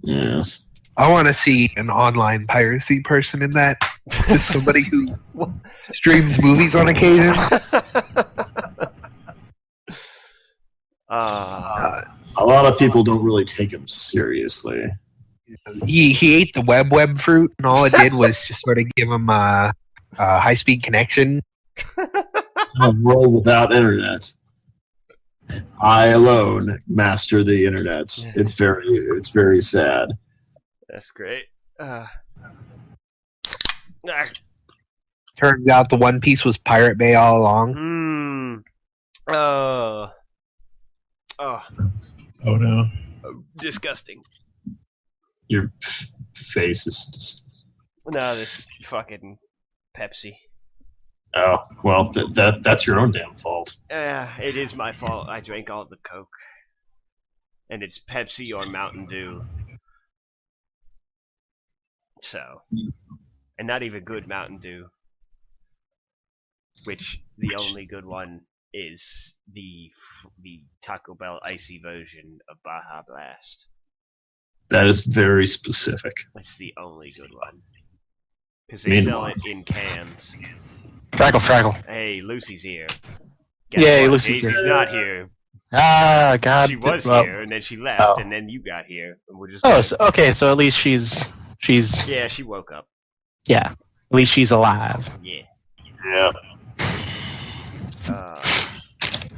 Yes. I want to see an online piracy person in that. Just somebody who streams movies on occasion. A lot of people don't really take him seriously. He ate the web fruit, and all it did was just sort of give him a high-speed connection. A world without internet. I alone master the internet. It's very sad. That's great. Turns out the One Piece was Pirate Bay all along. Oh no. Disgusting. Your face is. No, this fucking Pepsi. Oh well, that's your own damn fault. It is my fault. I drank all the Coke, and it's Pepsi or Mountain Dew. So, and not even good Mountain Dew. Which the only good one is the Taco Bell icy version of Baja Blast. That is very specific. That's the only good one. Because they sell it in cans. Fraggle. Hey, Lucy's here. Yay, Lucy's Daisy's here. not here. Ah, God. She was here, and then she left, and then you got here, and we're just. Okay. So at least she's. Yeah, she woke up. Yeah, at least she's alive. Yeah. Yeah.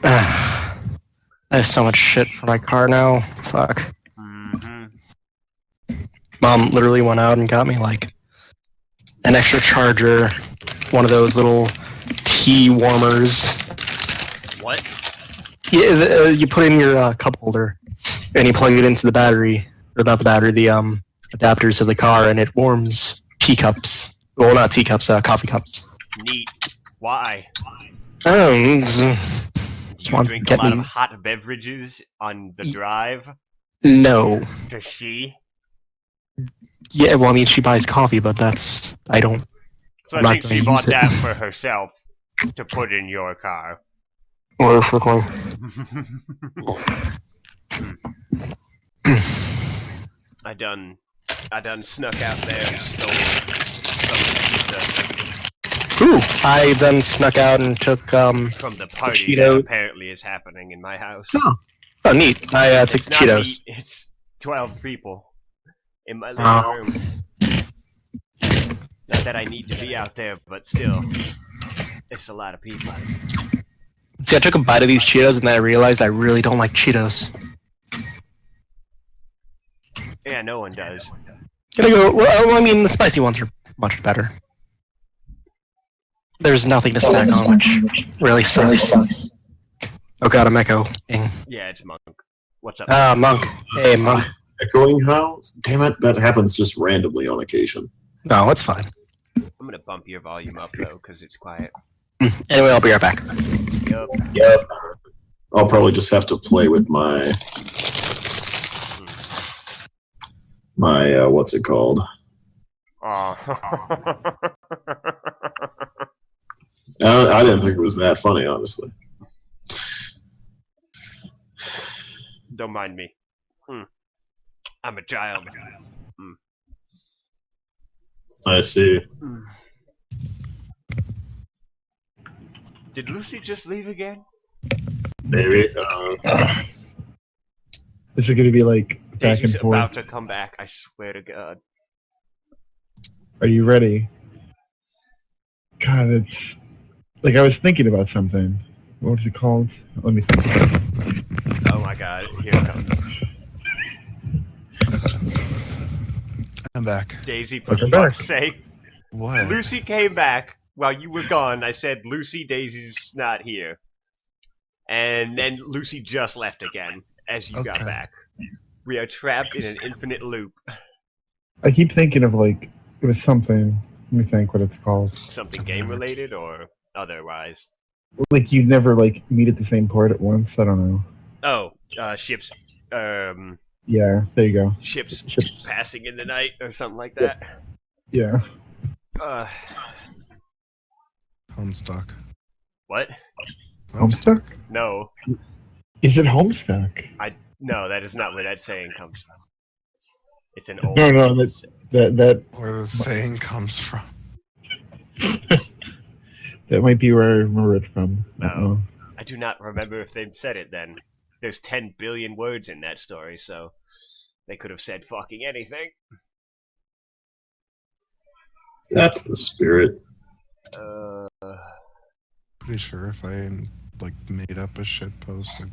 I have so much shit for my car now. Fuck. Mm-hmm. Mom literally went out and got me like an extra charger, one of those little tea warmers. What? Yeah, you put in your cup holder and you plug it into the battery, or not the battery, the adapters of the car, and it warms teacups. Well, not teacups, coffee cups. Neat. Why? Do You drink a lot of hot beverages on the drive? No. Does she? Yeah, well, I mean, she buys coffee, but I don't. So I think she bought that for herself to put in your car. Or for coin. I done snuck out there and stole some pizza. Ooh! I then snuck out and took from the party that apparently is happening in my house. Oh, neat! I took it's not Cheetos. Me, it's 12 people in my living room. Not that I need to be out there, but still, it's a lot of people. See, I took a bite of these Cheetos and then I realized I really don't like Cheetos. Yeah, no one does. Gonna go. Well, I mean, the spicy ones are much better. There's nothing to snack on, which really sucks. Oh god, I'm echoing. Yeah, it's Monk. What's up? Monk. Hey, Monk. Echoing how? Damn it, that happens just randomly on occasion. No, it's fine. I'm gonna bump your volume up though, because it's quiet. Anyway, I'll be right back. Yep. I'll probably just have to play with my what's it called? I didn't think it was that funny, honestly. Don't mind me. I'm a child. I see. Did Lucy just leave again? Maybe. This is gonna be like back Daisy's and forth. about to come back, I swear to God. Are you ready? God, it's like I was thinking about something. What was it called? Let me think. Oh my God, here it comes. I'm back. Daisy, for Welcome back. fuck's sake. What? Lucy came back while you were gone. I said, Lucy, Daisy's not here. And then Lucy just left again as you got Okay. back. We are trapped in an infinite loop. I keep thinking of like it was something. Let me think what it's called. Something game related or otherwise? Like you'd never like meet at the same port at once. I don't know. Oh, ships. Yeah, there you go. Ships Ships. passing in the night or something like that. Yeah. Homestuck. What? Homestuck? No. Is it Homestuck? No, that is not where that saying comes from. It's an old. No, that Where the saying comes from. that might be where I remember it from. Oh. I do not remember if they've said it then. There's 10 billion words in that story, so they could have said fucking anything. That's the spirit. Pretty sure if I like made up a shit post, I'd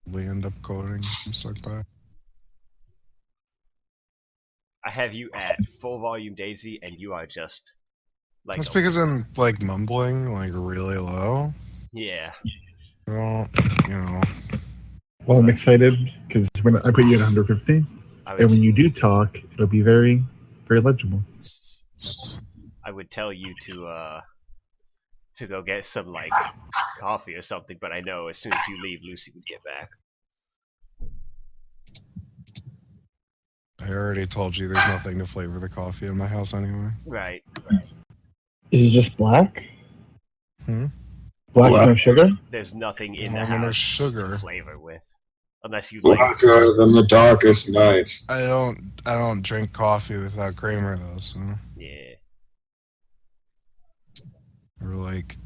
probably end up quoting some like that. I have you at full volume Daisy, and you are just like. That's because I'm like mumbling like really low. Yeah. Well, you know. Well, I'm excited because when I put you at 150, and when you do talk, it'll be very, very legible. I would tell you to go get some like coffee or something, but I know as soon as you leave, Lucy would get back. I already told you there's nothing to flavor the coffee in my house anyway. Right. Is it just black? Hmm? Black, no sugar? There's nothing in Well, the I mean, house there's sugar. to flavor with, unless you like. Blacker than the darkest night. I don't drink coffee without creamer though, so Yeah. or like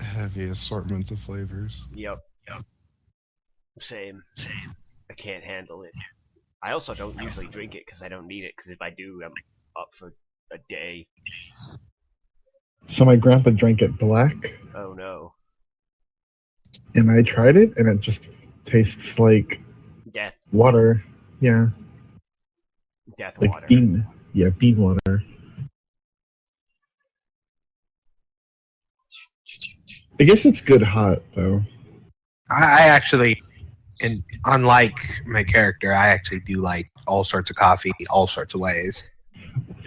heavy assortment of flavors. Yep. Same. I can't handle it. I also don't usually drink it because I don't need it. Because if I do, I'm up for a day. So my grandpa drank it black, Oh no. and I tried it, and it just tastes like Death water. Yeah, like water. bean. Yeah, bean water. I guess it's good hot though. I actually, and unlike my character, I actually do like all sorts of coffee, all sorts of ways.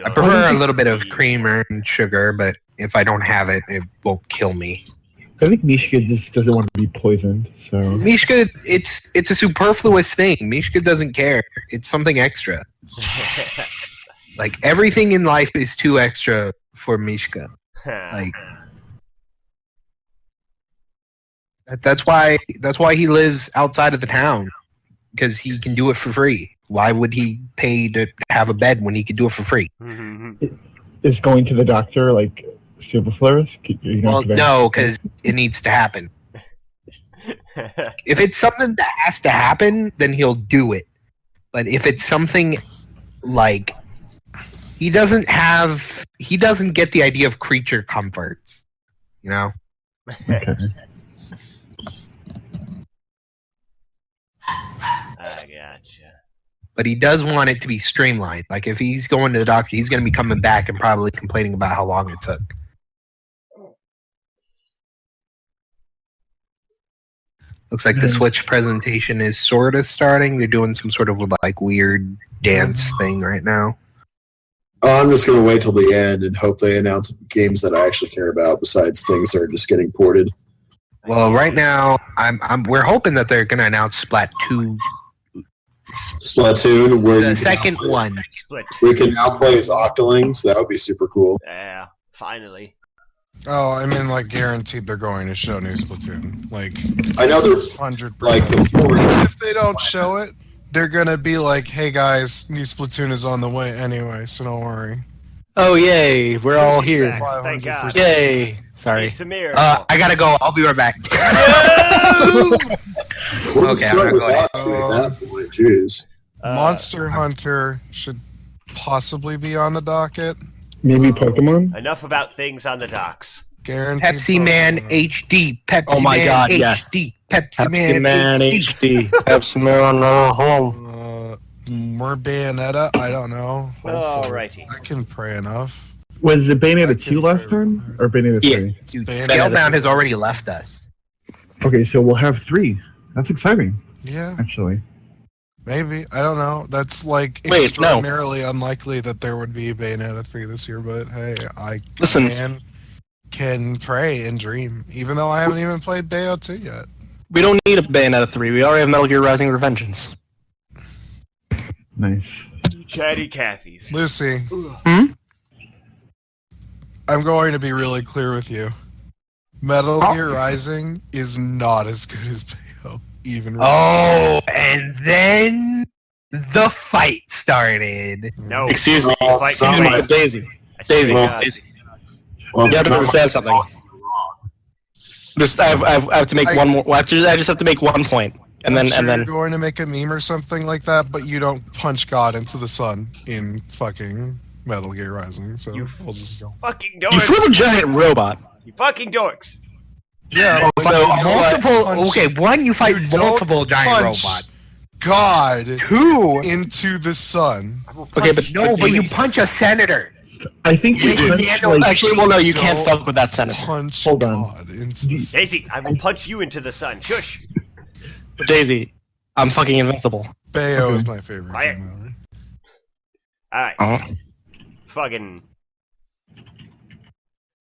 I prefer a little bit of creamer and sugar, but if I don't have it, it won't kill me. I think Mishka just doesn't want to be poisoned, so Mishka, it's a superfluous thing. Mishka doesn't care. It's something extra. Like everything in life is too extra for Mishka. Like that's why he lives outside of the town, because he can do it for free. Why would he pay to have a bed when he could do it for free? is going to the doctor like superfluous? Well, no, because it needs to happen. If it's something that has to happen, then he'll do it. But if it's something like he doesn't get the idea of creature comforts, you know? Okay. I gotcha. But he does want it to be streamlined. Like if he's going to the doctor, he's going to be coming back and probably complaining about how long it took. Looks like the Switch presentation is sort of starting. They're doing some sort of like weird dance thing right now. Oh, I'm just gonna wait till the end and hope they announce games that I actually care about, besides things that are just getting ported. Well, right now, we're hoping that they're going to announce Splatoon. Splatoon, where The second one. Split. we can now play as Octolings. That would be super cool. Yeah, finally. Oh, I mean, like guaranteed they're going to show new Splatoon. Like I know they're 100%. like the Even if they don't show it, they're gonna be like, "Hey guys, new Splatoon is on the way anyway, so don't worry." Oh, yay. We're all Lucy's here. back. Thank God. Yay. Sorry. It's a miracle. I got to go. I'll be right back. We'll Okay, start I'm with not Oxley at that point. Jeez. Monster Hunter should possibly be on the docket. Maybe Pokemon? Enough about things on the docks. Guaranteed. Pepsi Man Pokemon. HD. Pepsi Oh my Man God, HD. yes. Pepsi, Man HD. Pepsi Man home. More Bayonetta? I don't know. Hopefully. Alrighty. I can pray enough. Was it I Bayonetta can 2 last try time? with Or Bayonetta 3? Yeah. Dude, Bayonetta Scalebound has is- already left us. Okay, so we'll have 3. That's exciting, Yeah, actually. maybe. I don't know. That's like Wait, no. extraordinarily unlikely that there would be Bayonetta 3 this year, but hey, I Listen. can pray and dream, even though I haven't even played Bayo 2 yet. We don't need a Bayonetta 3. We already have Metal Gear Rising Revengeance. Nice. Chatty Cathy's. Lucy, Hmm? I'm going to be really clear with you. Metal Gear Rising is not as good as Bayo, even. Oh, and then the fight started. No. Excuse me. Oh, Fight Excuse me, somebody- Daisy. I swear Daisy. to Well, God. Well, You it's have to not understand something. Just I have to make I- one more. Well, I just have to make one point, and I'm then sure and then you're going to make a meme or something like that, but you don't punch God into the sun in fucking Metal Gear Rising. So You we'll just go. Fucking you threw dorks! the giant robot. You fucking dorks! Yeah, but So- you don't Multiple. punch Okay, one, you fight you don't multiple giant punch robots. God Two. into the sun. I will Okay, punch No, but you into punch the a senator. I think you You punch handle- like Actually, well, no, you can't Don't fuck with that senator. Punch Hold on. God into the sun. Daisy, I will punch you into the sun. Shush! Daisy, I'm fucking invincible. Bayo Okay. is my favorite Quiet. game Alright, Uh-huh. fucking.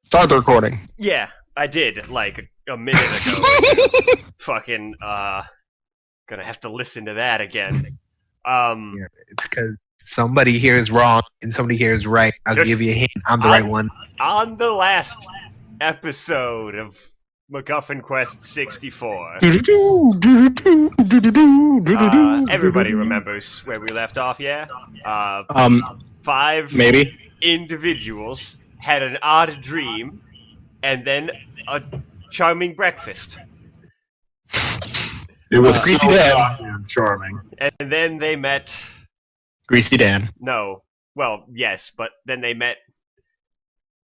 Start the recording. Yeah, I did, like, a minute ago. Fucking, gonna have to listen to that again. Yeah, it's because somebody here is wrong and somebody here is right. I'll Just- give you a hint. I'm the right one. On the last episode of Mcguffin Quest 64, everybody remembers where we left off, yeah? 5 Maybe. individuals had an odd dream, and then a charming breakfast. It was Greasy so Dan. goddamn charming. And then they met. Greasy Dan. No. Well, yes, but then they met.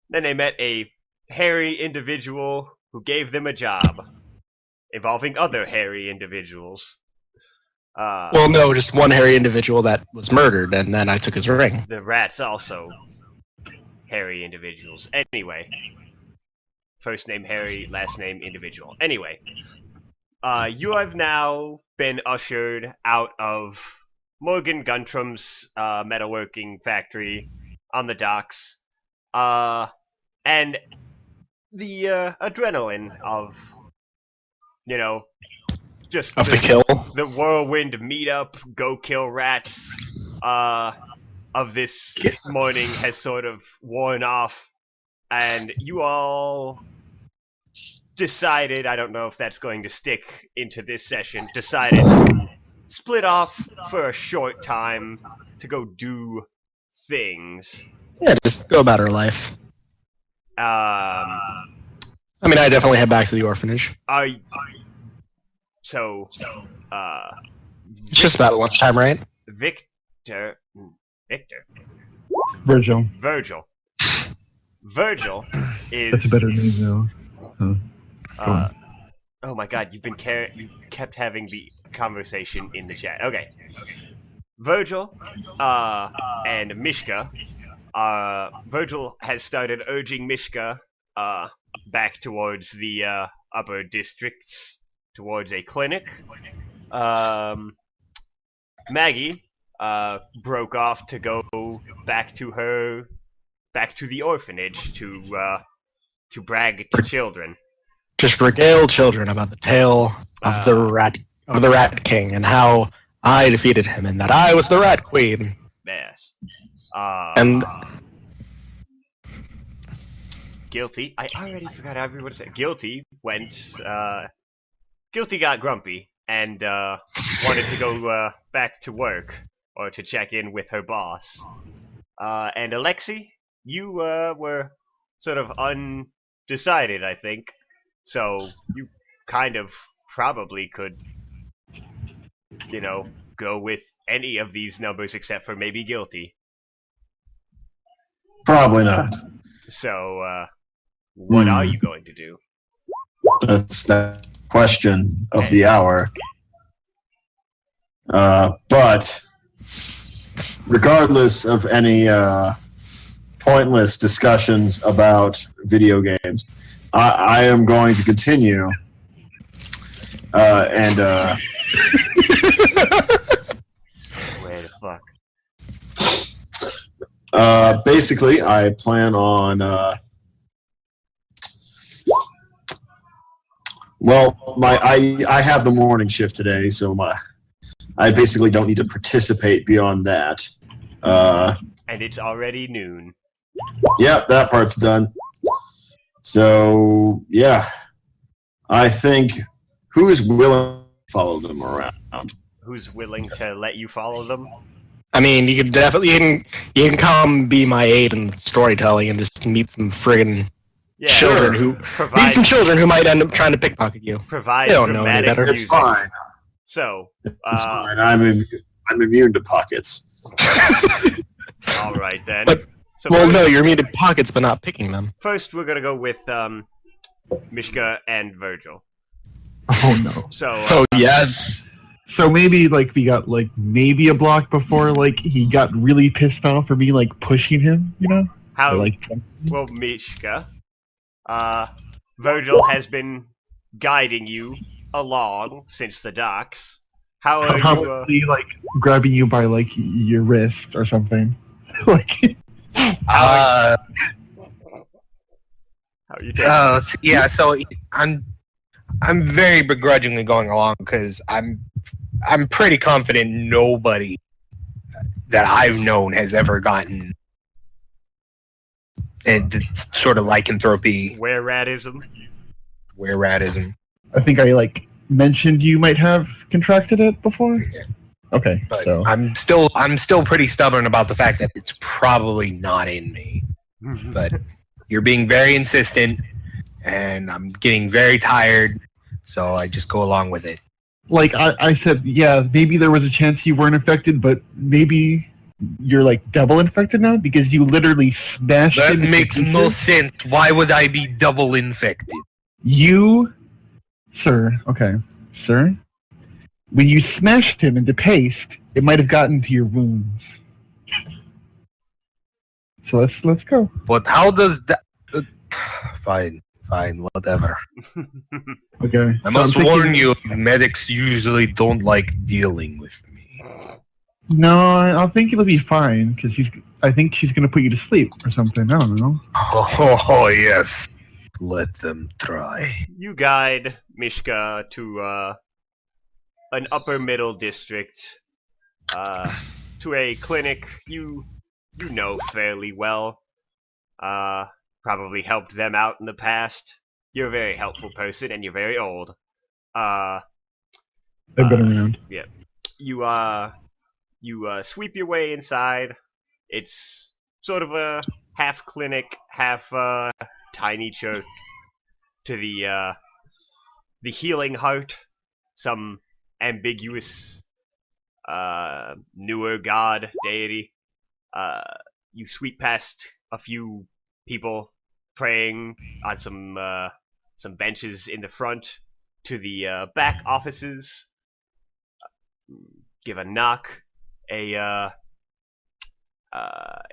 Then they met a hairy individual who gave them a job, involving other hairy individuals. Well, no, just one hairy individual that was murdered, and then I took his ring. The rats also hairy individuals. Anyway, first name hairy, last name individual. Anyway, you have now been ushered out of Morgan Guntrum's metalworking factory on the docks, and the adrenaline of, you know, just Of the kill. the whirlwind meetup, go kill rats, of this morning has sort of worn off, and you all decided, I don't know if that's going to stick into this session, decided to split off for a short time to go do things. Yeah, just go about her life. I mean, I definitely head back to the orphanage. So, It's just about lunchtime, right? Victor, Virgil. Virgil is. That's a better name now. Oh my god, you kept having the conversation in the chat. Okay. Virgil, and Mishka, Virgil has started urging Mishka, back towards the, upper districts, towards a clinic. Maggie, broke off to go back to the orphanage to brag to children. Just regale children about the tale of the Rat King and how I defeated him and that I was the Rat Queen. Yes. And Guilty. I already forgot how everyone said. Guilty went. Guilty got grumpy and wanted to go back to work or to check in with her boss. And Alexi, you were sort of undecided, I think. So you kind of probably could, you know, go with any of these numbers except for maybe Guilty. Probably not. So, what are you going to do? That's the question of the hour. But regardless of any pointless discussions about video games, I am going to continue and Where the fuck? basically I plan on I have the morning shift today, so I basically don't need to participate beyond that. And it's already noon. Yep, that part's done. So, yeah. I think who is willing to follow them around? who's willing to let you follow them? I mean, you can definitely you can come be my aid in storytelling and just meet some friggin' Yeah, children who meet some children who might end up trying to pickpocket you. provide They don't know any dramatic better. It's music. fine. So, It's fine. I'm immune to pockets. all right then. But- So Well, first, no, you're immune to pockets, but not picking them. first we're gonna go with Mishka and Virgil. Oh no. So, Yes. So maybe like we got like maybe a block before like he got really pissed off for me like pushing him, you know? how? Or, like Well, Mishka, Virgil has been guiding you along since the docks. How are you? probably like grabbing you by like your wrist or something. Like How are you doing? Yeah, so I'm very begrudgingly going along because I'm pretty confident nobody that I've known has ever gotten and sort of lycanthropy, Were-ratism? I think I like mentioned you might have contracted it before. Okay, But so I'm still pretty stubborn about the fact that it's probably not in me. But you're being very insistent, and I'm getting very tired, so I just go along with it. like I said, yeah, maybe there was a chance you weren't infected, but maybe you're like double infected now because you literally smashed That it into makes no pieces. sense. Why would I be double infected? You, sir, when you smashed him into paste, it might have gotten to your wounds. So let's go. But how does that? Fine, whatever. Okay. I so must I'm thinking- warn you, medics usually don't like dealing with me. No, I think it'll be fine because I think she's gonna put you to sleep or something. I don't know. Oh yes, let them try. You guide Mishka to an upper middle district, to a clinic you know fairly well. Probably helped them out in the past. You're a very helpful person, and you're very old. They've been around. You sweep your way inside. It's sort of a half clinic, half tiny church to the Healing Heart, some ambiguous newer god deity. You sweep past a few people praying on some benches in the front to the back offices. Give a knock. A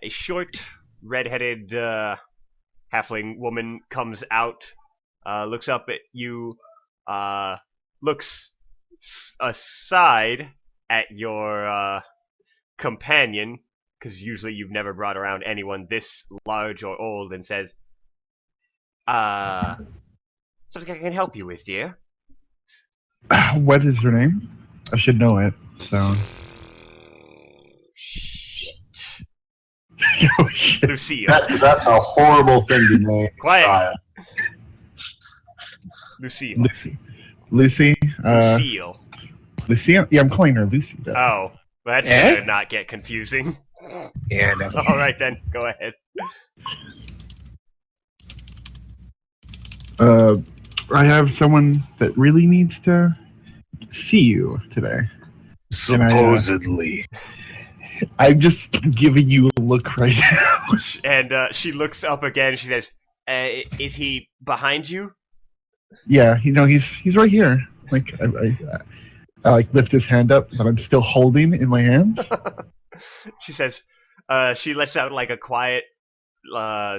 short, red-headed halfling woman comes out, looks up at you, looks aside at your companion, because usually you've never brought around anyone this large or old, and says, something I can help you with, dear? What is her name? I should know it. So. Oh, shit. Lucille. That's a horrible thing to name. Quiet. Child. Lucille. Lucy. Lucille. Lucia? Yeah, I'm calling her Lucy. Though. Oh, well, that's gonna not get confusing. Yeah, no. All right then, go ahead. I have someone that really needs to see you today. Supposedly. I'm just giving you a look right now. And she looks up again. She says, "Is he behind you?" Yeah, he's right here. Like I like lift his hand up that I'm still holding in my hands. She says, she lets out like a quiet,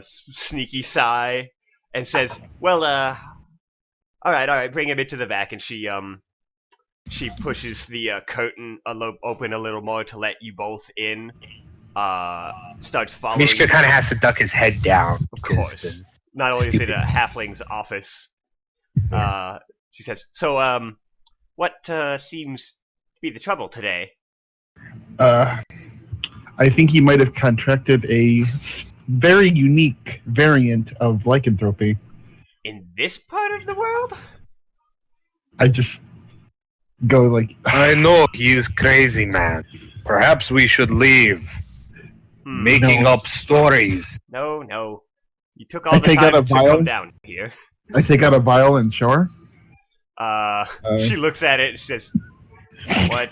sneaky sigh, and says, "Well, all right, bring him into the back." And she pushes the curtain open a little more to let you both in. Starts following. Mishka kind of has to duck his head down. Of course. Not only is it a halfling's office. She says, "So, what seems to be the trouble today?" I think he might have contracted a very unique variant of lycanthropy. In this part of the world? go like, I know he is crazy, man. Perhaps we should leave. Making up stories. No. You took all I the take out time a to vial. come down here. I take out a vial and show her. She looks at it and says, what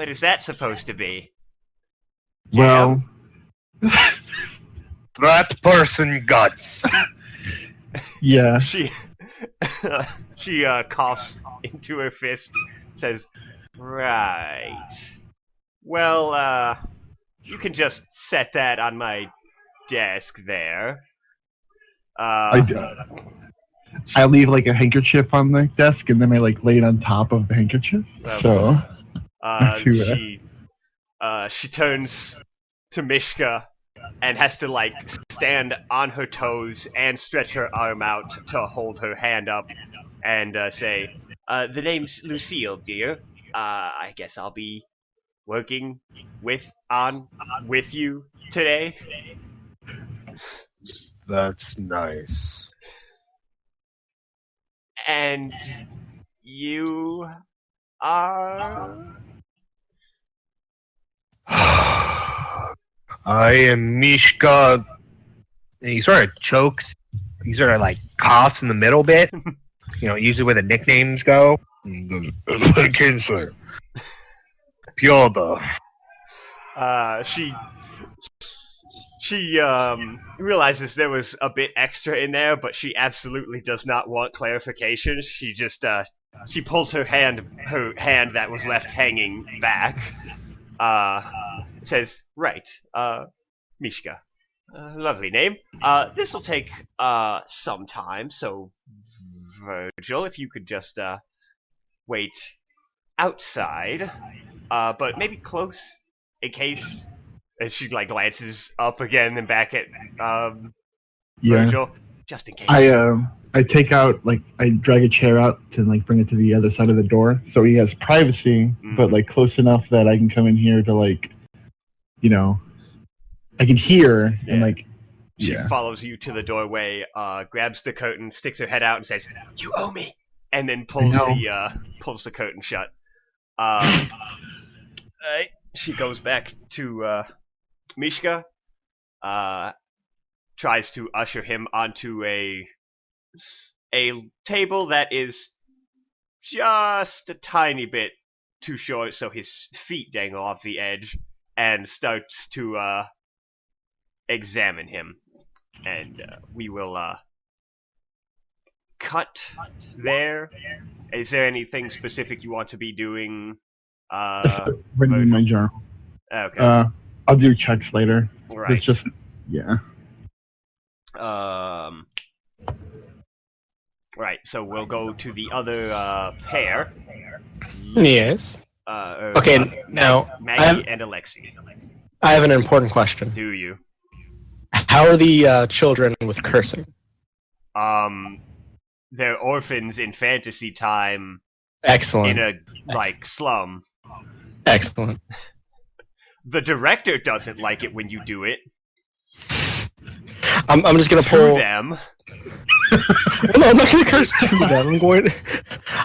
is that supposed to be? Well, That person guts. yeah. She coughs into her fist, says, right. Well, you can just set that on my desk there. I leave like a handkerchief on the desk, and then I like lay it on top of the handkerchief. So she turns to Mishka and has to like stand on her toes and stretch her arm out to hold her hand up and say, "The name's Lucille, dear. I guess I'll be working with you today." That's nice. And you are... I am Mishka. And he sort of chokes. He sort of like coughs in the middle bit. Usually where the nicknames go. And he goes, Kinsler. Piotr. She realizes there was a bit extra in there, but she absolutely does not want clarification. She just she pulls her hand that was left hanging back. Says, right, Mishka. Lovely name. This'll take some time, so Virgil, if you could just wait outside, but maybe close in case. And she like glances up again and back at Virgil, just in case. I take out I drag a chair out to like bring it to the other side of the door, so he has privacy, but like close enough that I can come in here to like, I can hear and like. She follows you to the doorway, grabs the curtain, sticks her head out, and says, "You owe me," and then pulls the curtain shut. She goes back to Mishka, tries to usher him onto a table that is just a tiny bit too short, so his feet dangle off the edge, and starts to examine him. And we will cut there. Is there anything specific you want to be doing? Written in my journal. Okay. I'll do checks later. Right. It's just Right. So we'll go to the other pair. Yes. Okay. Now, Maggie and Alexi. I have an important question. Do you? How are the children with cursing? They're orphans in fantasy time. Excellent. In a slum. Excellent. The director doesn't like it when you do it. I'm just gonna to pull them. No, I'm not gonna curse to them.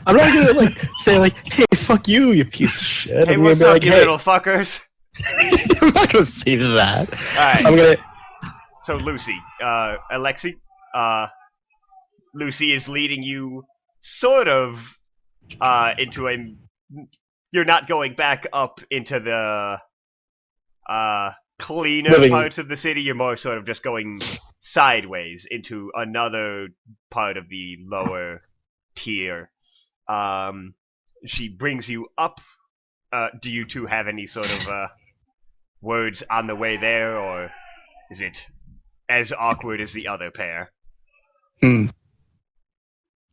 I'm not gonna say hey, fuck you, you piece of shit. Hey, I'm what's gonna up, be you hey. little fuckers? I'm not gonna say that. Alright. I'm gonna. So Lucy, Alexi, Lucy is leading you sort of into a. You're not going back up into the cleaner parts of the city. You're more sort of just going sideways into another part of the lower tier. She brings you up. Do you two have any sort of words on the way there, or is it as awkward as the other pair? I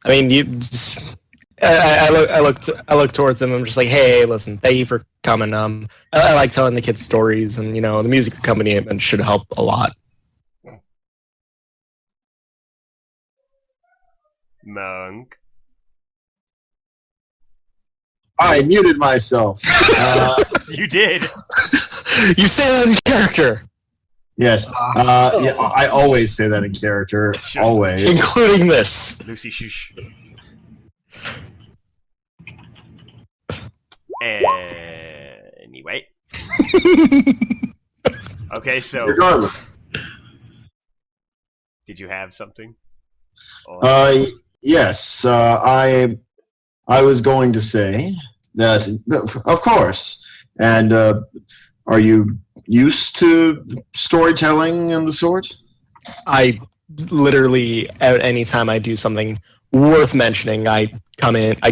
mean, you just, I look towards them. I'm just like, hey, listen, thank you for coming. I like telling the kids stories, and the music accompaniment should help a lot. Monk. I muted myself. You did. You say that in character. Yes. Yeah, I always say that in character. Sure. Always. Including this. Lucy, shush. Anyway. Okay, so Regardless. did you have something? Or- Yes. I was going to say that, of course. And are you used to storytelling and the sort? I literally, at any time I do something worth mentioning, I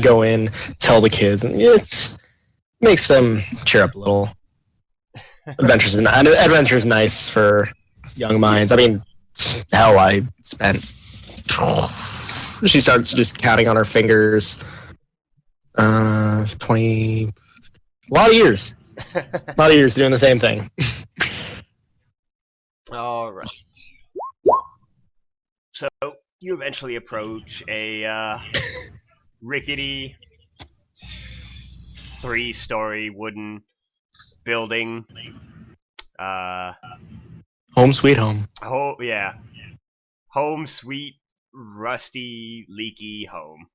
go in, tell the kids, and it makes them cheer up a little. Adventure's nice for young minds. I mean, hell, I spent. She starts just counting on her fingers. 20. A lot of years. A lot of years doing the same thing. All right. So you eventually approach a rickety 3-story wooden building. Home sweet home. Oh yeah, home sweet, rusty, leaky home.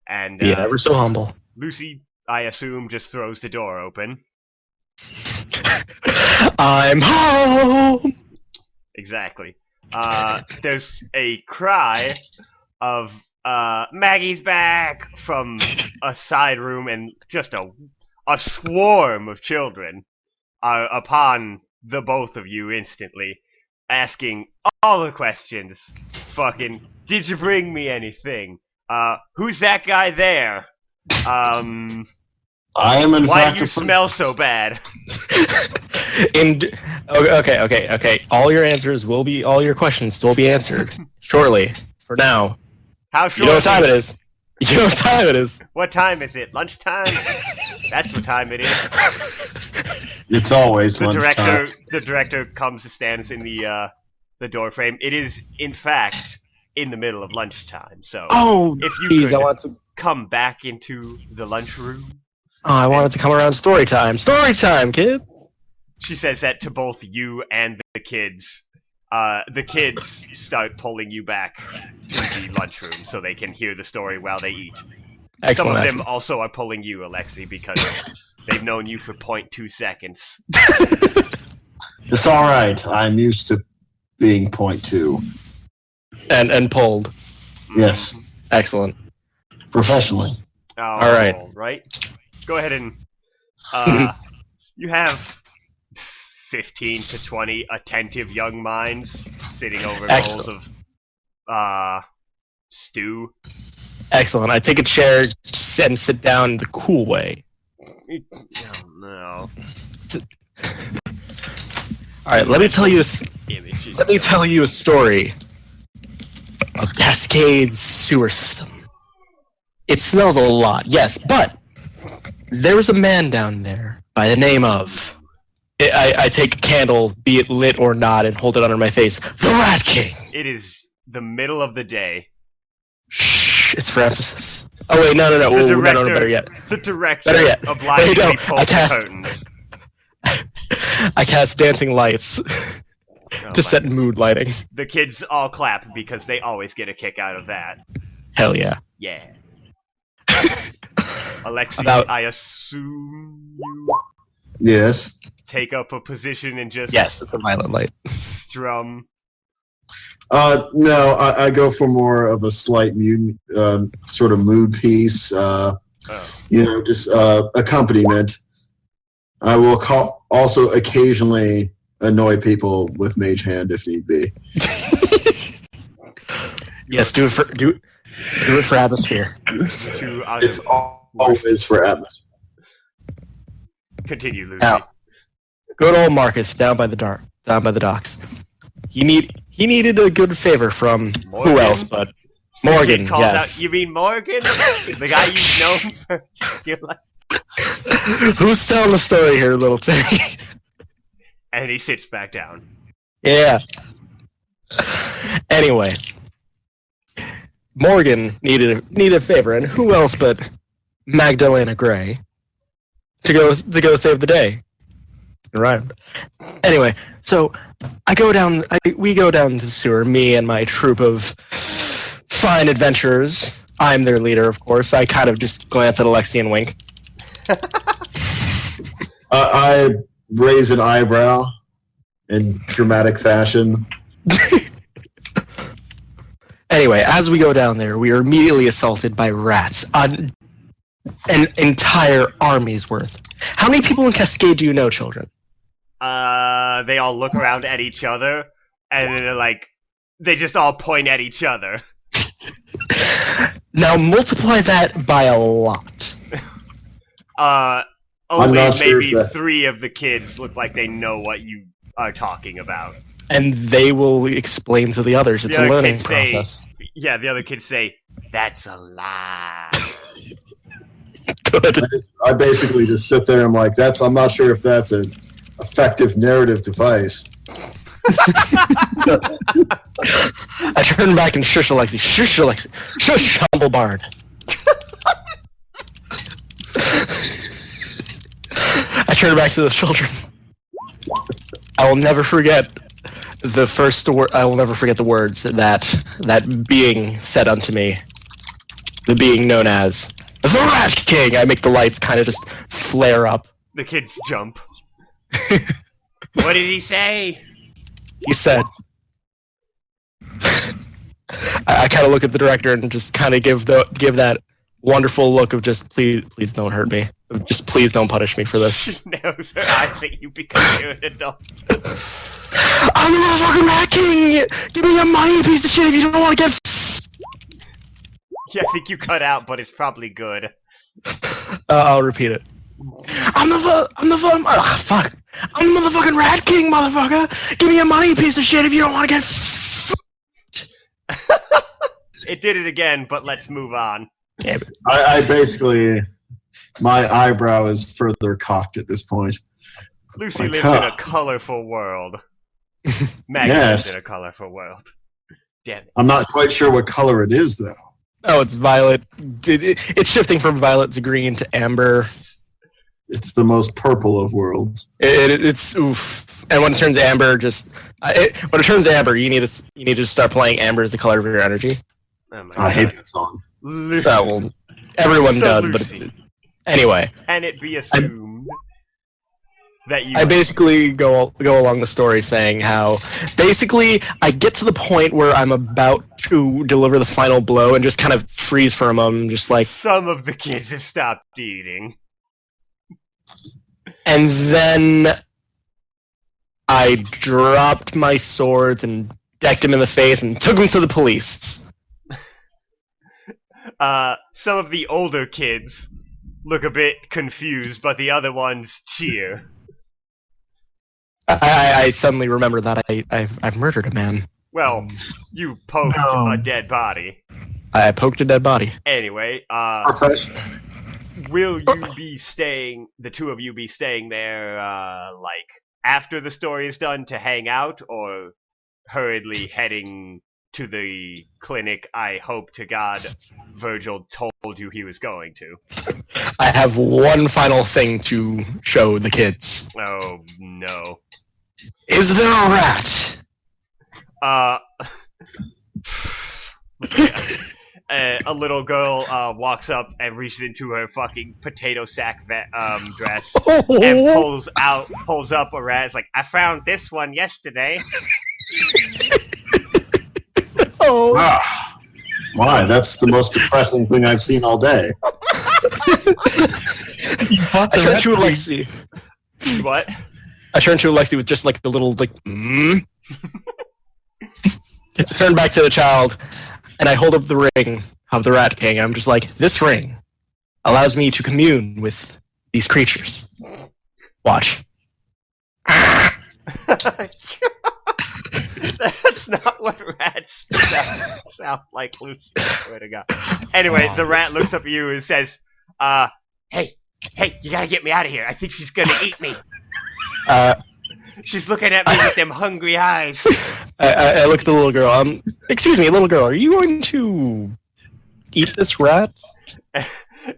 And Be ever so humble. Lucy, I assume, just throws the door open. I'm home. Exactly. There's a cry of Maggie's back from a side room, and just a swarm of children are upon the both of you instantly, asking all the questions. Fucking, did you bring me anything? Who's that guy there? I am in Why fact do you smell so bad? Okay. All your questions will be answered shortly. For now, How short? you know what time it is. You know what time it is. What time is it? Lunchtime? That's what time it is. It's always The lunchtime. director comes and stands in the door frame. It is, in fact, in the middle of lunchtime. So, Oh, if you geez, could come back into the lunchroom. I wanted to come around story time. Story time, kid. She says that to both you and the kids. The kids start pulling you back to the lunchroom so they can hear the story while they eat. Excellent. Some of them excellent. also are pulling you, Alexi, because they've known you for 0.2 seconds. It's all right. I'm used to being point two. And pulled. Yes, Excellent. professionally. All right. Right. Go ahead and you have 15 to 20 attentive young minds sitting over bowls Excellent. of stew. Excellent. I take a chair and sit down the cool way. Oh, no. All right, let me tell you Images. a story of Cascade's sewer system. It smells a lot, yes, but there was a man down there by the name of... I take a candle, be it lit or not, and hold it under my face. The Rat King! It is the middle of the day. Shh, it's for emphasis. Oh wait, no. The Ooh, director, no, better yet. The director Better yet. obligingly Wait, no, pulls I the cast- curtains. I cast dancing lights Oh to set my mood lighting. The kids all clap because they always get a kick out of that. Hell yeah. Yeah. Alexi, About- I assume you Yes. take up a position and just Yes, it's a violent light. strum. No, I go for more of a slight mood, sort of mood piece. Just accompaniment. I will also occasionally annoy people with Mage Hand if need be. Yes, do it for atmosphere. Two out It's of always for atmosphere. Continue, Lucy. Now, good old Marcus down by the docks. He needed a good favor from Morgan? who else but The Morgan. kid calls Yes. out, you mean Morgan? The guy you've known for your life? Who's telling the story here, little Timmy? And he sits back down. Yeah. Anyway, Morgan needed a favor, and who else but Magdalena Gray to go save the day. Right. Anyway, so we go down to the sewer, me and my troop of fine adventurers. I'm their leader, of course. I kind of just glance at Alexi and wink. I raise an eyebrow in dramatic fashion. Anyway, as we go down there, we are immediately assaulted by rats. An entire army's worth. How many people in Cascade do you know, children? They all look around at each other, and then they're like, they just all point at each other. Now multiply that by a lot. Only sure maybe if that- 3 of the kids look like they know what you are talking about. And they will explain to the others. It's The a other learning kids say- process. Yeah, the other kids say, "That's a lie." Good. I basically just sit there and I'm like, I'm not sure if that's an effective narrative device. I turn back and shush Alexi. Shush Alexi. Shush, humble bard. I turn back to the children. I will never forget the first word. I will never forget the words that being said unto me. The being known as the Rat King. I make the lights kind of just flare up. The kids jump. What did he say? He said. I kind of look at the director and just kind of give that wonderful look of just please don't hurt me. Just please don't punish me for this. She knows her eyes that you because you're an adult. I'm the motherfucking Rat King! Give me your money, you piece of shit, if you don't want to get Yeah, I think you cut out, but it's probably good. I'll repeat it. I'm the fuck. I'm the motherfucking Rat King, motherfucker! Give me your money, you piece of shit, if you don't want to get It did it again, but let's move on. Yeah, I basically, my eyebrow is further cocked at this point. Lucy My lives God. in a colorful world. Maggie Yes. lives in a colorful world. Damn it. I'm not quite sure what color it is, though. Oh, it's violet. It's shifting from violet to green to amber. It's the most purple of worlds. It's oof. And when it turns amber, when it turns amber, you need to start playing amber as the color of your energy. Oh my I hate God. that song. Well, everyone So does, Lucy. but anyway, Can it be assumed that you... I basically go along the story saying how basically I get to the point where I'm about to deliver the final blow and just kind of freeze for a moment, just like, Some of the kids have stopped eating. and then I dropped my swords and decked him in the face and took him to the police. Some of the older kids look a bit confused, but the other ones cheer. I suddenly remember that I've murdered a man. Well, you poked No. a dead body. I poked a dead body. Anyway, Professional. will you be staying, the two of you be staying there, like, after the story is done to hang out, or hurriedly heading to the clinic I hope to God Virgil told you he was going to? I have one final thing to show the kids. Oh, no. Is there a rat? A little girl walks up and reaches into her fucking potato sack dress and pulls up a rat. It's like, I found this one yesterday. Oh. Ah, why? That's the most depressing thing I've seen all day. You fought I the turned Rat to King. Alexi. What? I turned to Alexi with just like the little like. I turn back to the child, and I hold up the ring of the Rat King. I'm just like, this ring allows me to commune with these creatures. Watch. That's not what rats sound like, Lucy. I swear to God. Anyway, the rat looks up at you and says, hey, you gotta get me out of here. I think she's gonna eat me. She's looking at me with them hungry eyes. I look at the little girl. Excuse me, little girl. Are you going to eat this rat?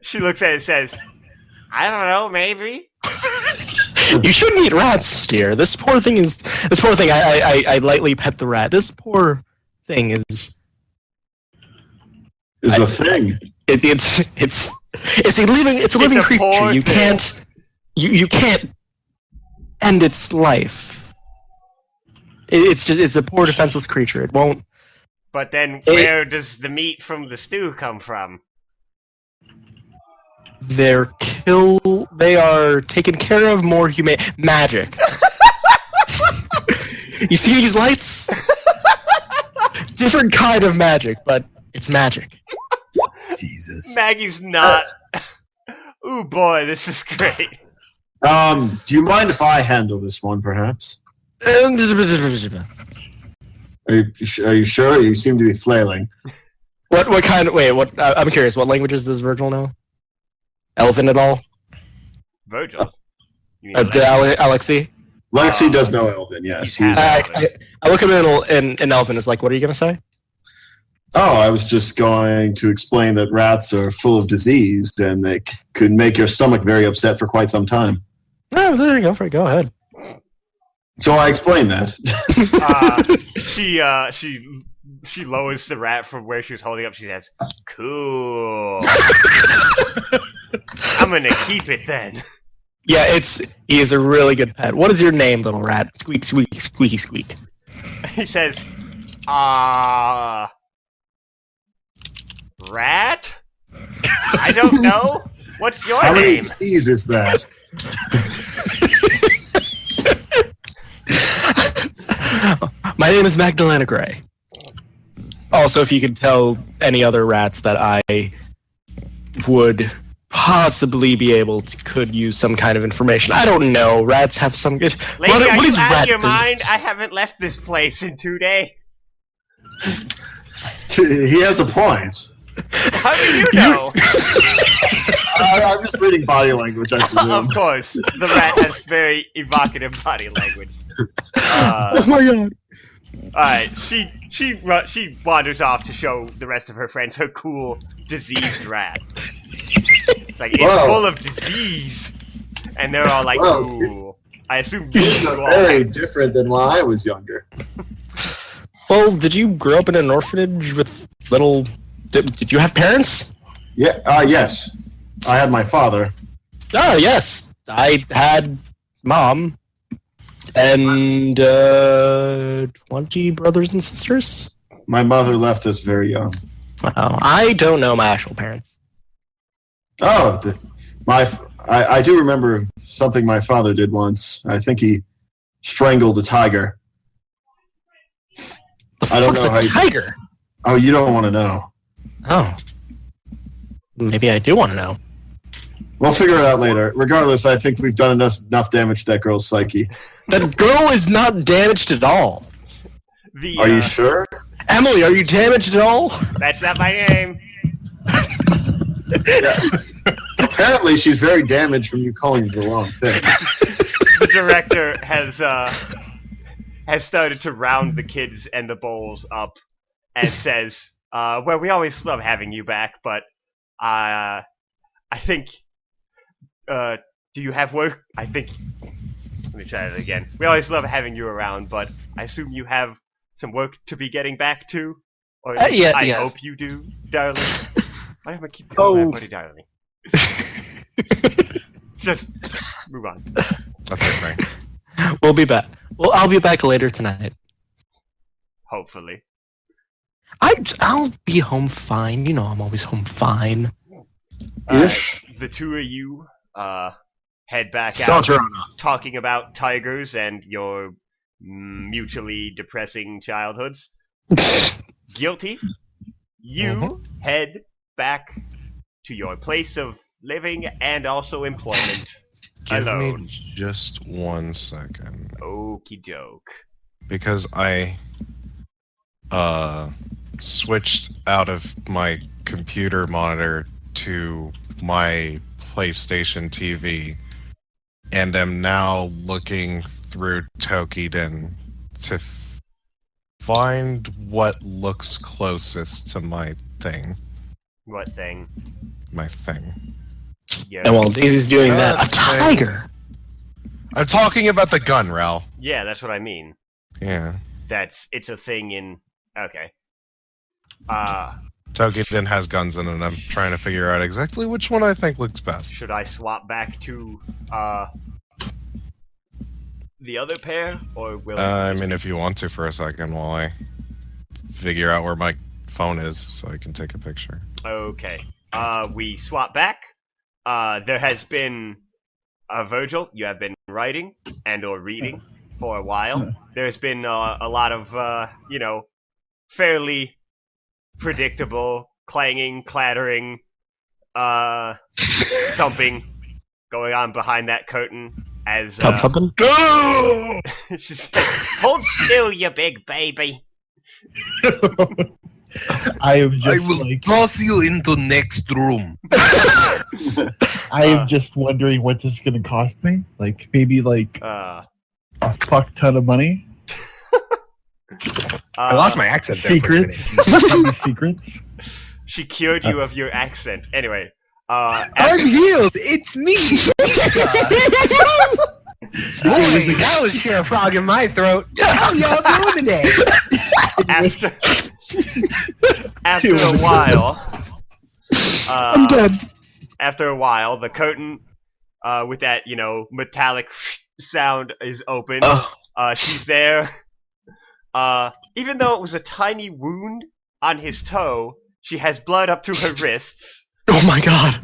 She looks at it and says, I don't know, maybe. You shouldn't eat rats, dear. This poor thing. I lightly pet the rat. This poor thing is The thing. it's a living a creature. poor You thing. can't end its life. It's a poor defenseless creature. It won't. But then, where does the meat from the stew come from? They are taken care of more humane. Magic. You see these lights? Different kind of magic, but it's magic. Jesus. Maggie's not. Ooh boy, this is great. Do you mind if I handle this one, perhaps? Are you sure? You seem to be flailing. What kind of... Wait, what? I'm curious. What languages does Virgil know? Elven at all? Virgil? You mean Alexi? Lexi does know Elven, yes. He's I look at him in Elven. It's like, what are you going to say? Oh, I was just going to explain that rats are full of disease and they could make your stomach very upset for quite some time. Oh, there you go. Go ahead. So I explained that. She lowers the rat from where she was holding up. She says, "Cool. I'm gonna keep it then." Yeah, he is a really good pet. What is your name, little rat? Squeak, squeak, squeaky, squeak. He says, rat? I don't know. What's your How many name? T's is that? My name is Magdalena Gray. Also, if you could tell any other rats that I would possibly be able to could use some kind of information. I don't know. Rats have some good... Lady, what are is you out rat of your food? mind? I haven't left this place in 2 days. He has a point. How do you know? I'm just reading body language, I presume. Of course. The rat has very evocative body language. Oh my god. Alright, she wanders off to show the rest of her friends her cool, diseased rat. It's like, it's Whoa. full of disease. And they're all like, Whoa. ooh. I assume These you are all very have- different than when I was younger. Well, did you grow up in an orphanage with little... Did you have parents? Yeah. Yes. I had my father. Oh, yes. I had mom and 20 brothers and sisters. My mother left us very young. Wow. I don't know my actual parents. Oh, I do remember something my father did once. I think he strangled a tiger. The I don't fuck's know how a you- tiger? Oh, you don't want to know. Oh. Maybe I do want to know. We'll figure it out later. Regardless, I think we've done enough damage to that girl's psyche. That girl is not damaged at all. Are you sure? Emily, are you damaged at all? That's not my name. Yeah. Apparently, she's very damaged from you calling the wrong thing. The director has started to round the kids and the bowls up and says, well, we always love having you back, but I think, do you have work? Let me try that again. We always love having you around, but I assume you have some work to be getting back to? Or at least I yes. hope you do, darling. Why do I keep calling my buddy darling? Just move on. That's it, Frank. We'll be back. Well, I'll be back later tonight. Hopefully. I'll be home fine. You know I'm always home fine. Ish. The two of you head back out, Saunter on up. talking about tigers and your mutually depressing childhoods. Guilty. You head back to your place of living and also employment. Give alone. me just 1 second. Okie doke. Because I switched out of my computer monitor to my PlayStation TV and am now looking through Tokiden to find what looks closest to my thing. What thing? My thing. Yeah. And while Daisy's doing that, a That thing. tiger. I'm talking about the gun, Ral. Yeah, that's what I mean. Yeah. It's a thing in. Okay. Tokiden has guns in it, and I'm trying to figure out exactly which one I think looks best. Should I swap back to the other pair, or will? I mean, if you want to for a second while I figure out where my phone is so I can take a picture. Okay. We swap back. There has been Virgil. You have been writing and or reading for a while. There's been a lot of fairly predictable clanging, clattering, thumping going on behind that curtain as Something? she's like, hold still, you big baby. I am I just will like toss you into next room. I am just wondering what this is gonna cost me. Like maybe like a fuck ton of money. I lost my accent there for a minute. Secrets. Secrets. She cured you of your accent. Anyway, I'm healed. It's me. Boy, that was Sheriff Frog in my throat. How y'all doing today? After a while, I'm dead. after a while, the curtain with that metallic sound is open. She's there. Even though it was a tiny wound on his toe, she has blood up to her wrists. Oh my god.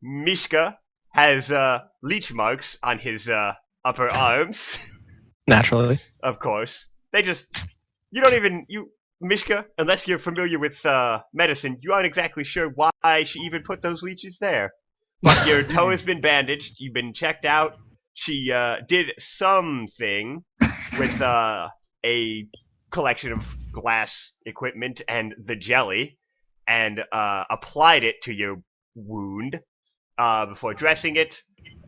Mishka has leech marks on his upper arms. Naturally. Of course. Mishka, unless you're familiar with medicine, you aren't exactly sure why she even put those leeches there. But your toe has been bandaged, you've been checked out. She did something with a collection of glass equipment and the jelly, and applied it to your wound before dressing it,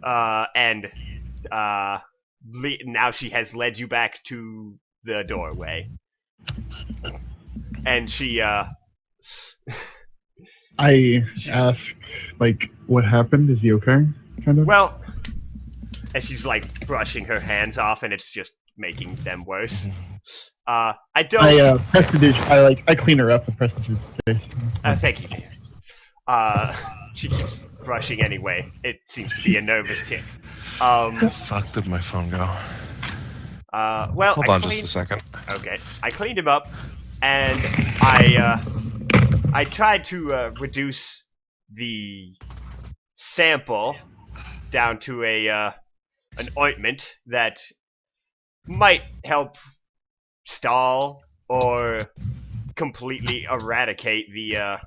and now she has led you back to the doorway. And she I ask like what happened? Is he okay? Kind of. well, and she's like brushing her hands off, and it's just making them worse. I don't. I clean her up with prestidigitation. Thank you. She keeps brushing anyway. It seems to be a nervous tick. Where the fuck did my phone go? Well, Hold on just a second. Okay, I cleaned him up, and I tried to reduce the sample down to an ointment that might help stall or completely eradicate the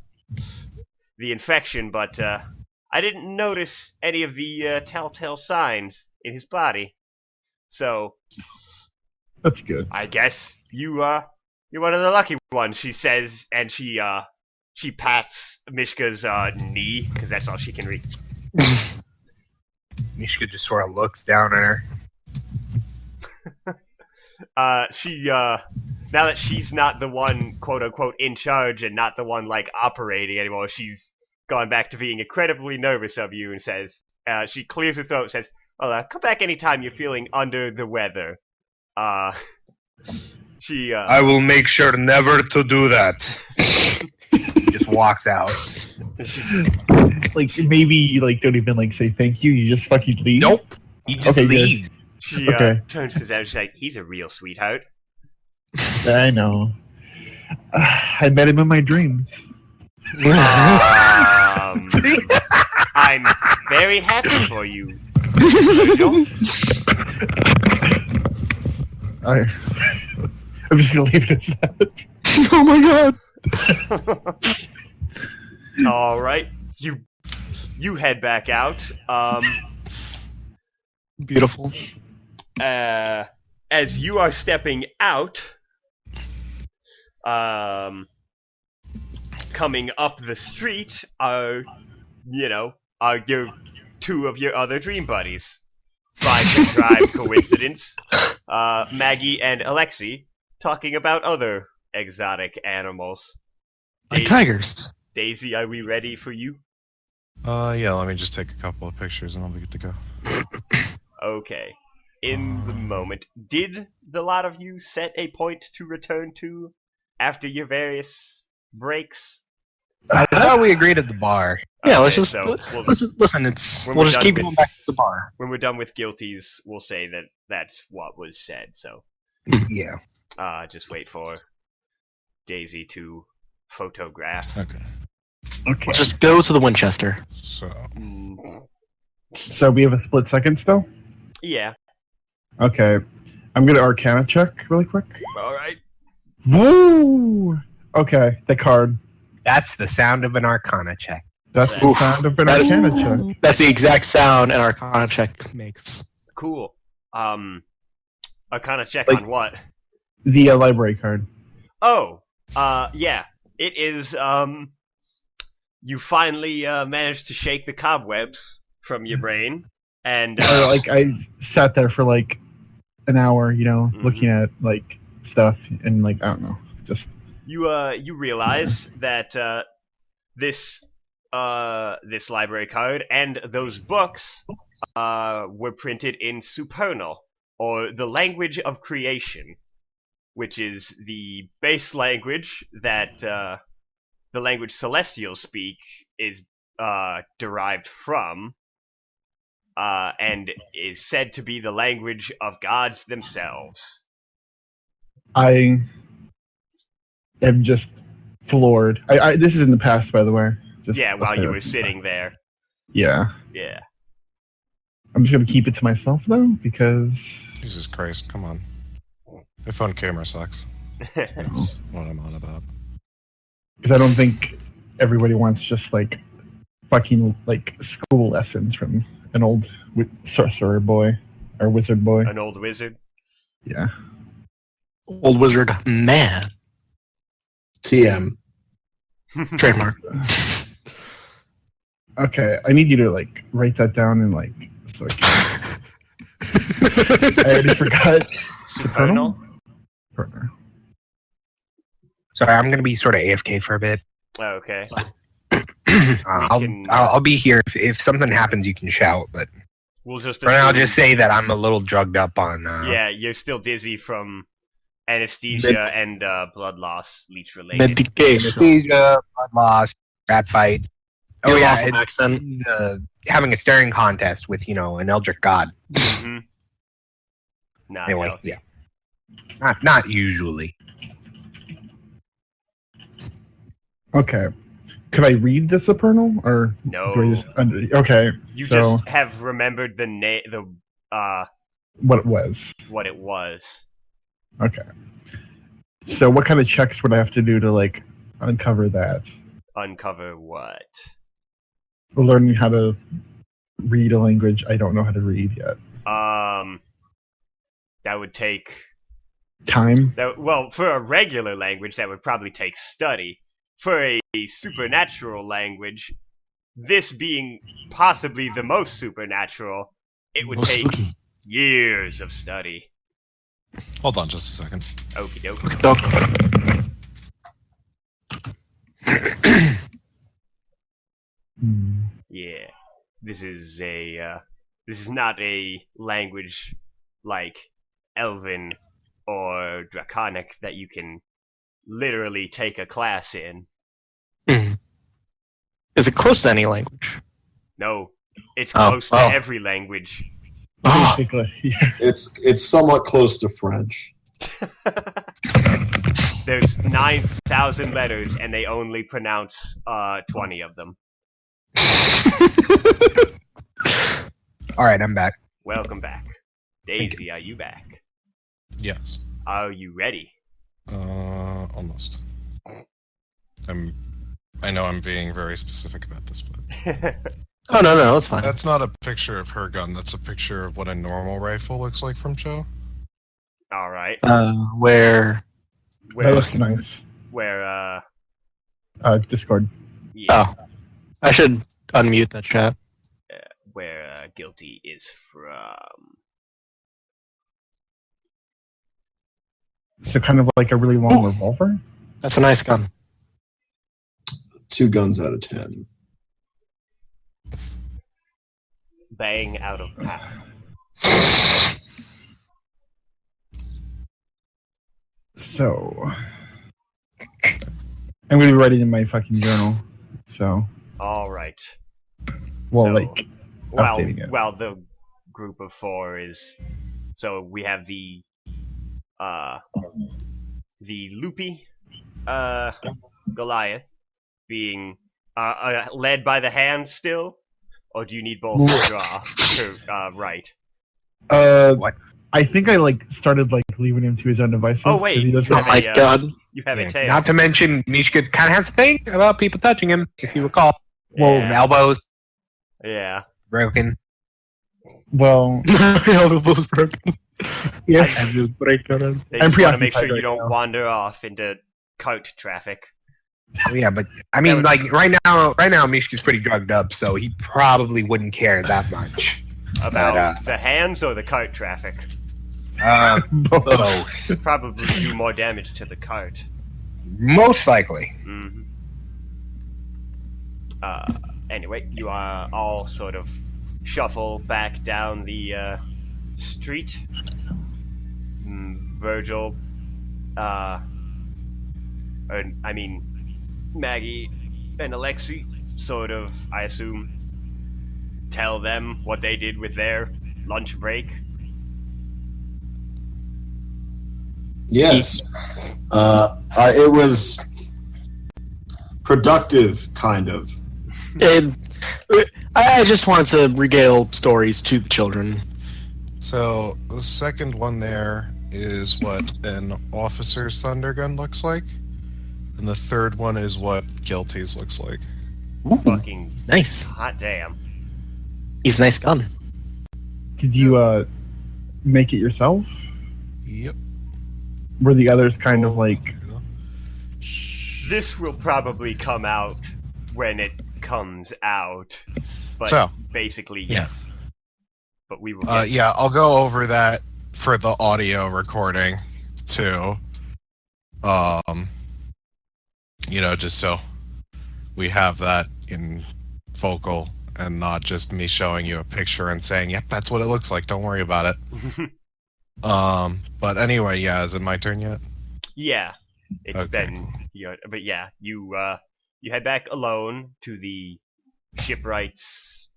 infection, but I didn't notice any of the telltale signs in his body. So That's good. I guess you're one of the lucky ones, she says, and she pats Mishka's knee because that's all she can reach. Mishka just sort of looks down at her. Now that she's not the one, quote unquote, in charge and not the one like operating anymore, she's gone back to being incredibly nervous of you and says, she clears her throat and says, "Well, come back anytime you're feeling under the weather." She I will make sure never to do that. He just walks out. Like maybe you like don't even like say thank you. You just fucking leave. Nope. He just Okay, She leaves. turns to Zeb and she's like, "He's a real sweetheart." I know. I met him in my dreams. I'm very happy for you, Virgil. I'm just gonna leave it as that. Oh my god. All right, you head back out. Beautiful. As you are stepping out, coming up the street are your two of your other dream buddies. By contrived coincidence, Maggie and Alexei talking about other exotic animals. Like tigers. Daisy, are we ready for you? Yeah, let me just take a couple of pictures and I'll be good to go. Okay. In the moment, did the lot of you set a point to return to after your various breaks? I thought we agreed at the bar. Yeah, Okay, let's just so listen. when We'll we're just done keep with- going back to the bar. when we're done with guilties, we'll say that that's what was said. So, Yeah. just wait for Daisy to photograph. Okay. Okay. Let's just go to the Winchester. So So we have a split second still? Yeah. Okay. I'm going to Arcana check really quick. All right. Woo! Okay, the card. That's the sound of an Arcana check. That's the Oof. sound of an That is- Arcana check. That's the exact sound an Arcana check makes. Cool. Arcana check Like- on what? The library card. Oh. Yeah. It is. You finally managed to shake the cobwebs from your brain, and Or, like, I sat there for, like, an hour, looking at, like, stuff, and, like, I don't know. Just. you realize that this library card and those books were printed in Supernal, or the language of creation, which is the base language that the language Celestials speak is derived from, and is said to be the language of gods themselves. I am just floored. This is in the past, by the way. Just, Yeah, I'll while say you were that's in the sitting past. there. Yeah. Yeah. I'm just going to keep it to myself, though, because. Jesus Christ, come on. My phone camera sucks. That's what I'm on about. Because I don't think everybody wants just, like, fucking, like, school lessons from an old sorcerer boy or wizard boy. An old wizard. Yeah. Old wizard man. TM. Trademark. Okay, I need you to, like, write that down and, like, so I already forgot. Supernal? Partner. Sorry, I'm gonna be sort of AFK for a bit. Oh, okay. I'll be here. If something happens, you can shout. But We'll just right now, I'll assume- just say that I'm a little drugged up on. yeah, you're still dizzy from anesthesia and blood loss, leech related. Medication. anesthesia, blood loss, rat bites. Oh Your yeah, loss of accent. having a staring contest with an Eldritch god. Mhm. Not Anyway, healthy. yeah, not usually. Okay. Could I read the Supernal? Or No. do I just okay. You so just have remembered the what it was. what it was. Okay. So what kind of checks would I have to do to like uncover that? Uncover what? Learning how to read a language I don't know how to read yet. That would take Time? well, for a regular language that would probably take study. For a supernatural language, this being possibly the most supernatural, it would take years of study. Hold on just a second. Okie dokie. Doc. Hmm. Yeah. This is not a language like Elven or Draconic that you can literally take a class in. Mhm. Is it close to any language? No, it's Oh, close to oh. every language. Ah, Basically, yeah. It's somewhat close to French. There's 9,000 letters, and they only pronounce 20 of them. All right, I'm back. Welcome back. Daisy, are you back? Yes. Are you ready? Almost. I know I'm being very specific about this, but oh no, it's fine. that's not a picture of her gun. That's a picture of what a normal rifle looks like from Joe. All right. Where? That Where, looks nice. where, Discord. yeah, Oh, I should unmute that chat. where Guilty is from. So kind of like a really long Ooh. revolver. That's a nice gun. 2 guns out of 10. Bang out of pow. So I'm gonna be writing in my fucking journal. So, All right. well, So- like updating it. Well, the group of 4 is. So we have the loopy Goliath being led by the hand still, or do you need both to draw to right? What? I think I like started like leaving him to his own devices. Oh, wait. 'cause he doesn't. Oh my god. You have a Yeah, tail. not to mention, Mishka kind of has a thing about people touching him, if you recall. Well, Yeah. Elbows Yeah. broken. Well, Elbows broken. yes. I will break your arm. They I'm just want to make sure preoccupied you right don't now. wander off into cart traffic. Yeah, but I mean, like right now, Mishka's pretty drugged up, so he probably wouldn't care that much. About the hands or the cart traffic? Both. Probably do more damage to the cart. Most likely. Mm-hmm. Anyway, you are all sort of shuffle back down the street. Virgil, Maggie and Alexei sort of, I assume, tell them what they did with their lunch break. Yes. It was productive, kind of. And I just wanted to regale stories to the children. So the second one there is what an officer's thunder gun looks like, and the third one is what Guilty's looks like. Fucking Nice. hot damn. He's a nice gun. Did you make it yourself? Yep. Were the others kind of like? This will probably come out when it comes out. But So, basically, yeah. yes. But we will get Yeah, I'll go over that for the audio recording too. Just so we have that in vocal and not just me showing you a picture and saying, "Yep, that's what it looks like. Don't worry about it." But anyway, yeah, is it my turn yet? Yeah, it's Okay, been, but yeah, you head back alone to the shipwright's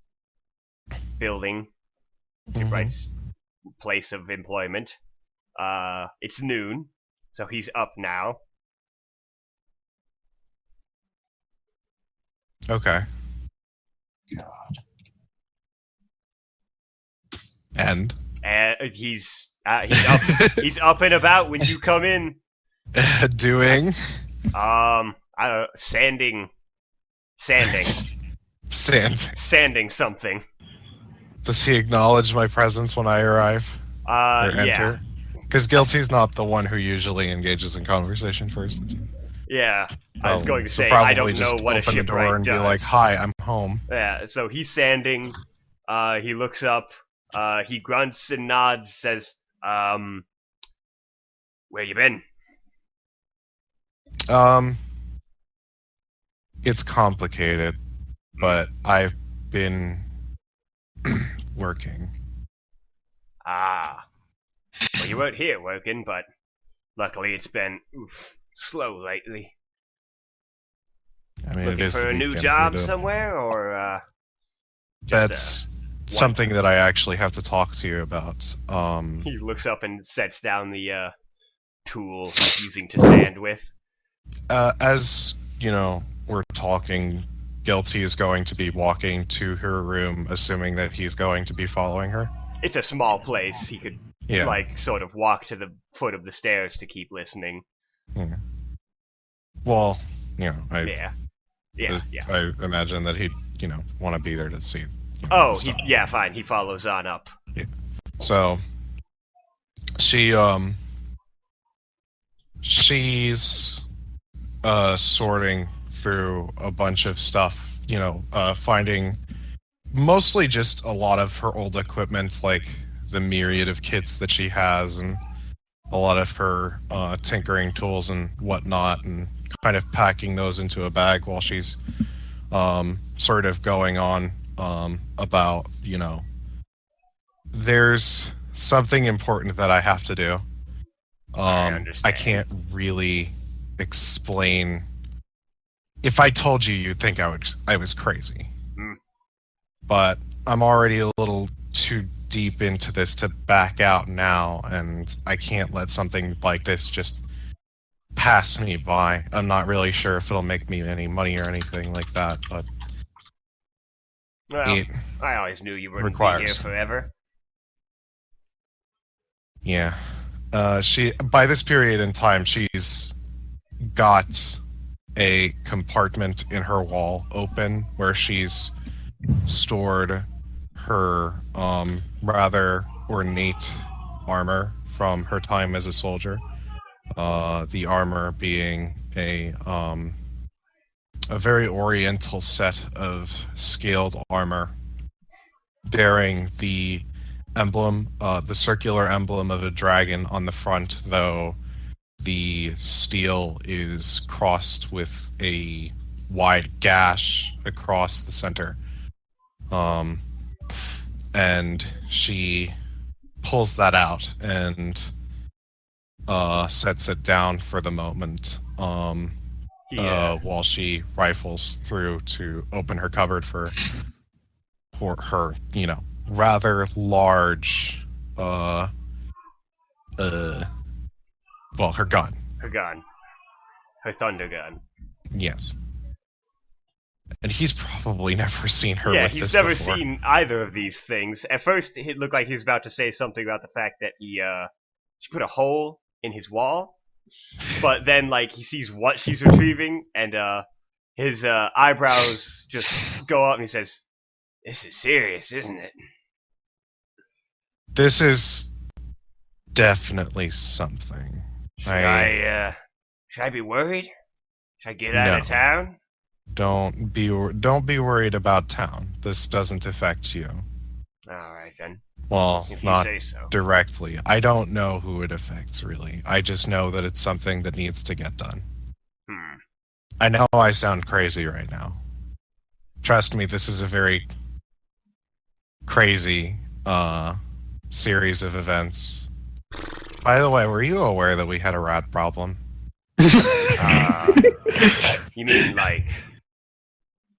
building, shipwright's place of employment. It's noon, so he's up now. Okay. And He's up, he's up and about when you come in. doing I don't know, sanding sand. something. Does he acknowledge my presence when I arrive or Yeah. enter? Because Guilty's not the one who usually engages in conversation first. Yeah, I was going to So say, probably I don't know just what a open the door shipwright and does. be like, "Hi, I'm home." Yeah, so he's sanding. He looks up. He grunts and nods. Says, "Where you been?" It's complicated, but I've been working. Ah, well, you weren't here working, but luckily it's been slow lately. I mean, it Looking is for the a new weekend, job Rudo. somewhere, or That's something that I actually have to talk to you about. he looks up and sets down the tool he's using to sand with. As you know, we're talking. Guilty is going to be walking to her room, assuming that he's going to be following her. It's a small place. He could Yeah. sort of walk to the foot of the stairs to keep listening. Well, I Yeah. I imagine that he'd want to be there to see. Oh, stuff. fine. He follows on up. So she's sorting through a bunch of stuff, finding mostly just a lot of her old equipment, like the myriad of kits that she has and a lot of her tinkering tools and whatnot, and kind of packing those into a bag while she's sort of going on about, there's something important that I have to do. I I understand. can't really explain If I told you, you'd think I was crazy. Hmm. But I'm already a little too deep into this to back out now, and I can't let something like this just pass me by. I'm not really sure if it'll make me any money or anything like that, but Well, it I always knew you wouldn't be here requires. forever. Yeah. She by this period in time, she's got a compartment in her wall open where she's stored her rather ornate armor from her time as a soldier. The armor being a very oriental set of scaled armor bearing the emblem, the circular emblem of a dragon on the front, though the steel is crossed with a wide gash across the center. And she pulls that out and sets it down for the moment. While she rifles through to open her cupboard for her, rather large, her gun. Her gun. Her thunder gun. Yes. And he's probably never seen her Yeah, with he's this never before. seen either of these things. At first, it looked like he was about to say something about the fact that she put a hole in his wall. But then, like, he sees what she's retrieving, and his eyebrows just go up, and he says, "This is serious, isn't it?" This is definitely something. Should I be worried? Should I get out of No. town? Don't be worried about town. This doesn't affect you. All right then. Well, If you not say so. directly. I don't know who it affects, really. I just know that it's something that needs to get done. I know I sound crazy right now. Trust me, this is a very crazy series of events. By the way, were you aware that we had a rat problem? You mean like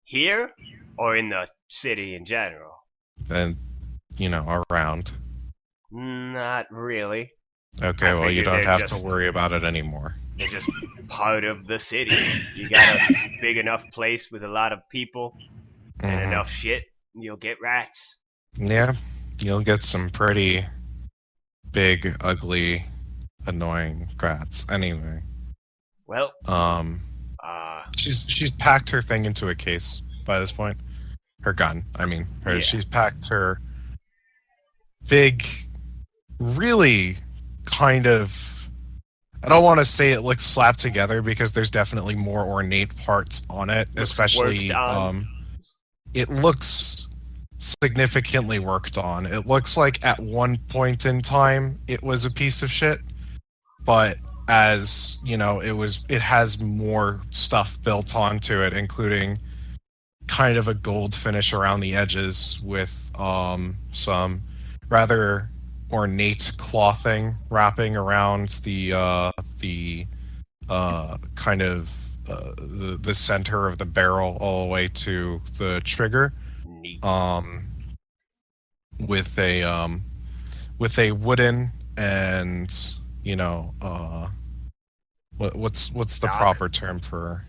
here or in the city in general? And, around. Not really. Okay, I well, you figured don't they're have to worry about it anymore. They're just part of the city. You got a big enough place with a lot of people and Mhm. enough shit, and you'll get rats. Yeah, you'll get some pretty big, ugly, annoying rats. Anyway, Well, she's packed her thing into a case by this point. Her gun, I mean, Yeah. she's packed her big, really kind of. I don't want to say it looks slapped together because there's definitely more ornate parts on it, Looks especially worked on. it looks significantly worked on. It looks like at one point in time it was a piece of shit, but as it has more stuff built onto it, including kind of a gold finish around the edges with some rather ornate clothing wrapping around the kind of the center of the barrel all the way to the trigger. Neat. With a wooden and what's the Stock? proper term for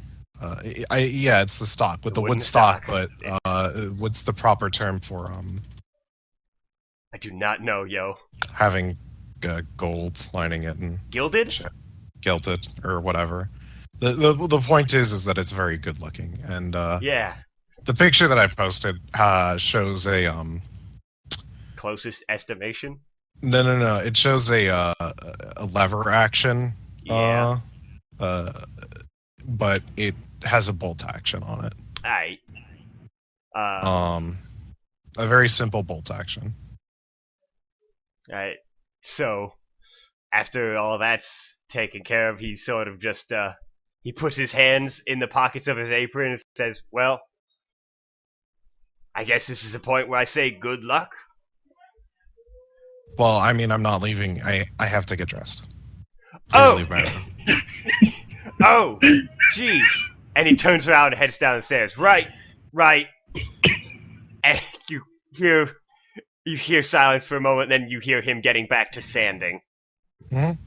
it's the stock with The the wooden wood stock, stock. but what's the proper term for I do not know, yo. having gold lining it and Gilded? gilded or whatever. The point is that it's very good looking, and Yeah. the picture that I posted shows a Closest estimation? no, it shows a lever action, Yeah. but it has a bolt action on it. Alright. A very simple bolt action. Alright. So, after all that's taken care of, he sort of just, he puts his hands in the pockets of his apron and says, "Well, I guess this is a point where I say good luck." Well, I mean, I'm not leaving. I have to get dressed. Please Oh! leave my room. Oh! Jeez. And he turns around and heads down the stairs. Right. And you hear silence for a moment, then you hear him getting back to sanding. I'm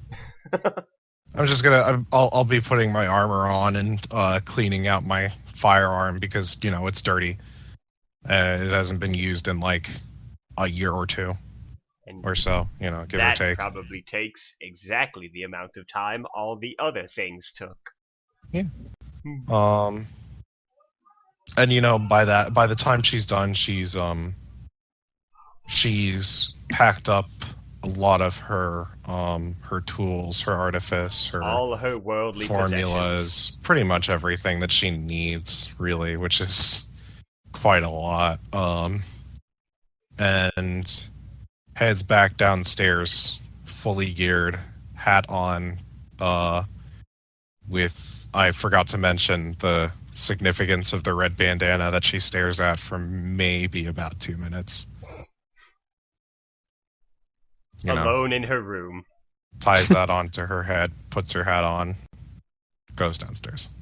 just gonna. I'll be putting my armor on and cleaning out my firearm because it's dirty. It hasn't been used in like a year or two, or so. Give or take. That probably takes exactly the amount of time all the other things took. Yeah. And by the time she's done, she's packed up a lot of her tools, her artifice, her all her worldly formulas, possessions. Pretty much everything that she needs, really, which is quite a lot. And heads back downstairs, fully geared, hat on, with, I forgot to mention the significance of the red bandana that she stares at for maybe about 2 minutes. Alone in her room. Ties that onto her head, puts her hat on, goes downstairs.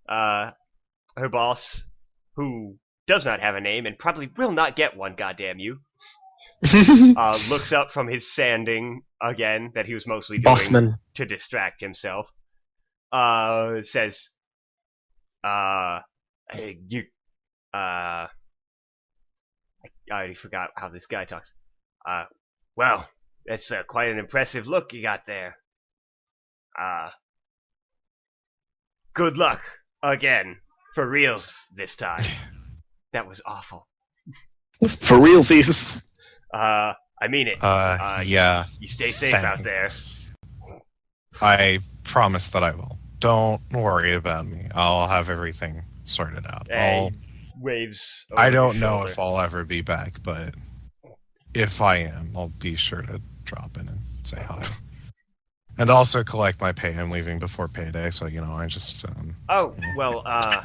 Her boss, who does not have a name and probably will not get one, goddamn you, looks up from his sanding again that he was mostly doing Bossman. to distract himself. Says, hey, you, I already forgot how this guy talks. Well, that's quite an impressive look you got there. Good luck again, for reals this time. That was awful. For realsies. I mean it. Yeah. You stay safe out there. I promise that I will. Don't worry about me. I'll have everything sorted out. Hey, waves. I don't know if I'll ever be back, but if I am, I'll be sure to drop in and say hi. And also collect my pay. I'm leaving before payday, so I just. Oh well. I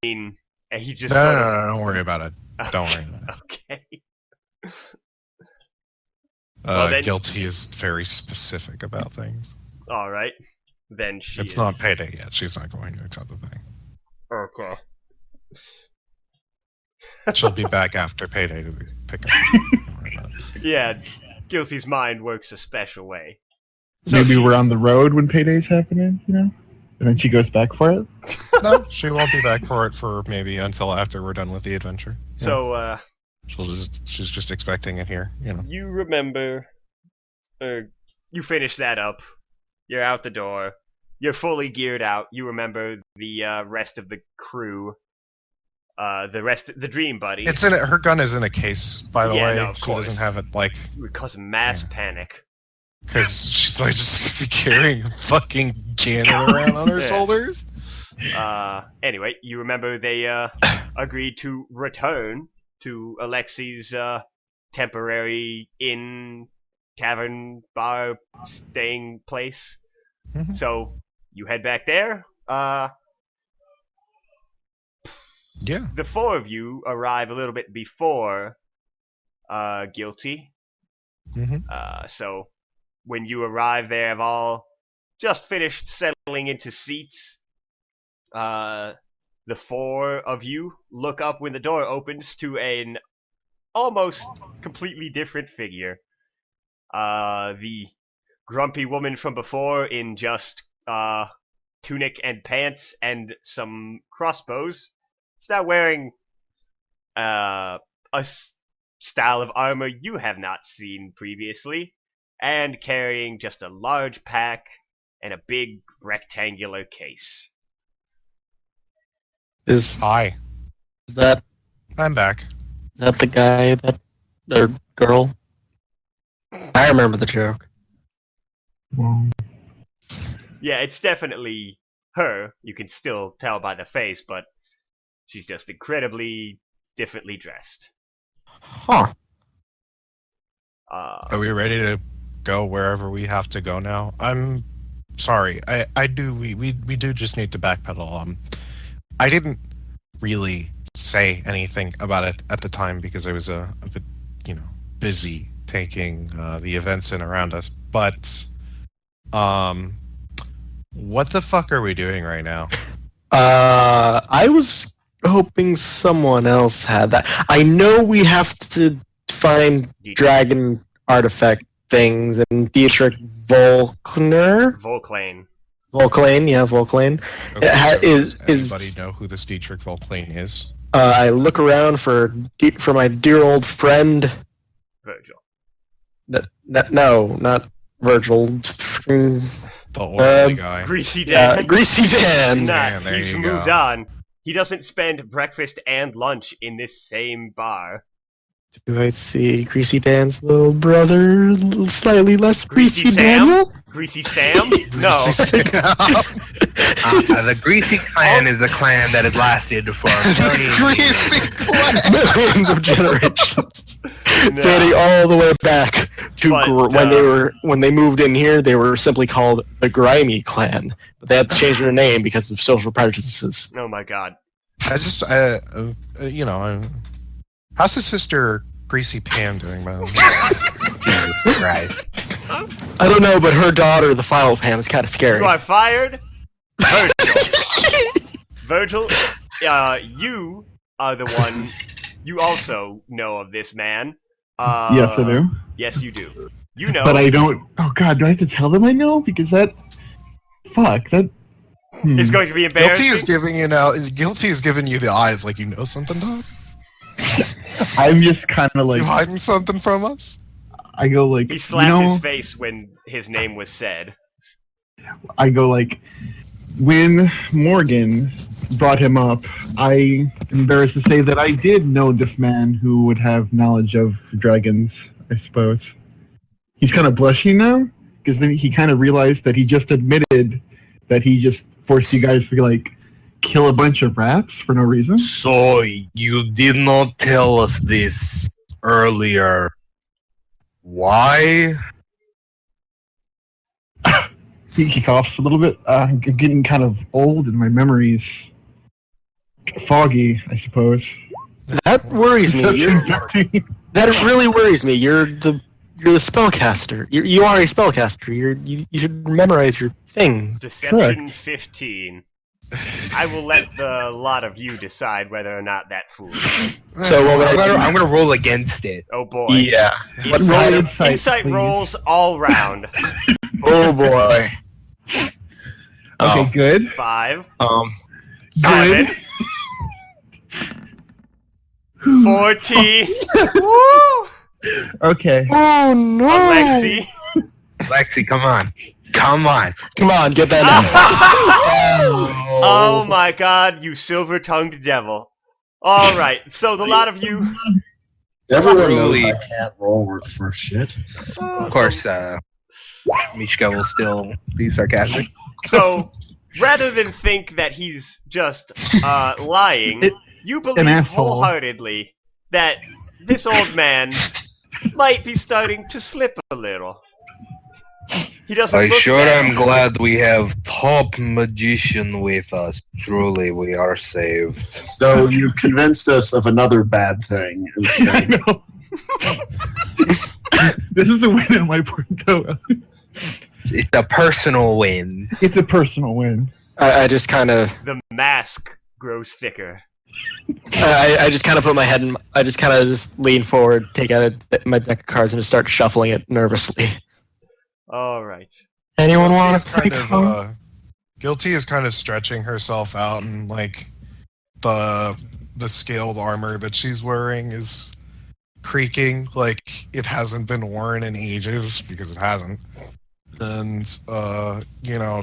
mean, he just. No, don't worry about it. Don't worry about it. Okay. Well, Guilty is very specific about things. All right. Then it's not payday yet. She's not going to accept the thing. Okay. She'll be back after payday to pick up. Yeah, Guilty's mind works a special way. So maybe we're on the road when payday's happening, and then she goes back for it? No, she won't be back for it for maybe until after we're done with the adventure. So, she's just expecting it here, You remember, you finish that up. You're out the door. You're fully geared out. You remember the rest of the crew. The Dream Buddy. It's in it. Her gun is in a case, by the way. No, of she course. Doesn't have it like. It would cause mass panic. Because she's like just carrying a fucking cannon around on her shoulders. Anyway, you remember they agreed to return to Alexi's temporary inn, tavern, bar, staying place. Mm-hmm. So you head back there. Yeah. The four of you arrive a little bit before Guilty. Mm-hmm. So when you arrive there, have all just finished settling into seats. The four of you look up when the door opens to an almost completely different figure. The grumpy woman from before in just tunic and pants and some crossbows. It's now wearing a style of armor you have not seen previously, and carrying just a large pack and a big rectangular case. Hi. Is that I'm back. Is that the guy or girl? I remember the joke. Yeah, it's definitely her. You can still tell by the face, but she's just incredibly differently dressed. Huh. Are we ready to go wherever we have to go now? I'm sorry. We do just need to backpedal. I didn't really say anything about it at the time because I was a bit, busy taking the events in around us. But What the fuck are we doing right now? I was hoping someone else had that. I know we have to find dragon artifact things and Dietrich Volkner. Volklane. Volklane, yeah, Volklane. Okay, does anybody know who this Dietrich Volklane is? I look around for my dear old friend. Virgil. No, not Virgil. The oily guy. Greasy Dan. Greasy Dan. He's not. Man, there He's you moved go. on. He doesn't spend breakfast and lunch in this same bar. Do I see Greasy Dan's little brother, slightly less Greasy Sam? Daniel? Greasy Sam? No. The Greasy clan is a clan that has lasted for Millions of generations. No. Dating all the way back to But, when they moved in here, they were simply called the Grimy Clan, but they had to change their name because of social prejudices. Oh my god. I just, how's his sister Greasy Pam doing, by the way? Jesus Christ. I don't know, but her daughter, the final Pam, is kind of scary. You are fired. Virgil, you are the one. You also know of this man. Yes, I do. Yes, you do. You know. But I don't. Oh God, do I have to tell them I know? Because that. Fuck that. It's going to be embarrassing. Guilty is giving you the eyes like you know something, dog. I'm just kind of like. You hiding something from us? I go like. He slapped his face when his name was said. I go like, when Morgan brought him up, I am embarrassed to say that I did know this man who would have knowledge of dragons, I suppose. He's kind of blushing now, because then he kind of realized that he just admitted that he just forced you guys to, like, kill a bunch of rats for no reason. So, you did not tell us this earlier. Why? He coughs a little bit. I'm getting kind of old, and my memory's foggy, I suppose. That worries me. Perception 15. That really worries me. You're the spellcaster. You are a spellcaster. You should memorize your things. Deception Correct. 15. I will let the lot of you decide whether or not that fools. So what I'm gonna roll against it. Oh boy. Yeah. Insight please. rolls all round. Oh boy. Okay, good. 5, Good. 7, 14. Woo! Okay. Oh no. Alexi. Lexi, come on. Come on. Come on, get that out. Oh my god, you silver-tongued devil. Alright, so the lot of you... Everyone knows Really? I can't roll for shit. Of course, Mishka will still be sarcastic. So, rather than think that he's just lying, you An believe asshole. wholeheartedly that this old man might be starting to slip a little. He doesn't look bad. glad we have top magician with us. Truly, we are saved. So you've convinced us of another bad thing I instead. know. This is a win on my part, though. It's a personal win. It's a personal win. I just kind of The mask grows thicker. I just kind of put my head in. I just kind of just lean forward, take out my deck of cards, and just start shuffling it nervously. Alright. Anyone Guilty want is to kind pick of Guilty is kind of stretching herself out, and like the scaled armor that she's wearing is creaking like it hasn't been worn in ages, because it hasn't. And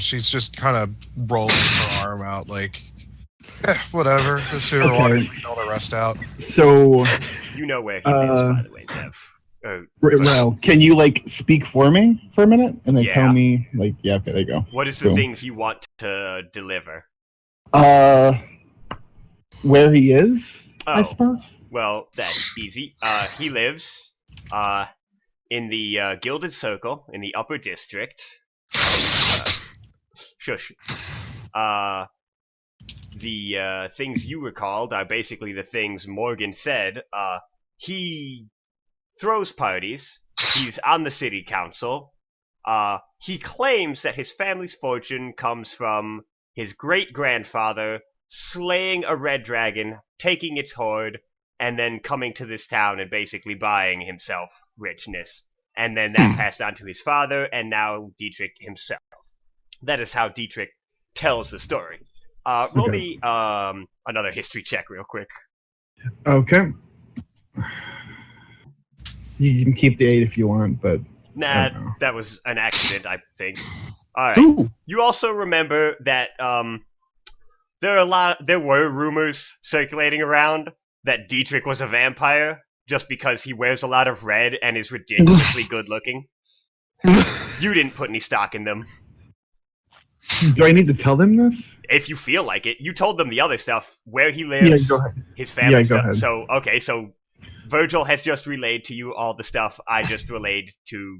she's just kind of rolling her arm out like, whatever. The sewer water clean all the rest out. So, You know where he is, by the way, Dev. well, can you, like, speak for me for a minute? And then Yeah. tell me, like, yeah, okay, there you go. What is the Cool. things you want to deliver? Where he is, I Oh. suppose? Well, that's easy. He lives in the Gilded Circle in the Upper District. Shush. The things you recalled are basically the things Morgan said. He throws parties. He's on the city council. He claims that his family's fortune comes from his great-grandfather slaying a red dragon, taking its hoard, and then coming to this town and basically buying himself richness. And then that passed on to his father, and now Dietrich himself. That is how Dietrich tells the story. Roll me another history check real quick. Okay. You can keep the 8 if you want, but... Nah, that was an accident, I think. Alright. You also remember that there were rumors circulating around that Dietrich was a vampire just because he wears a lot of red and is ridiculously good looking. You didn't put any stock in them. Do I need to tell them this? If you feel like it. You told them the other stuff, where he lives, his family stuff. Ahead. So Virgil has just relayed to you all the stuff I just relayed to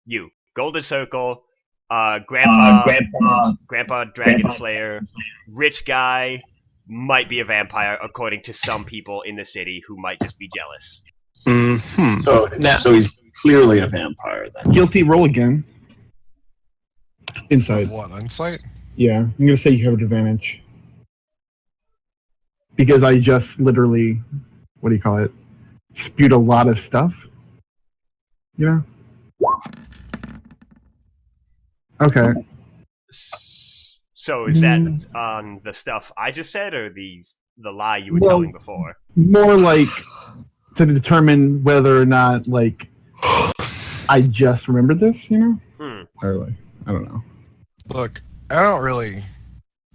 you. Golden Circle, Grandpa Dragon Slayer, rich guy, might be a vampire according to some people in the city who might just be jealous. Mm-hmm. So he's clearly a vampire then. Guilty, roll again. Inside. What, insight? Yeah, I'm going to say you have an advantage. Because I just literally, what do you call it? Spewed a lot of stuff. Yeah. Okay. So is that on the stuff I just said, or the lie you were telling before? More like to determine whether or not, like, I just remembered this, you know? Or like, I don't know. Look, I don't really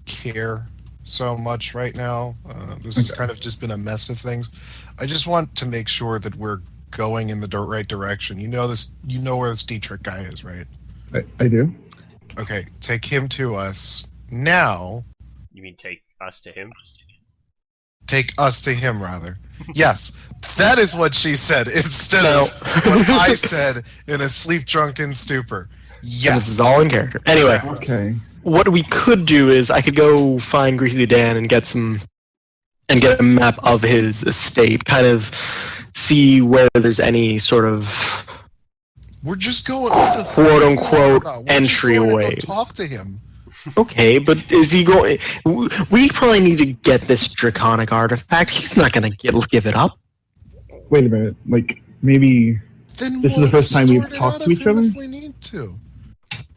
care so much right now. This has kind of just been a mess of things. I just want to make sure that we're going in the right direction. You know this. You know where this Dietrich guy is, right? I do. Okay, take him to us now. You mean take us to him? Take us to him, rather. Yes, that is what she said instead of what I said in a sleep-drunken stupor. Yes. This is all in character. Anyway, Okay. what we could do is I could go find Greasy Dan and get a map of his estate, kind of see where there's any sort of We're just going quote unquote entryway. Talk to him. Okay, but is he going? We probably need to get this draconic artifact. He's not going to give it up. Wait a minute. Like, maybe Then this is the first time we've talked to each other? If we need to.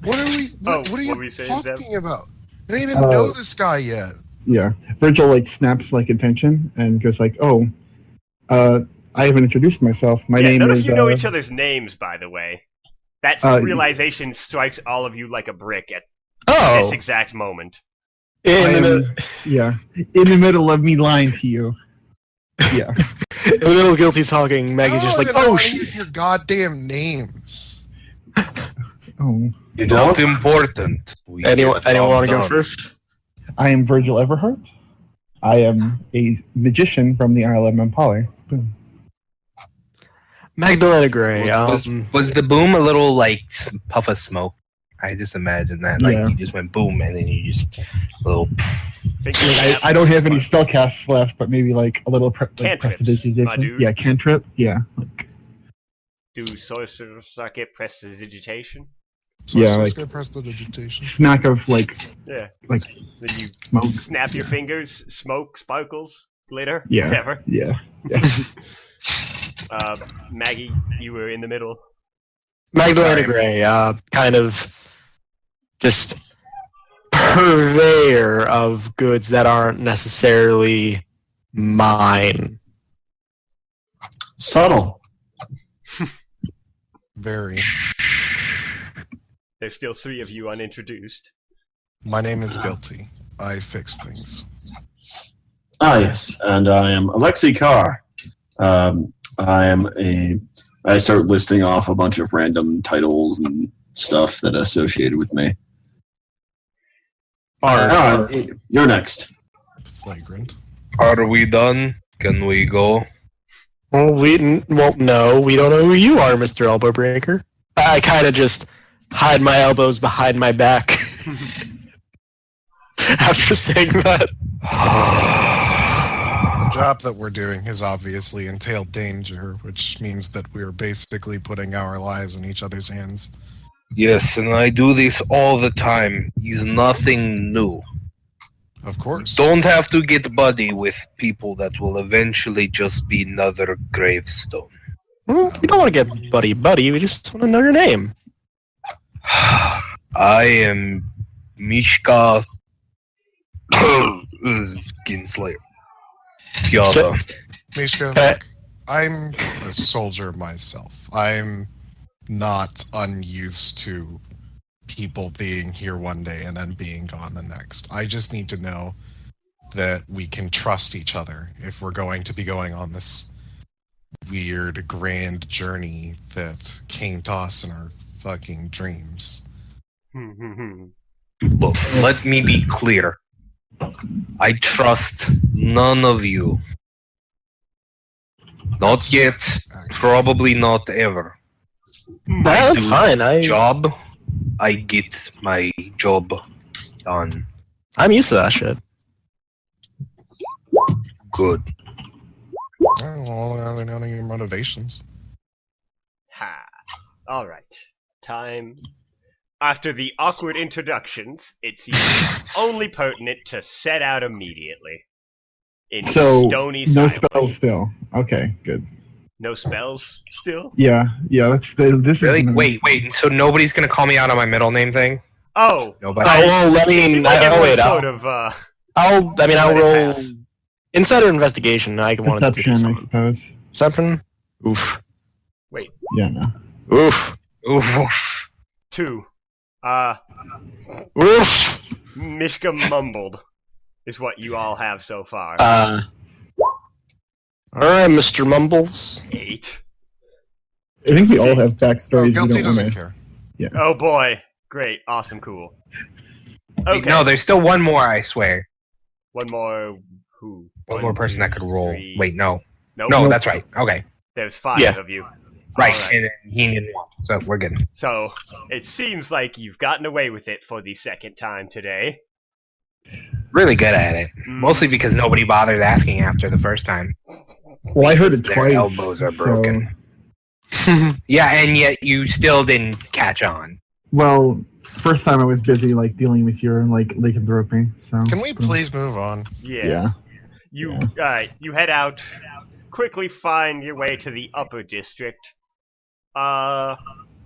What are we? What are you talking about? I don't even know this guy yet. Yeah. Virgil, like, snaps, like, attention and goes like, oh, I haven't introduced myself. My name none is... of you know each other's names, by the way. That realization strikes all of you like a brick at this exact moment. In the middle of me lying to you. Yeah. In the middle of Guilty talking, Maggie's just like, oh, shit. Your goddamn names. Oh. You don't? Not important. Anyone want to go first? I am Virgil Everhart. I am a magician from the Isle of Mampali. Boom. Magdalena Gray. Was the boom a little like puff of smoke? I just imagine that. Like you just went boom and then you just a little. I don't have any spellcasts left, but maybe like a little prestidigitation. Yeah, cantrip. Yeah. Like, do sorcerers get prestidigitation? Yeah, like prestidigitation. Snack of like. Yeah. Like. Then you smoke. Snap your fingers, smoke, sparkles, glitter. Yeah. Whatever. Yeah. Maggie, you were in the middle. Magdalena Gray, kind of just purveyor of goods that aren't necessarily mine. Subtle. Very. There's still 3 of you unintroduced. My name is Guilty. I fix things. Ah, yes, and I am Alexei Carr. I start listing off a bunch of random titles and stuff that are associated with me. Alright, you're next. Flagrant. Are we done? Can we go? Well, no, we don't know who you are, Mr. Elbow Breaker. I kind of just hide my elbows behind my back after saying that. The job that we're doing has obviously entailed danger, which means that we are basically putting our lives in each other's hands. Yes, and I do this all the time. It's nothing new. Of course. Don't have to get buddy with people that will eventually just be another gravestone. Well, you don't want to get buddy. We just want to know your name. I am Mishka Skinslayer. Piotr. Mishka, Okay. look, I'm a soldier myself. I'm not unused to people being here one day and then being gone the next. I just need to know that we can trust each other if we're going to be going on this weird grand journey that came to us in our fucking dreams. Look, let me be clear. I trust none of you. Not yet, probably not ever. That's fine. Job, I get my job done. I'm used to that shit. Good. Well, I don't know your motivations. Ha. All right. Time. After the awkward introductions, it seems only pertinent to set out immediately. In So, stony no silence. spells still. Okay, good. No spells still? Yeah, this Really? is... Wait. So nobody's gonna call me out on my middle name thing? Oh! Nobody. Oh, well, I mean, Seemed like oh, everyone's wait, sort I'll of, I'll let it roll pass. insider investigation. I want to do Perception, I something. suppose. Perception? Oof. Yeah, no. Oof. Oof. 2. Oof. Mishka mumbled, is what you all have so far. Alright, Mr. Mumbles. 8. I think we all have Oh, backstories we Guilty don't doesn't want care. Oh boy. Great. Awesome. Cool. Okay. No, there's still one more, I swear. One more. Who? One more person that could roll. 3. Wait, no. Nope. No, that's right. Okay. There's 5 Yeah. of you. Right. All right. And then he didn't want. So we're good. So it seems like you've gotten away with it for the second time today. Really good at it. Mm. Mostly because nobody bothered asking after the first time. Well, I heard it Their twice. elbows are so- broken. Yeah, and yet you still didn't catch on. Well, first time I was busy like dealing with your lycanthropy. So Can we please move on? Yeah. You you head out, quickly find your way to the upper district. I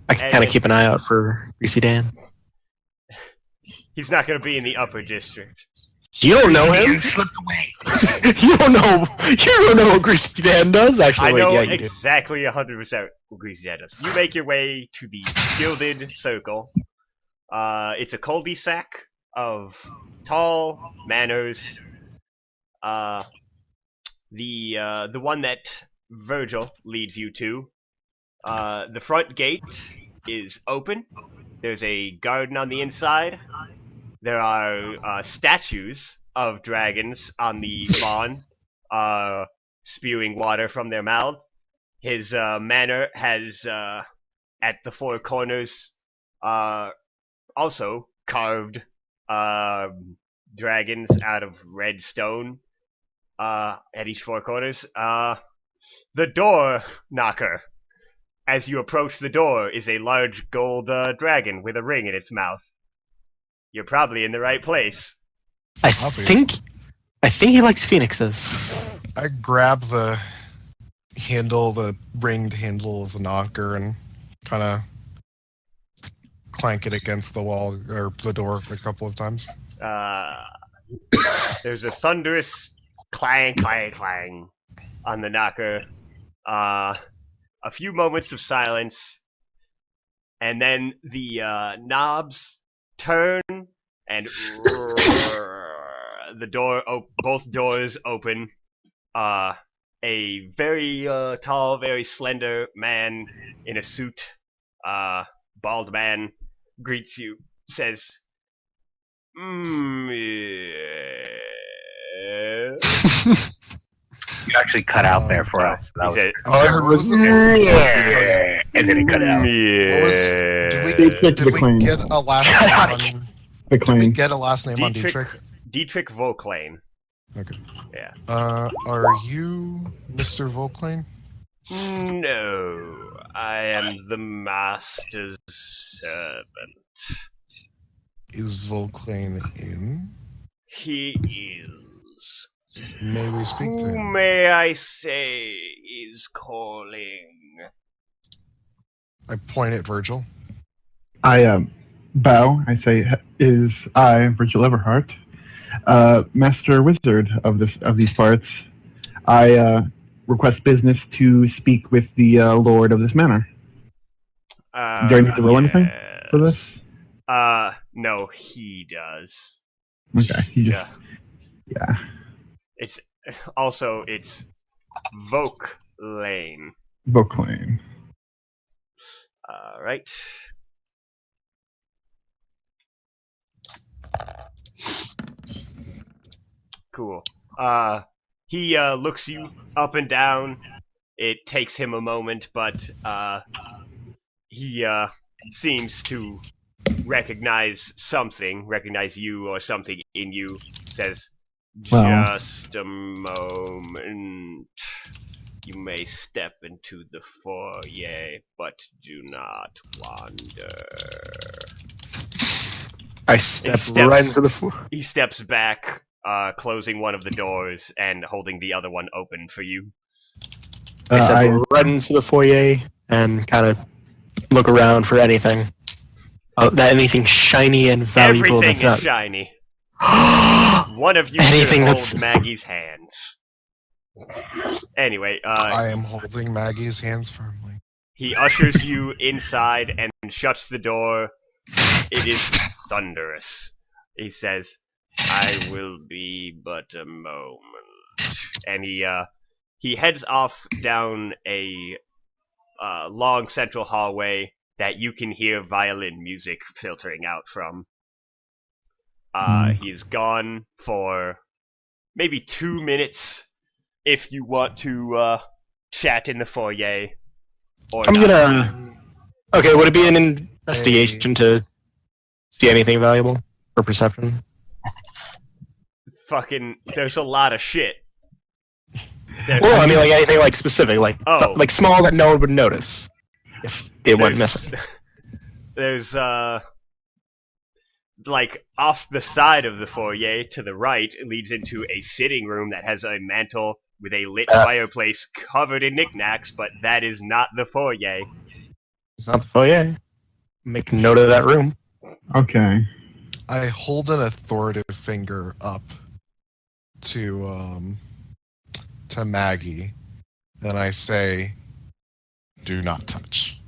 can kind of keep an eye out for Greasy Dan. He's not going to be in the upper district. You don't know him. And slipped away. You don't know what Greasy Dan does. Actually, I wait, know yeah, you do. exactly 100% what Greasy Dad does. You make your way to the Gilded Circle. It's a cul-de-sac of tall manors. The one that Virgil leads you to. The front gate is open. There's a garden on the inside. There are statues of dragons on the lawn, spewing water from their mouth. His manor has, at the 4 corners, also carved dragons out of red stone at each 4 corners. The door knocker. As you approach the door is a large gold dragon with a ring in its mouth. You're probably in the right place. I think he likes phoenixes. I grab the ringed handle of the knocker and kind of clank it against the wall or the door a couple of times. There's a thunderous clang, clang, clang on the knocker. A few moments of silence, and then the knobs turn, and both doors open. A very tall, very slender man in a suit, bald man, greets you, says, You actually cut out there for us. That He was said, I'm sorry, what was the- yeah. And then it cut out. What was- Did we Clang. get a last name on? The Did we clang. get a last name on Dietrich. Dietrich? Dietrich Vauclain. Okay. Yeah. Are you Mr. Volklane? No. I am the master's servant. Is Volclane in? He is. May we speak to Who him? may I say is calling? I point at Virgil. I bow. I say, "Is I, Virgil Everhart, master wizard of these parts? I request business to speak with the lord of this manor. Do I need to roll anything for this? No, he does. Okay, he just yeah. It's also it's Voke Lane. Voclaim. All right. Cool. He looks you up and down. It takes him a moment, but he seems to recognize you or something in you. Says, Well. "Just a moment. You may step into the foyer, but do not wander." I step steps- right into the floor. He steps back, closing one of the doors and holding the other one open for you. I step I right into the foyer and kind of look around for anything. Anything shiny and valuable Everything that's is shiny. not. One of you Anything should hold that's- Maggie's hands. Anyway, I am holding Maggie's hands firmly. he ushers you inside and shuts the door. It is thunderous. He says, "I will be but a moment." And he heads off down a long central hallway that you can hear violin music filtering out from. He's gone for maybe 2 minutes if you want to chat in the foyer. Or I'm not. gonna. Okay, would it be an investigation to see anything valuable or perception? Fucking, there's a lot of shit. Well, I mean, like anything like specific, like Oh. like small that no one would notice if it went missing. There's like off the side of the foyer to the right, it leads into a sitting room that has a mantel with a lit fireplace covered in knickknacks, but that is not the foyer. It's not the foyer. Make note of that room. okay. I hold an authoritative finger up to Maggie, and I say, "Do not touch."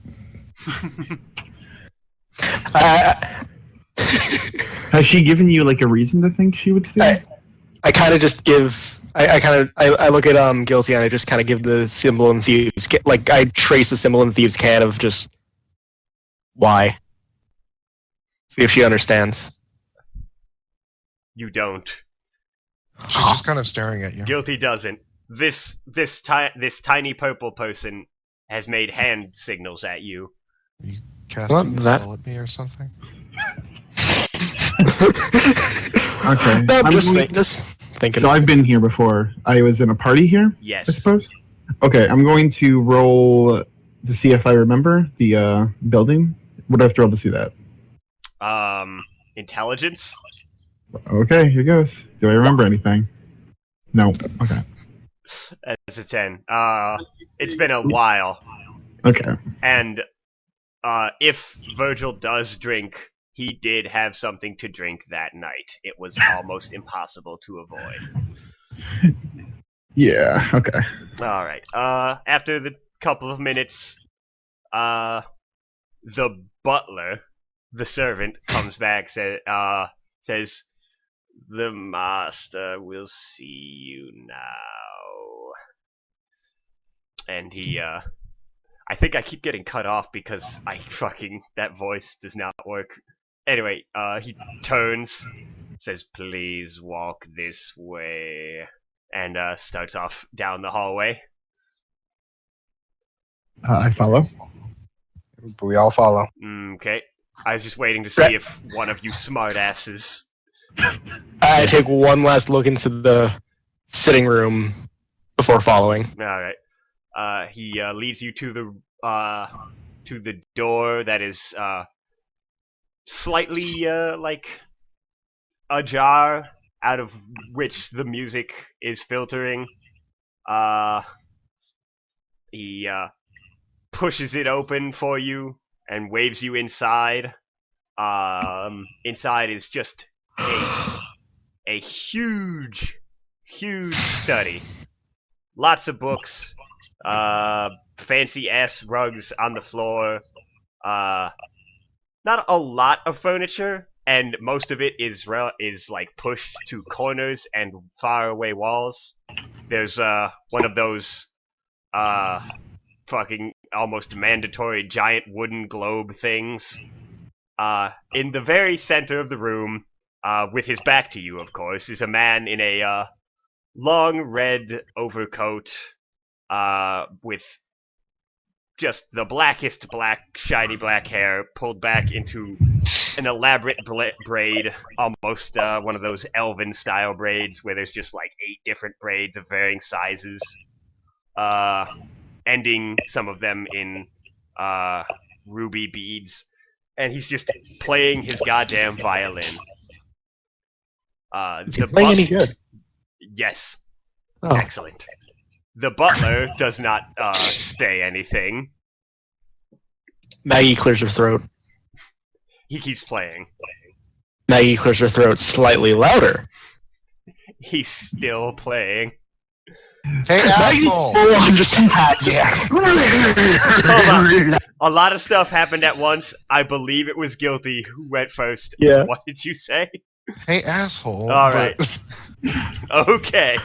Has she given you like a reason to think she would steal? I kind of just give. I look at Guilty and I just kind of give the symbol in Thieves. Like I trace the symbol in Thieves' can of just why. See if she understands. You don't. She's just kind of staring at you. Guilty doesn't. This tiny purple person has made hand signals at you. You casting a that- spell at me or something? Okay. No, I'm just going- thinking. So I've been here before. I was in a party here, Yes. I suppose. Okay, I'm going to roll to see if I remember the building. What do I have to roll to see that? Intelligence? Okay, here goes. Do I remember anything? No. Okay. That's a 10. It's been a while. Okay. And if Virgil does drink, he did have something to drink that night. It was almost impossible to avoid. Yeah. Okay. All right. After the couple of minutes, the butler, the servant, comes back. Says, "The master will see you now." And he, I think I keep getting cut off because that voice does not work. Anyway, he turns, says, "Please walk this way," and starts off down the hallway. I follow. We all follow. Okay. I was just waiting to see if one of you smartasses. I take one last look into the sitting room before following. All right. He leads you to the to the door that is slightly like ajar, out of which the music is filtering. He pushes it open for you and waves you inside. Inside is just a huge study. Lots of books, fancy ass rugs on the floor. Not a lot of furniture, and most of it is like pushed to corners and far away walls. There's one of those fucking almost mandatory giant wooden globe things in the very center of the room, with his back to you, of course, is a man in a long red overcoat with just the blackest black, shiny black hair pulled back into an elaborate braid, almost one of those elven-style braids where there's just like 8 different braids of varying sizes, ending some of them in ruby beads. And he's just playing his goddamn violin. Is he playing any good? Yes. Oh. Excellent. The butler does not say anything. Maggie clears her throat. He keeps playing. Maggie clears her throat slightly louder. He's still playing. Hey, asshole! Just Hold on. A lot of stuff happened at once. I believe it was Guilty who went first. Yeah. What did you say? Hey, asshole! All right. Okay.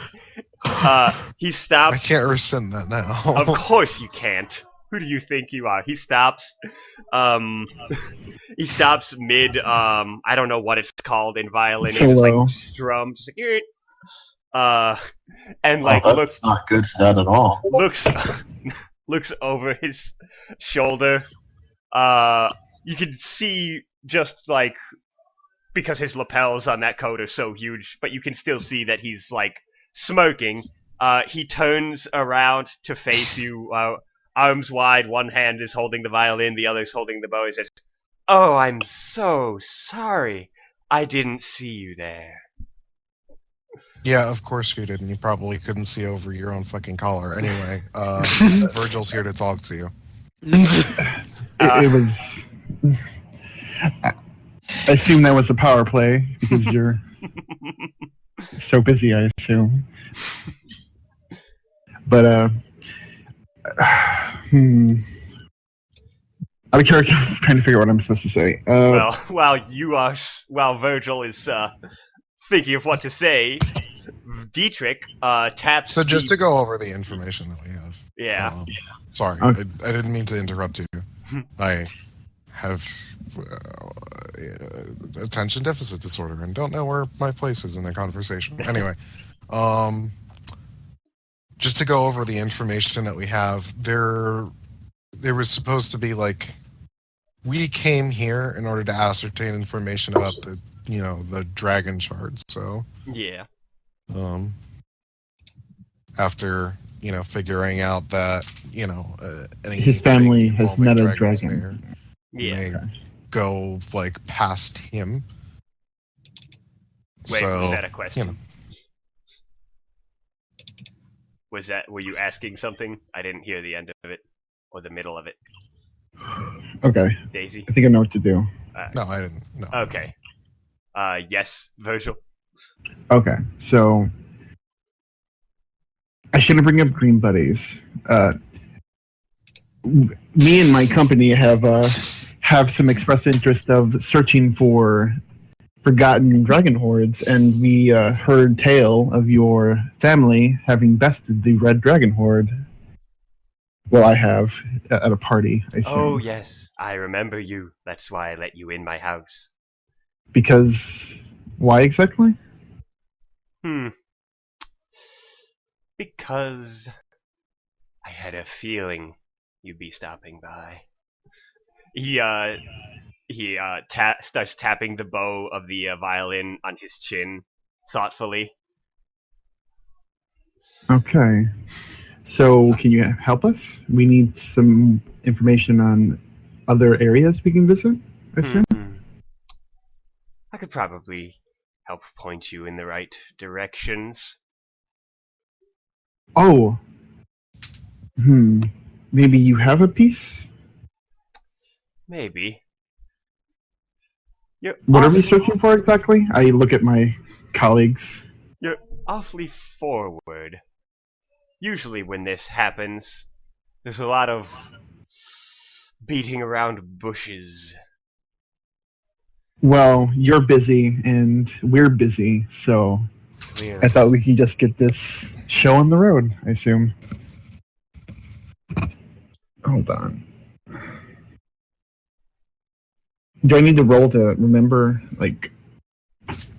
He stops. I can't rescind that now. Of course you can't. Who do you think you are? He stops. He stops mid. I don't know what it's called in violin. It's just like strum. Just like, and like that's not good for that at all. Looks over his shoulder. You can see just like, because his lapels on that coat are so huge, but you can still see that he's like smirking. He turns around to face you, arms wide. One hand is holding the violin, the other's holding the bow. He says, "Oh, I'm so sorry. I didn't see you there." Yeah, of course you didn't. You probably couldn't see over your own fucking collar. Anyway, Virgil's here to talk to you. It was. I assume that was a power play because you're so busy. I assume, but out of character, I'm trying to figure out what I'm supposed to say. Well, while Virgil is thinking of what to say, Dietrich taps. So just to go over the information that we have. Yeah. Sorry, Okay. I didn't mean to interrupt you. I have attention deficit disorder and don't know where my place is in the conversation. Anyway, just to go over the information that we have, there was supposed to be like, we came here in order to ascertain information about the dragon shards. So Yeah. After figuring out that His family has met a dragon. Yeah. may go like past him. Wait, So, was that a question? you know. Were you asking something? I didn't hear the end of it or the middle of it. Okay, Daisy? I think I know what to do. No, I didn't. No. Okay. Yes, Virgil. Okay, so I shouldn't bring up green buddies. Me and my company have some expressed interest of searching for forgotten dragon hordes, and we heard tale of your family having bested the red dragon horde. Well, I have at a party, I assume. Oh, yes. I remember you. That's why I let you in my house. Because why exactly? Because I had a feeling you'd be stopping by. He starts tapping the bow of the violin on his chin thoughtfully. Okay. So, can you help us? We need some information on other areas we can visit, I assume? I could probably help point you in the right directions. Oh. Maybe you have a piece? Maybe. What are we searching for exactly? I look at my colleagues. You're awfully forward. Usually when this happens, there's a lot of beating around bushes. Well, you're busy and we're busy, so Clearly. I thought we could just get this show on the road, I assume. Hold on. Do I need to roll to remember? Like,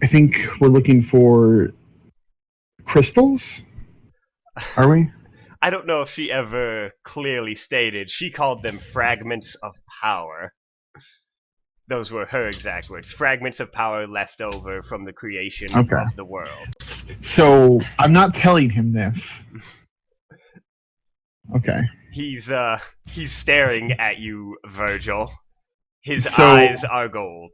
I think we're looking for crystals? Are we? I don't know if she ever clearly stated. She called them fragments of power. Those were her exact words. Fragments of power left over from the creation of the world. So, I'm not telling him this. Okay. He's staring at you, Virgil. His eyes are gold.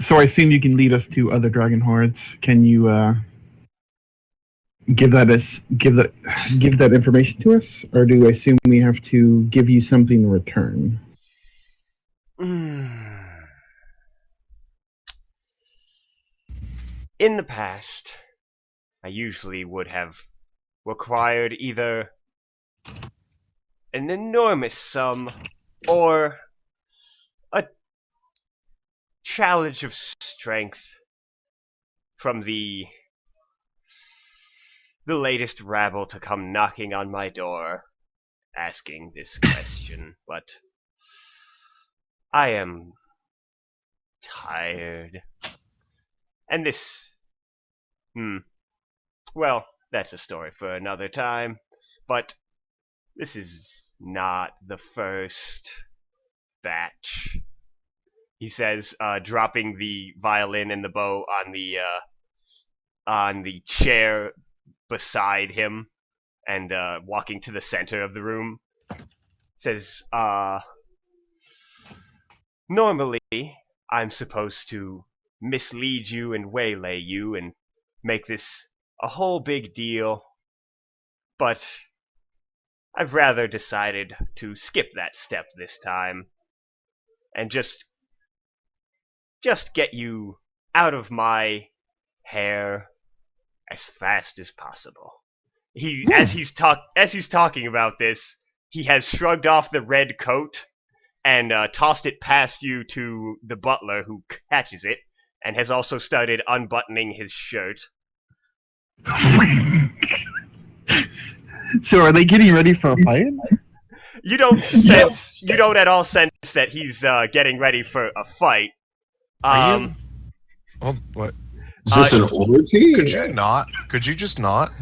So I assume you can lead us to other dragon hordes. Can you give that information to us, or do I assume we have to give you something in return? In the past, I usually would have required either an enormous sum or a challenge of strength from the latest rabble to come knocking on my door asking this question, but I am tired. And this... well, that's a story for another time, but this is not the first batch. He says, dropping the violin and the bow on the chair beside him and walking to the center of the room. Says, normally I'm supposed to mislead you and waylay you and make this a whole big deal, but I've rather decided to skip that step this time and just get you out of my hair as fast as possible. As he's talking about this, he has shrugged off the red coat and tossed it past you to the butler, who catches it and has also started unbuttoning his shirt. So are they getting ready for a fight? You don't at all sense that he's getting ready for a fight. Are you? Oh, what? Is this an orgy? Could you just not?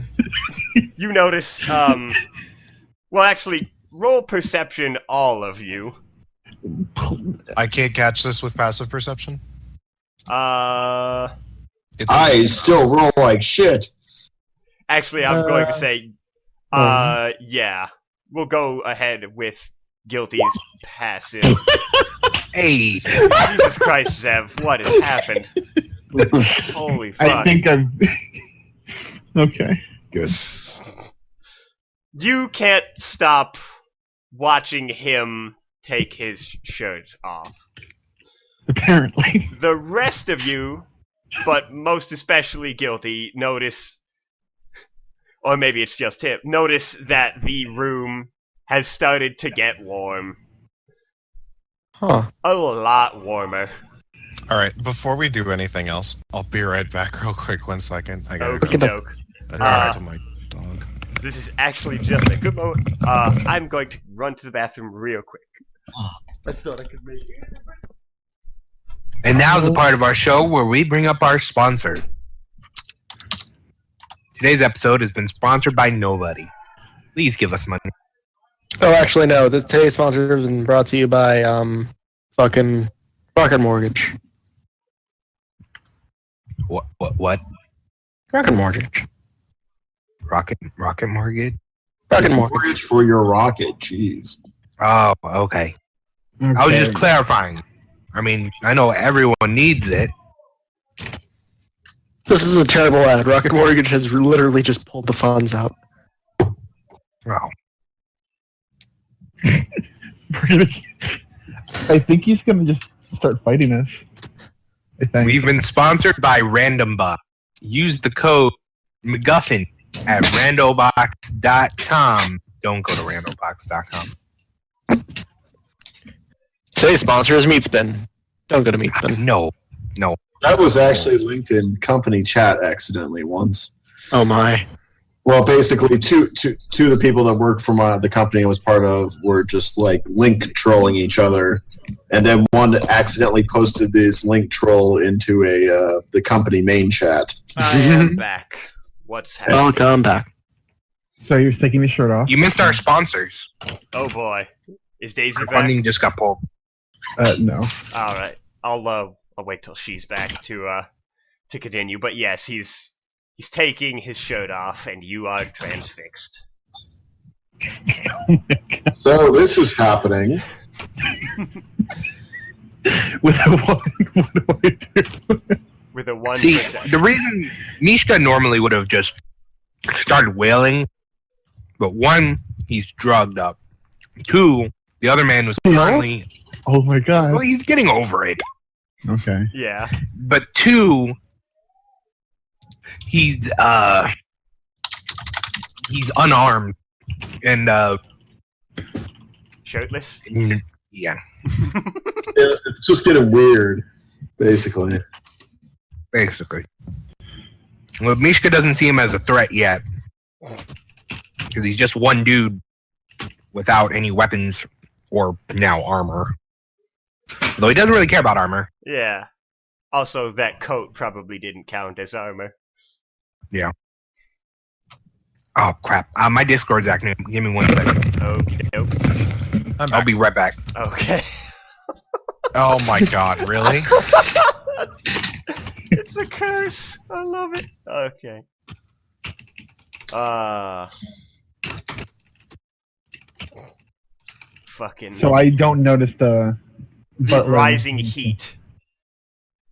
You notice, well, actually, roll perception, all of you. I can't catch this with passive perception? I still roll like shit. Actually, I'm going to say, yeah. We'll go ahead with Guilty's passive. Hey! Jesus Christ, Zev, what has happened? Holy fuck. I think I'm... Okay, good. You can't stop watching him take his shirt off. Apparently. The rest of you, but most especially Guilty, notice, or maybe it's just him, notice that the room has started to get warm. Huh. A lot warmer. Alright, before we do anything else, I'll be right back real quick, 1 second. I gotta Okey go doke. talk to my dog. This is actually just a good moment. I'm going to run to the bathroom real quick. I thought I could make it. And now's the part of our show where we bring up our sponsor. Today's episode has been sponsored by nobody. Please give us money. Oh, actually, no. Today's sponsor has been brought to you by fucking Rocket Mortgage. What? Rocket Mortgage. Rocket Mortgage? It's mortgage for your rocket. Jeez. Oh, okay. I was just clarifying. I mean, I know everyone needs it. This is a terrible ad. Rocket Mortgage has literally just pulled the funds out. Wow. I think he's gonna just start fighting us. I think. We've been sponsored by RandomBox. Use the code Mcguffin at randobox.com. Don't go to randobox.com. Say sponsor is Meatspin. Don't go to Meatspin. No. That was actually linked in company chat accidentally once. Oh my. Well, basically, two of the people that worked for the company I was part of were just like link trolling each other, and then one accidentally posted this link troll into the company main chat. I am back. What's happening? Welcome back. So you're taking his shirt off? You missed our sponsors. Oh boy, is Daisy Our back? funding just got pulled. No. All right, I'll wait till she's back to continue. But yes, he's taking his shirt off, and you are transfixed. So this is happening. With a one, what do I do? With a 1%. See, the reason Mishka normally would have just started wailing, but one, he's drugged up. Two, the other man was currently... Oh my god. Well, he's getting over it. Okay. Yeah. But two, he's unarmed and Shirtless? yeah, It's just getting weird, basically. basically. Well, Mishka doesn't see him as a threat yet because he's just one dude without any weapons or now armor. Though he doesn't really care about armor. Yeah. Also, that coat probably didn't count as armor. Yeah. Oh crap! My Discord's acting. Give me 1 second. Okie doke. I'll be right back. Okay. Oh my god, really? It's a curse. I love it. Okay. Fucking So I don't notice the rising heat.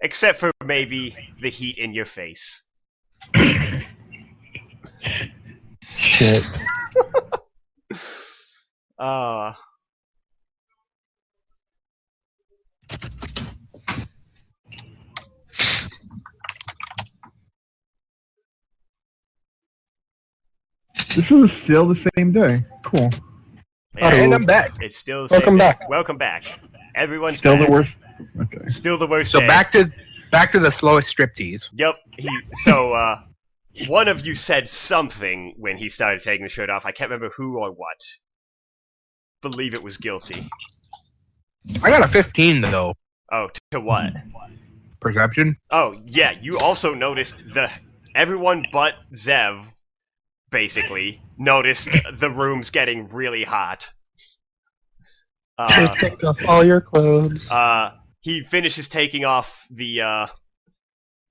Except for maybe the heat in your face. Shit. This is still the same day. Cool. Yeah, And I'm back. it's still the same Welcome day. back. Welcome back. Everyone's Still back. the worst. Okay. Still the worst So day. back to the slowest striptease. Yep. One of you said something when he started taking the shirt off. I can't remember who or what. Believe it was guilty. I got a 15 though. Oh, to what? Perception. Oh, yeah. You also noticed everyone but Zev, basically, noticed the rooms getting really hot. Take off all your clothes. He finishes taking off the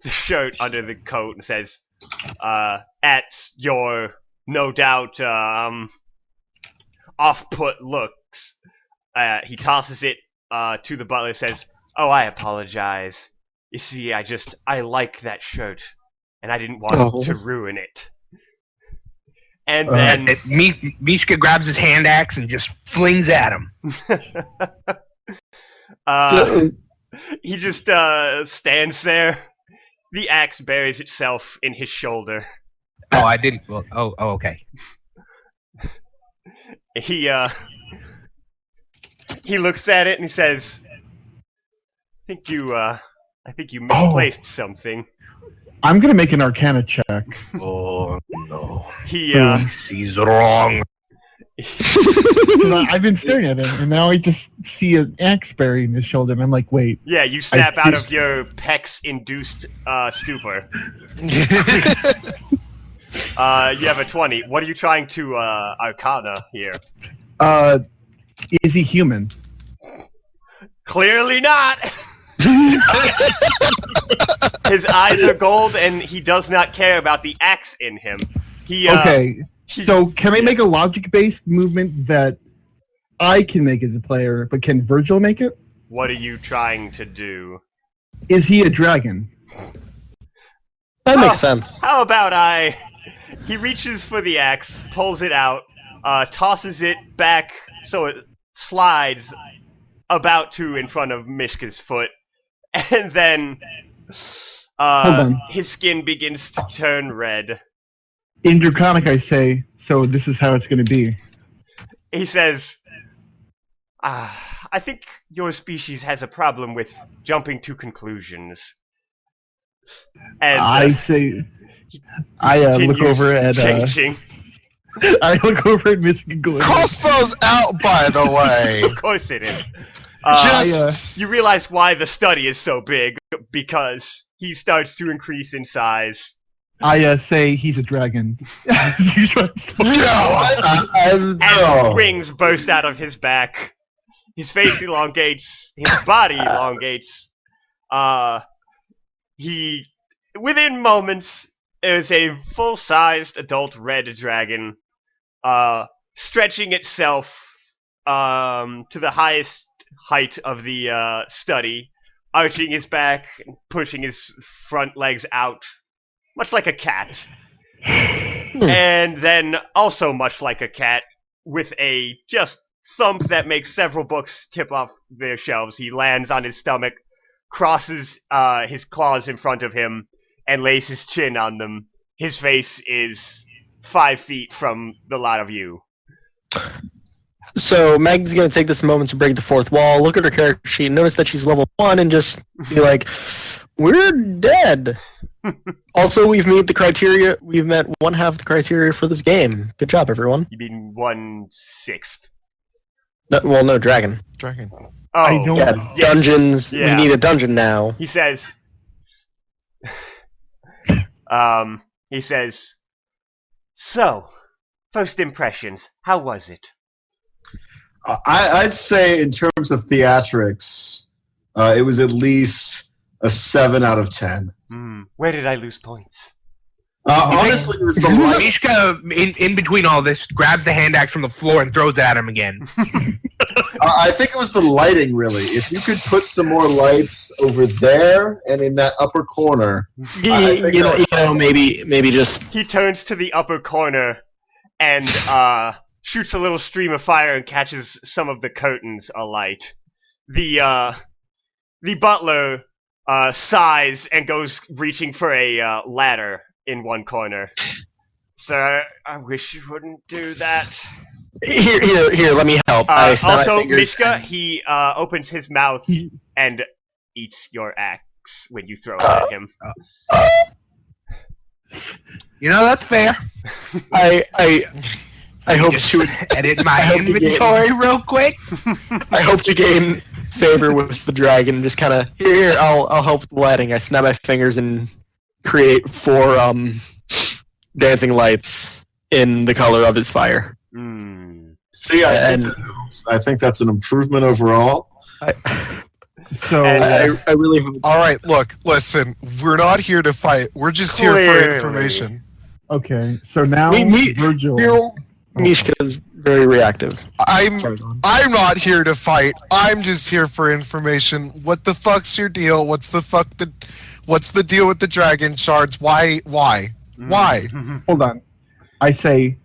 shirt under the coat and says, at your no doubt off-put looks, he tosses it to the butler and says, "Oh, I apologize. You see, I like that shirt, and I didn't want to ruin it." And then Mishka grabs his hand axe and just flings at him. he just stands there. The axe buries itself in his shoulder. Oh, I didn't. Well, okay. He looks at it and he says, I think you misplaced something." I'm gonna make an Arcana check. Oh no. He's wrong. I've been staring at him, and now I just see an axe buried in his shoulder, and I'm like, wait. Yeah, you snap out of your PEX-induced stupor. You have a 20. What are you trying to Arcana here? Is he human? Clearly not! His eyes are gold, and he does not care about the axe in him. He So can I make a logic-based movement that I can make as a player, but can Virgil make it? What are you trying to do? Is he a dragon? That makes sense. How about He reaches for the axe, pulls it out, tosses it back so it slides about in front of Mishka's foot, and then his skin begins to turn red. In Draconic, I say, so this is how it's going to be. He says, I think your species has a problem with jumping to conclusions. And I say, I look over at changing. I look over at Mishka going, Crossbow's out, by the way. Of course it is. You realize why the study is so big, because he starts to increase in size. I say he's a dragon. And wings burst out of his back. His face elongates. His body elongates. Within moments, is a full-sized adult red dragon, stretching itself to the highest height of the study, arching his back, and pushing his front legs out, much like a cat. And then, also much like a cat, with a just thump that makes several books tip off their shelves, he lands on his stomach, crosses his claws in front of him, and lays his chin on them. His face is 5 feet from the lot of you. So Maggie's going to take this moment to break the fourth wall, look at her character sheet, notice that she's level 1, and just be like, we're dead. Also, we've met the criteria. We've met one half the criteria for this game. Good job, everyone. You mean 1/6? No, dragon. Dragon. Oh, I don't. Yeah, dungeons. Yeah. We need a dungeon now. He says, so, first impressions, how was it? I'd say in terms of theatrics, it was at least a 7 out of 10. Where did I lose points? Honestly, it was the light. Mishka, in between all this, grabs the hand axe from the floor and throws it at him again. I think it was the lighting, really. If you could put some more lights over there and in that upper corner, maybe just. He turns to the upper corner and shoots a little stream of fire and catches some of the curtains alight. The butler sighs and goes reaching for a ladder in one corner. Sir, I wish you wouldn't do that. Here, let me help. Also, Mishka, he opens his mouth and eats your axe when you throw it at him. You know, that's fair. I hope Just to edit my inventory real quick. I hope to gain favor with the dragon. Just kind of here. I'll help with the lighting. I snap my fingers and create 4 dancing lights in the color of his fire. See, I think that's an improvement overall. I So really hope. All right, look, listen. We're not here to fight. We're just here for information. okay, so now Virgil. Mishka is very reactive. I'm not here to fight. I'm just here for information. What the fuck's your deal? What's the deal with the dragon shards? Why? Hold on. I say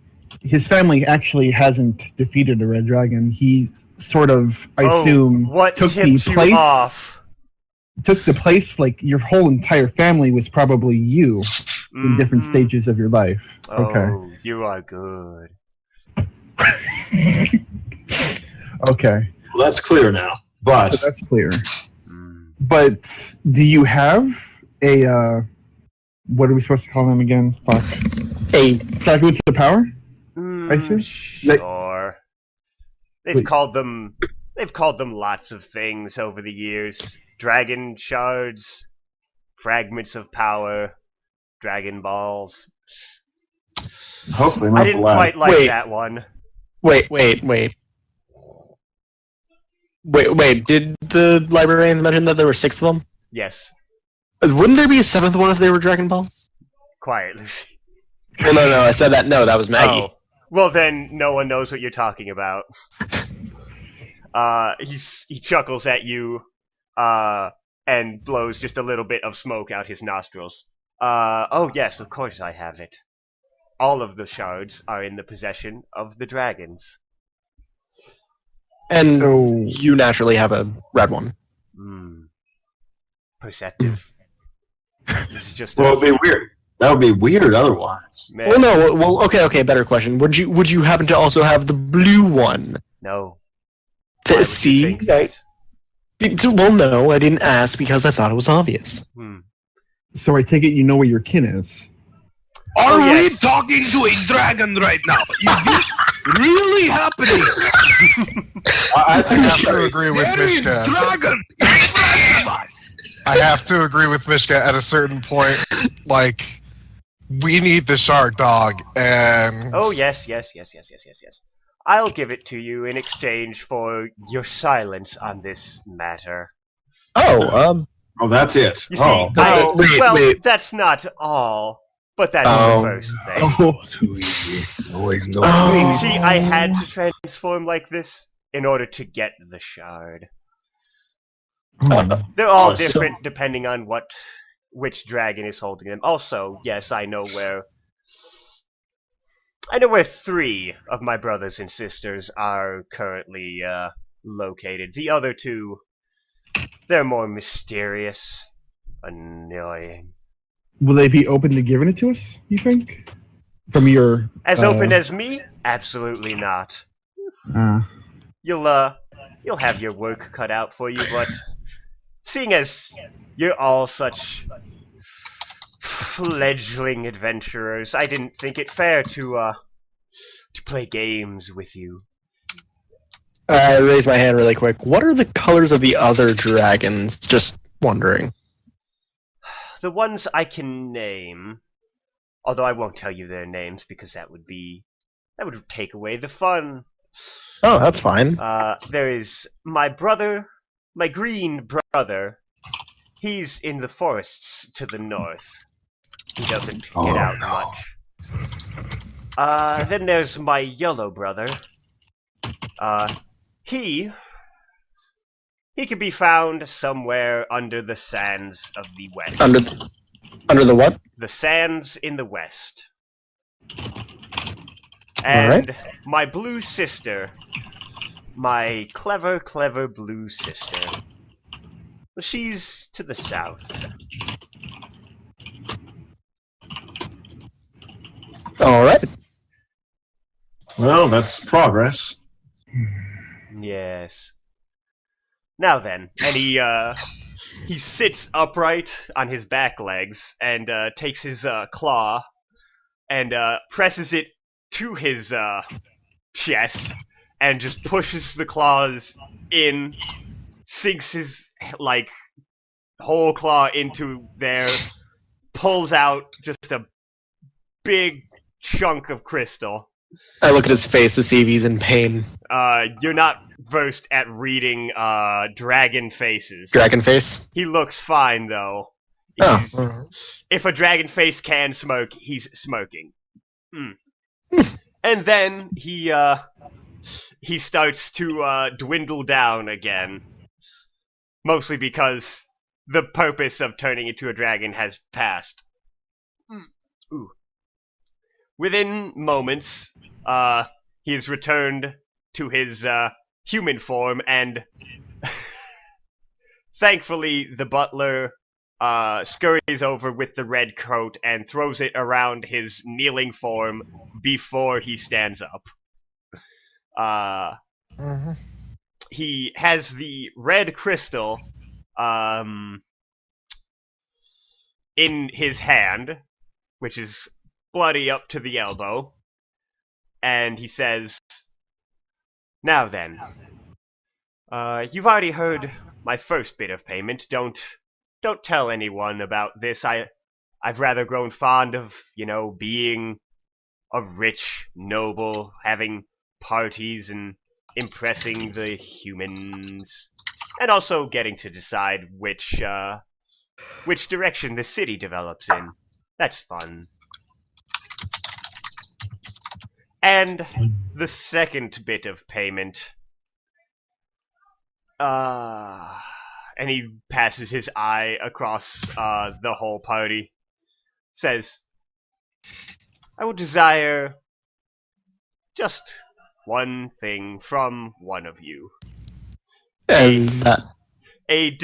his family actually hasn't defeated a red dragon. He sort of, I assume, took the place. Off? Took the place. Like your whole entire family was probably you in different stages of your life. Okay. You are good. Okay. Well, that's clear now. But so that's clear. But do you have a what are we supposed to call them again? Fuck. A dragon with the power? I see. Sure. They've called them lots of things over the years. Dragon shards, fragments of power, dragon balls. Hopefully not. I didn't quite like that one. Wait. Did the librarian mention that there were 6 of them? Yes. Wouldn't there be a 7th one if they were Dragon Balls? Quiet, Lucy. Well, no, I said that. No, that was Maggie. Well, then no one knows what you're talking about. He chuckles at you, and blows just a little bit of smoke out his nostrils. Oh yes, of course I have it. All of the shards are in the possession of the dragons. And So- you naturally have a red one. Perceptive. This is just Well, it'd be weird. That would be weird otherwise. man. Well, no. Well, okay. Better question. Would you happen to also have the blue one? No. Why would you See, think that? well, no, I didn't ask because I thought it was obvious. So I take it you know where your kin is. Are yes. we talking to a dragon right now? Is this really happening? I I think have to agree with There is Mishka. dragon in front of us. I have to agree with Mishka at a certain point. Like, we need the shark dog, and Oh yes. I'll give it to you in exchange for your silence on this matter. Oh, Oh, that's it. You see, Oh, wait. that's not all, but that's Oh. the first thing. Oh. See, I had to transform like this in order to get the shard. They're all Oh, so- different depending on which dragon is holding them. Also, yes, I know where 3 of my brothers and sisters are currently located. The other 2, they're more mysterious, annoying. Will they be open to giving it to us, you think? From your... As open as me? Absolutely not. You'll have your work cut out for you, but seeing as you're all such fledgling adventurers, I didn't think it fair to play games with you. I raise my hand really quick. What are the colors of the other dragons? Just wondering. The ones I can name, although I won't tell you their names because that would take away the fun. Oh, that's fine. There is my brother, my green brother. He's in the forests to the north. He doesn't get out much. Then there's my yellow brother. He can be found somewhere under the sands of the west. Under the what? The sands in the west. And my blue sister, my clever blue sister, well, she's to the south. All right. well, that's progress. Yes. Now then, and he sits upright on his back legs and takes his claw and presses it to his chest and just pushes the claws in, sinks his whole claw into there, pulls out just a big chunk of crystal. I look at his face to see if he's in pain. You're not versed at reading dragon faces. Dragon face? He looks fine though. Oh. If a dragon face can smoke, he's smoking. And then he starts to dwindle down again. Mostly because the purpose of turning into a dragon has passed. Ooh. Within moments, he is returned to his human form, and thankfully the butler scurries over with the red coat and throws it around his kneeling form before he stands up. He has the red crystal in his hand, which is bloody up to the elbow, and he says, "Now then, you've already heard my first bit of payment. Don't tell anyone about this. I've rather grown fond of, being a rich noble, having parties and impressing the humans, and also getting to decide which direction the city develops in. That's fun. And the second bit of payment. And he passes his eye across the whole party. Says, I would desire just one thing from one of you. And A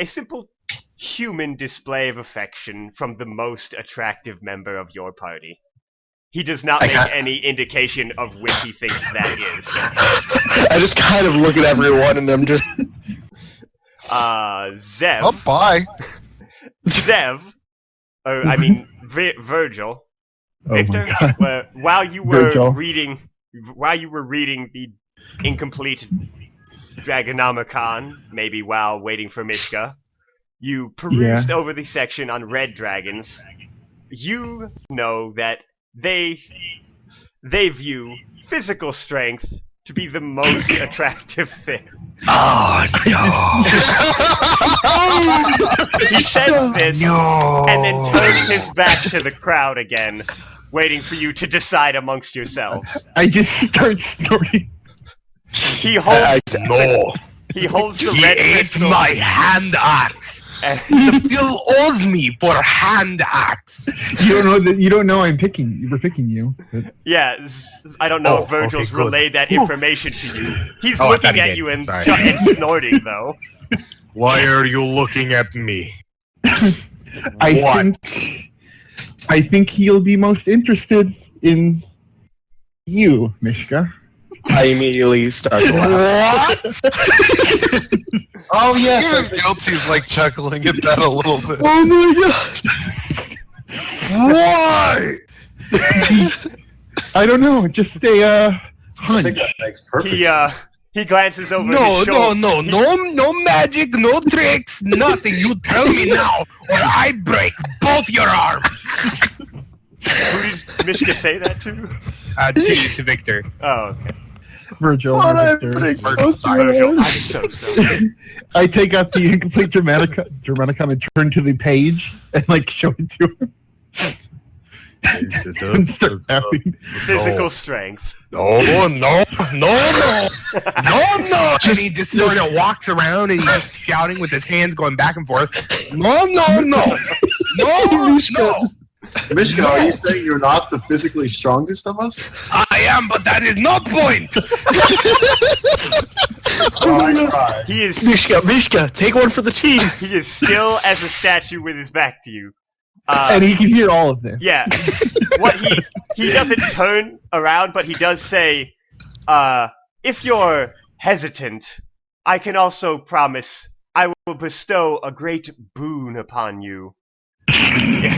simple human display of affection from the most attractive member of your party. He does not make any indication of which he thinks that is. I just kind of look at everyone and I'm just... Zev. Oh, bye. Zev. Virgil. Oh Victor, my God. while you were Virgil. reading the incomplete Dragonomicon, maybe while waiting for Mishka, you perused over the section on red dragons. You know that they view physical strength to be the most attractive thing. Oh no! He says this and then turns his back to the crowd again, waiting for you to decide amongst yourselves. I just start snorting. He holds the He red ate crystal. my hand axe. and- He still owes me for hand axe. You don't know we're picking you. But Yeah, I don't know if Oh, Virgil's okay, good. relayed that information to you. He's Oh, I thought looking he at did. you and Sorry. snorting, though. Why are you looking at me? I think he'll be most interested in you, Mishka. I immediately start to laugh. What? Oh yes, even Guilty's like chuckling at that a little bit. Oh my Why? god! I don't know, just a I hunch. think that makes perfect sense. He glances over No, his shoulder. no magic, no tricks, nothing. You tell me now, or I break both your arms. Who did Mishka say that to? To Victor. Oh, okay. Virgil. Virgil, I'm so sorry. I take out the incomplete Dramaticon and turn to the page and like show it to him and start laughing. Physical strength. No. And he just sort of walks around and he's just shouting with his hands going back and forth. No. Mishka, are you saying you're not the physically strongest of us? I am, but that is no point. Oh, I tried. He is Mishka, take one for the team. he is still as a statue with his back to you. And he can hear all of this. Yeah. What he doesn't turn around, but he does say, if you're hesitant, I can also promise I will bestow a great boon upon you.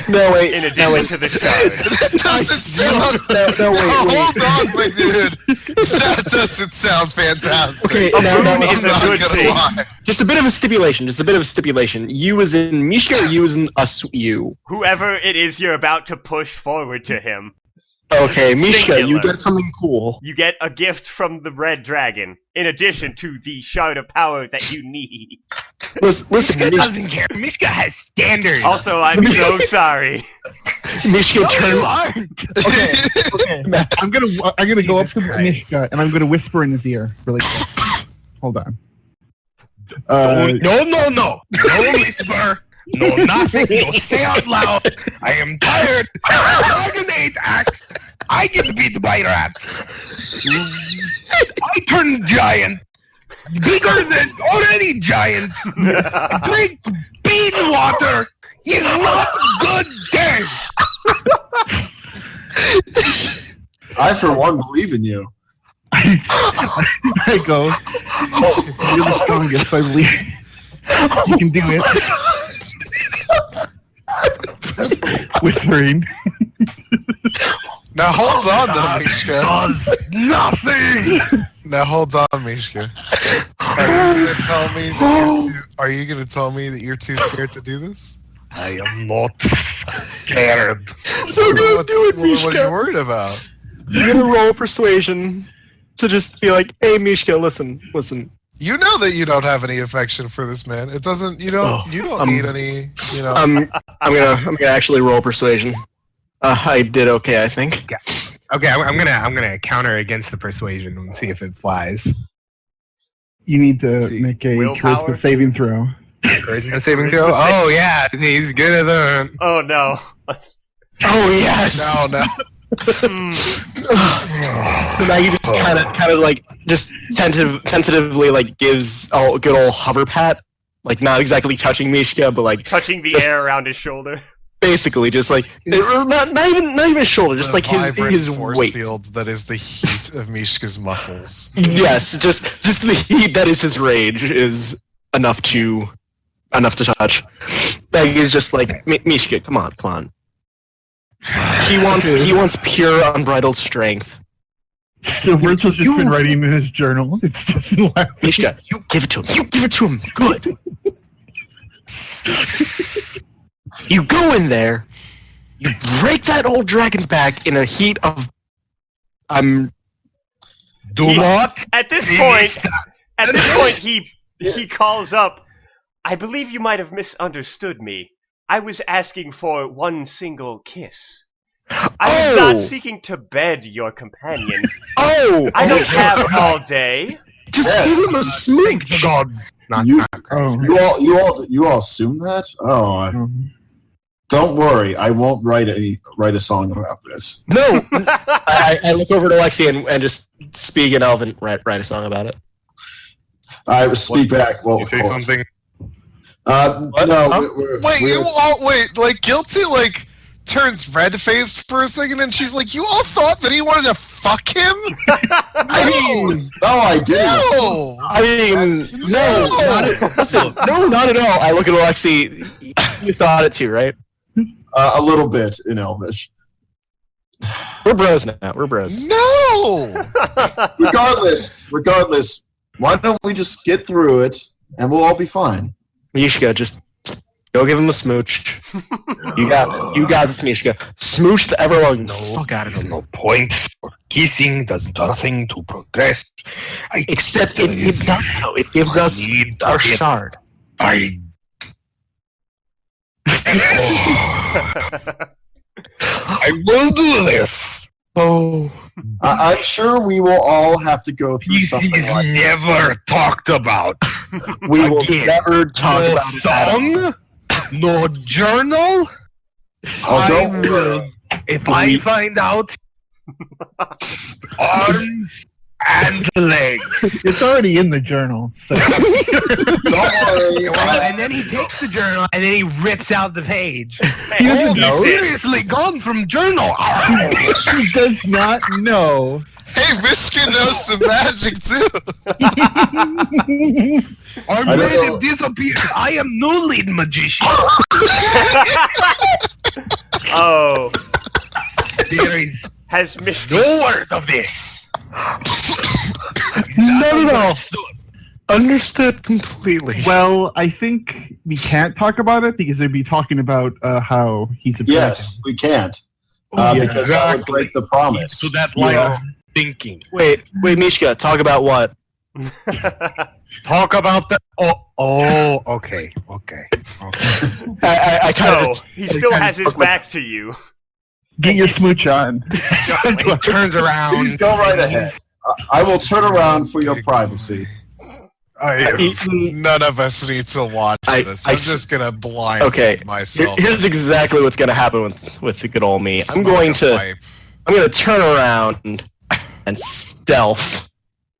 No, wait. In addition to the shard. That doesn't sound. No, wait. Hold on, my dude. That doesn't sound fantastic. Okay, A now, boon is I'm not a good gonna thing. lie. just a bit of a stipulation. You as in Mishka or you as in us, you? Whoever it is you're about to push forward to him, Okay, Mishka, you Singular. get something cool. you get a gift from the red dragon, in addition to the shard of power that you need. Listen, Mishka Mishka, doesn't care. Mishka has standards. Also, I'm so sorry. Mishka No, you turn. aren't. Okay. I'm gonna go up Jesus to Christ. Mishka and I'm gonna whisper in his ear really quick. Hold on. No. No whisper. No nothing. No say out loud. I am tired. Dragonate axe. I get beat by rats. I turn giant. Bigger than already giant. Drink bean water. Is not good day. I, for one, believe in you. I go. You're the strongest. I believe you can do it. Whispering. Now hold on, though, Mishka. Does nothing. Now hold on, Mishka. Are you gonna tell me that you're too scared to do this? I am not scared. So go do it, What are you Mishka. worried about? You're gonna roll persuasion to just be like, "Hey, Mishka, listen. You know that you don't have any affection for this man. It doesn't. You don't need any. You know. I'm gonna actually roll persuasion. I did okay, I think. Okay, I'm gonna counter against the persuasion and see if it flies. You need to See. make a Willpower? charisma saving throw. Charisma saving Charisma throw. sa- Oh yeah, he's good at that. Oh no. Oh yes. No. Hmm. So now you just kind of like just tentatively like gives a good old hover pat, like not exactly touching Mishka, but like Touching the Just- air around his shoulder. basically just like not even his shoulder, just The like vibrant his force weight. field that is the heat of Mishka's muscles. Yes, just the heat that is his rage is enough to touch. Like he's just like Mishka, come on. He wants pure unbridled strength. So Virgil's just been writing in his journal. It's just laughing. Mishka, you give it to him. Good. You go in there, you break that old dragon's back in a heat of Do not. At this point, he calls up. I believe you might have misunderstood me. I was asking for one single kiss. I was not seeking to bed your companion. I don't have all day. Just Yes. give him a Thank the smooch. gods. Not, You- not Christ. Oh. You all assume that? Oh, don't worry. I won't write a song about this. No, I look over to Lexi and just speak in Elven, write a song about it. I speak back. Well, You of say course. something. No, Huh? Like Guilty like turns red-faced for a second, and she's like, "You all thought that he wanted to fuck him? I mean, no, I did. No." Not at all. I look at Alexi. You thought it too, right? A little bit in Elvish. We're bros now. We're bros. No. Regardless, why don't we just get through it and we'll all be fine? Mishka, just go give him a smooch. You got this, Mishka. Smooch the ever-loving fuck out of him. No point. Kissing does nothing to progress. Except it does though. It gives us our shard. I will do this. Oh. I'm sure we will all have to go through This something is like this. never talked about. We will Again. never talk No about it at all. song, no journal. Oh, I don't will, worry. if I find out, arms and legs. It's already in the journal. So Don't worry. Well, and then he takes the journal and then he rips out the page. he doesn't He's know. seriously gone from journal. He does not know. Hey, Mishka knows some magic too. I don't made know. it disappear. I am no lead magician. Oh, There is has Mishka? no word of this. Not at all. Understood completely. Well, I think we can't talk about it because they'd be talking about how he's a Yes, we can't. Yeah. Because that would break the promise. To that line of thinking. Wait, Mishka, talk about what? Talk about the. Okay. I kind No, of he still has his back to you. Get your smooch on. He turns around. Please go right ahead. I will turn around for your privacy. None of us need to watch I- this. I I'm s- just gonna blindfold Okay, myself. Here's exactly what's gonna happen with the good old me. I'm Smoke going a to pipe. turn around and stealth,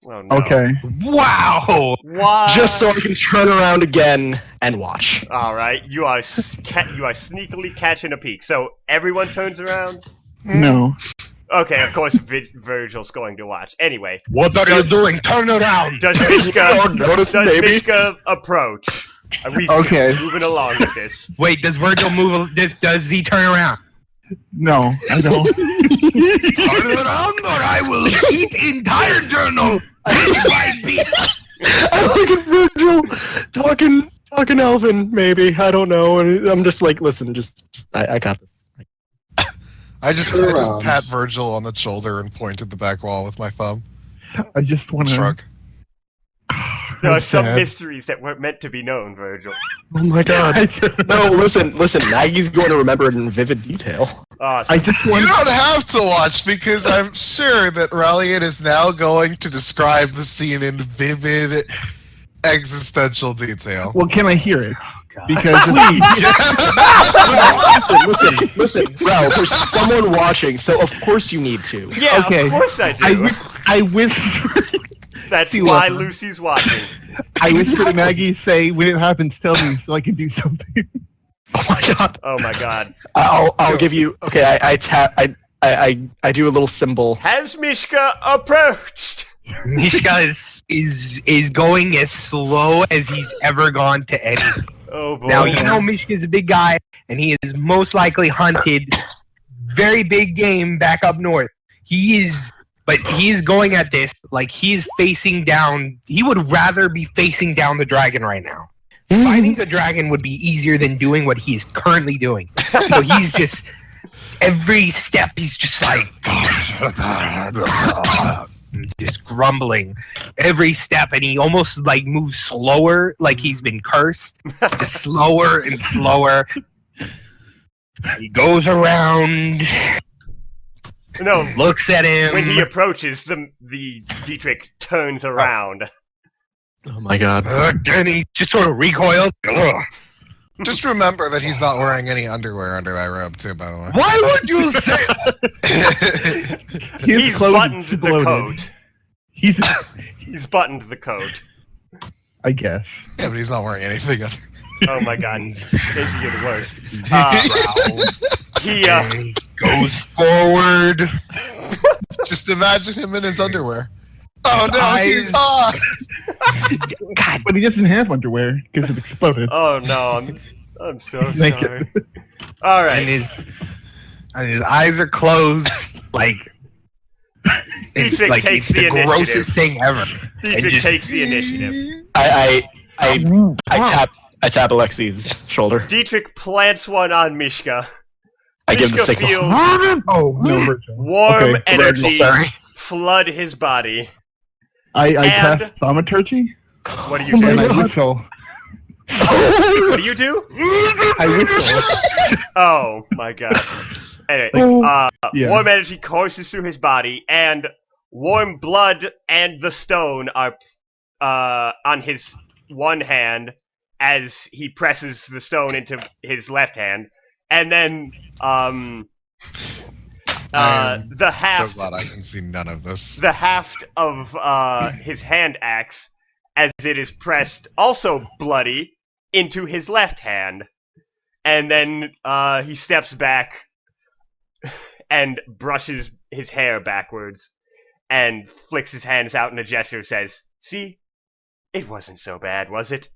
Oh, no. Okay. Wow. Why? just so I can turn around again and watch. All right, you are sneakily catching a peek. So everyone turns around. No. Okay, of course Virgil's going to watch. Anyway, What are you doing? Turn around. does Mishka notice, does baby. Mishka approach? Are we Okay. moving along with this? Wait, does Virgil move? Does he turn around? No, I don't. Turn around, or I will eat entire journal. I look at Virgil talking Elven, maybe. I don't know. And I'm just like, listen, I got this. I just Turn around. pat Virgil on the shoulder and point at the back wall with my thumb. I just want to. Shrug. There are That's some sad. mysteries that weren't meant to be known, Virgil. Oh my god. No, listen. Maggie's going to remember it in vivid detail. Awesome. I just You want. don't have to watch because I'm sure that Reliant is now going to describe the scene in vivid existential detail. Well, can I hear it? Because Listen, Rel, there's someone watching, so of course you need to. Yeah, okay. of course I do. I whisper. That's See why what- Lucy's watching. I whisper to Maggie, say, when it happens, tell me so I can do something. Oh my god. Oh my god. I'll give you. Okay, I do a little symbol. Has Mishka approached? Mishka is going as slow as he's ever gone to anything. Oh boy. Now, you know Mishka's a big guy, and he is most likely hunted very big game back up north. He is going at this like he's facing down. He would rather be facing down the dragon right now. Fighting the dragon would be easier than doing what he is currently doing. So he's just, every step, he's just like, just grumbling every step, and he almost like moves slower, like he's been cursed, just slower and slower. He goes around, No, looks at him. when he approaches, the Dietrich turns around. Oh my god. Then he just sort of recoils. Ugh. Just remember that he's not wearing any underwear under that robe, too, by the way. Why would you say? His He's clothes buttoned the exploded. coat. He's, He's buttoned the coat. I guess. Yeah, but he's not wearing anything under. Oh my god. Stacey, you're the worst. He Goes forward. Just imagine him in his underwear. Oh no, eyes- he's hot! God, But he doesn't have underwear because it exploded. Oh no, I'm so He's naked. sorry. All and right. his eyes are closed. Like it's Dietrich like takes it's the the initiative. grossest thing ever. Dietrich just- takes the initiative. I tap Alexi's shoulder. Dietrich plants one on Mishka. I give the Mishka signal. feels Oh, no, Virgil. warm Okay, energy sorry. flood his body. I And- cast thaumaturgy What do you and do? I whistle. What do you do? I whistle. Oh my god. Anyway, Yeah. warm energy courses through his body, and warm blood and the stone are on his one hand as he presses the stone into his left hand, and then I'm the So haft, glad I can see none of this. the haft of his hand axe, as it is pressed, also bloody, into his left hand, and then he steps back and brushes his hair backwards and flicks his hands out in a gesture, says, "See, it wasn't so bad, was it?"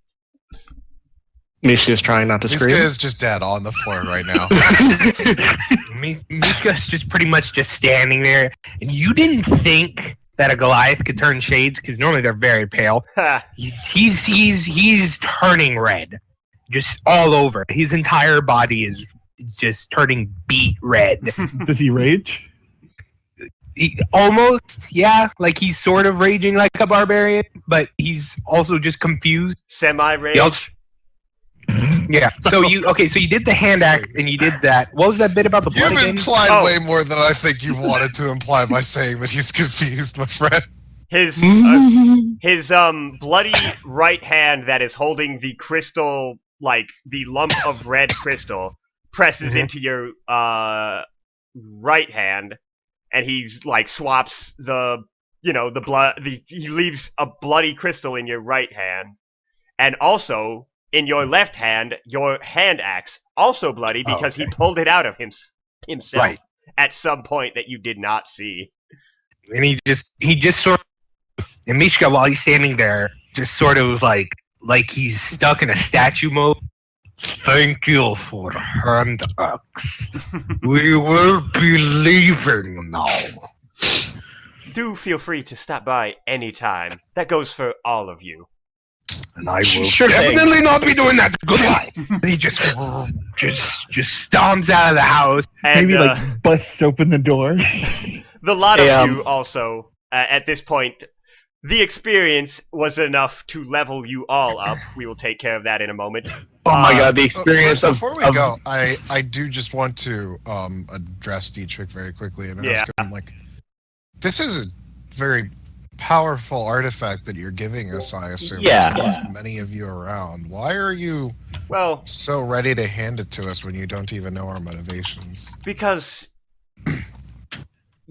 Misha's trying not to This scream. guy is just dead on the floor right now. Mishka's just pretty much just standing there, and you didn't think that a Goliath could turn shades because normally they're very pale. Ha. He's turning red, just all over. His entire body is just turning beet red. Does he rage? Almost, yeah. Like he's sort of raging like a barbarian, but he's also just confused. Semi-rage. Yep. Yeah. So you did the hand act and you did that. What was that bit about the blood You've again? implied Oh. way more than I think you've wanted to imply by saying that he's confused, my friend. His bloody right hand that is holding the crystal, like the lump of red crystal, presses into your right hand, and he's like swaps the blood. He leaves a bloody crystal in your right hand, and also in your left hand, your hand axe, also bloody because he pulled it out of himself Right. at some point that you did not see. And he just sort of, and Mishka, while he's standing there, just sort of like he's stuck in a statue mode. Thank you for the hand axe. We will be leaving now. Do feel free to stop by anytime. That goes for all of you. And I will Sure thing. definitely not be doing that. Goodbye. And he just stomps out of the house. And Maybe busts open the door. the lot Hey, of you also, at this point, the experience was enough to level you all up. We will take care of that in a moment. Oh my god, the experience of... Before we go, I do just want to address Dietrich very quickly and ask him, like, this is a very powerful artifact that you're giving us, I assume. Yeah. There's not many of you around. Why are you so ready to hand it to us when you don't even know our motivations? Because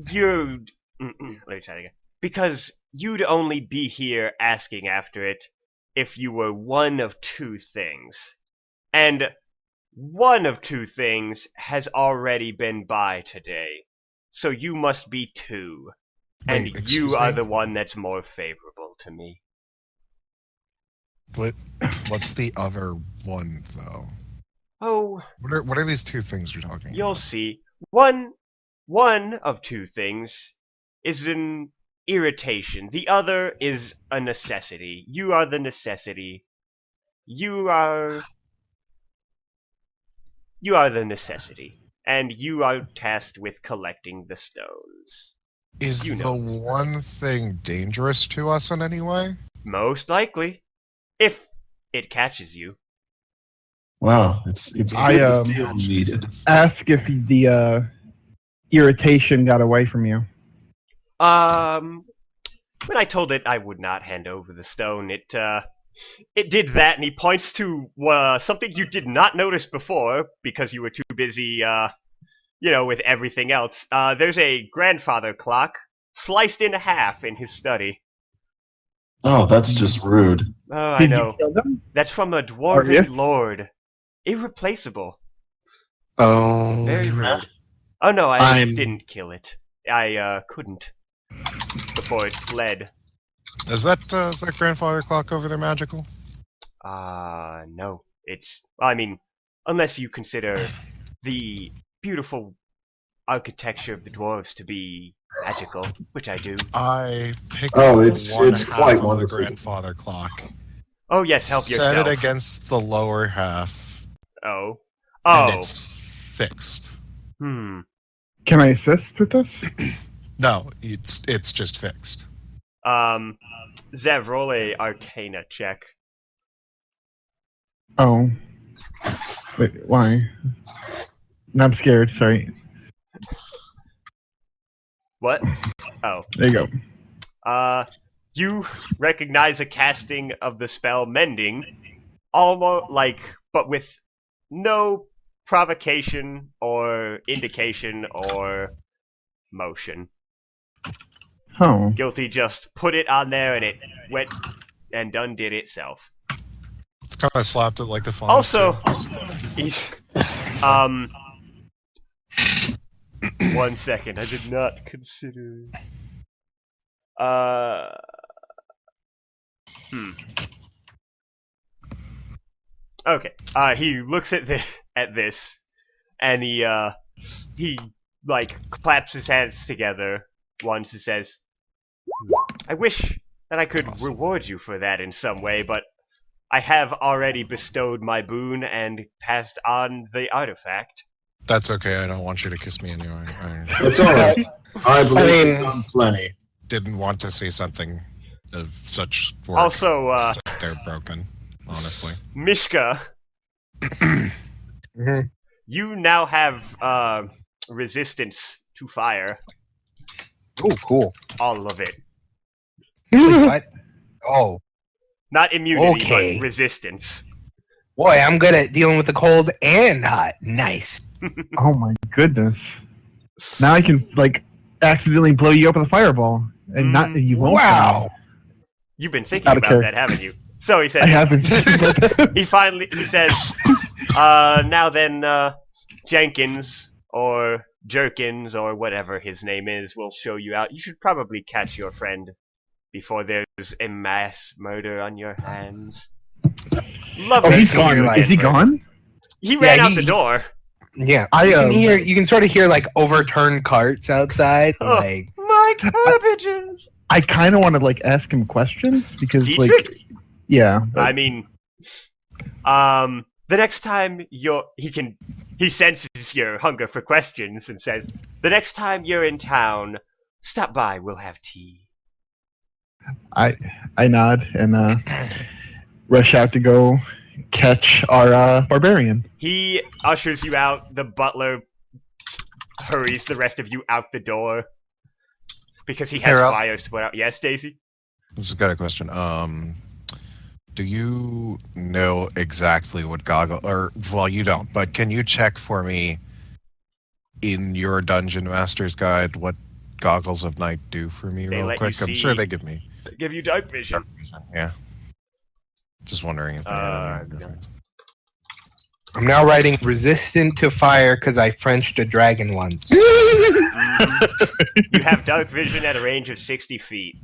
you... Let me try it again. Because you'd only be here asking after it if you were one of two things. And one of two things has already been by today. So you must be two. And Wait, you excuse are me? the one that's more favorable to me. What's the other one, though? Oh, What are these two things you're talking you'll about? see. One of two things is an irritation. The other is a necessity. You are the necessity. You are the necessity. And you are tasked with collecting the stones. Is You the know. one thing dangerous to us in any way? Most likely. If it catches you. Wow, it's I, good to feel needed. Ask if the irritation got away from you. When I told it I would not hand over the stone, it did that, and he points to something you did not notice before because you were too busy, with everything else. There's a grandfather clock sliced in half in his study. Oh, that's just rude. Oh, I Did know. you kill them? That's from a dwarven yes? lord. Irreplaceable. Oh, Very rude. Oh no, I I'm- didn't kill it. I couldn't. Before it fled. Is that grandfather clock over there magical? No. I mean, unless you consider the beautiful architecture of the dwarves to be magical, which I do. I pick Oh, up it's one quite half of the wonderful. grandfather clock. Oh yes, help Set yourself. it against the lower half, Oh. and Oh. it's fixed. Hmm. Can I assist with this? No, it's just fixed. Zev, roll a Arcana check. Oh. Wait, why? No, I'm scared, sorry. What? Oh. There you go. You recognize a casting of the spell Mending, almost but with no provocation or indication or motion. Oh. Guilty just put it on there and it went and undid itself. It's kind of slapped it like the phone. Also, he's, 1 second, I did not consider. Okay. He looks at this, and he claps his hands together once and says, "I wish that I could reward you for that in some way, but I have already bestowed my boon and passed on the artifact." That's okay. I don't want you to kiss me anyway. It's all right. I believe mean- you've done plenty. Didn't want to say something of such work. Also, so they're broken, honestly. Mishka, Mhm. you now have resistance to fire. Oh, cool. All of it. What? Oh, Not immunity, Okay. but resistance. boy, I'm good at dealing with the cold and hot. Nice. Oh my goodness. Now I can, accidentally blow you up with a fireball. And not you won't. Wow. You've been thinking Out of about character. that, haven't you? So he I says, haven't. he says, now then, Jenkins or Jerkins or whatever his name is will show you out. You should probably catch your friend before there's a mass murder on your hands. Love Oh, to he's see gone. you Is he again. gone? He ran Yeah, out the door. Yeah. I, You can sort of hear overturned carts outside. Oh. My cabbages. I kind of want to ask him questions because Dietrich? yeah. I mean, the next time he senses your hunger for questions and says, the next time you're in town, stop by, we'll have tea. I nod and rush out to go catch our barbarian. He ushers you out. The butler hurries the rest of you out the door because he has Harold? fires to put out. Yes, Daisy? Just got a question. Do you know exactly what goggle? Or well, you don't. But can you check for me in your Dungeon Master's Guide what goggles of night do for me, They real let quick? you I'm see- sure they give me. They give you dark vision. Yeah. Just wondering if they had any difference. I'm now writing resistant to fire because I Frenched a dragon once. You have dark vision at a range of 60 feet.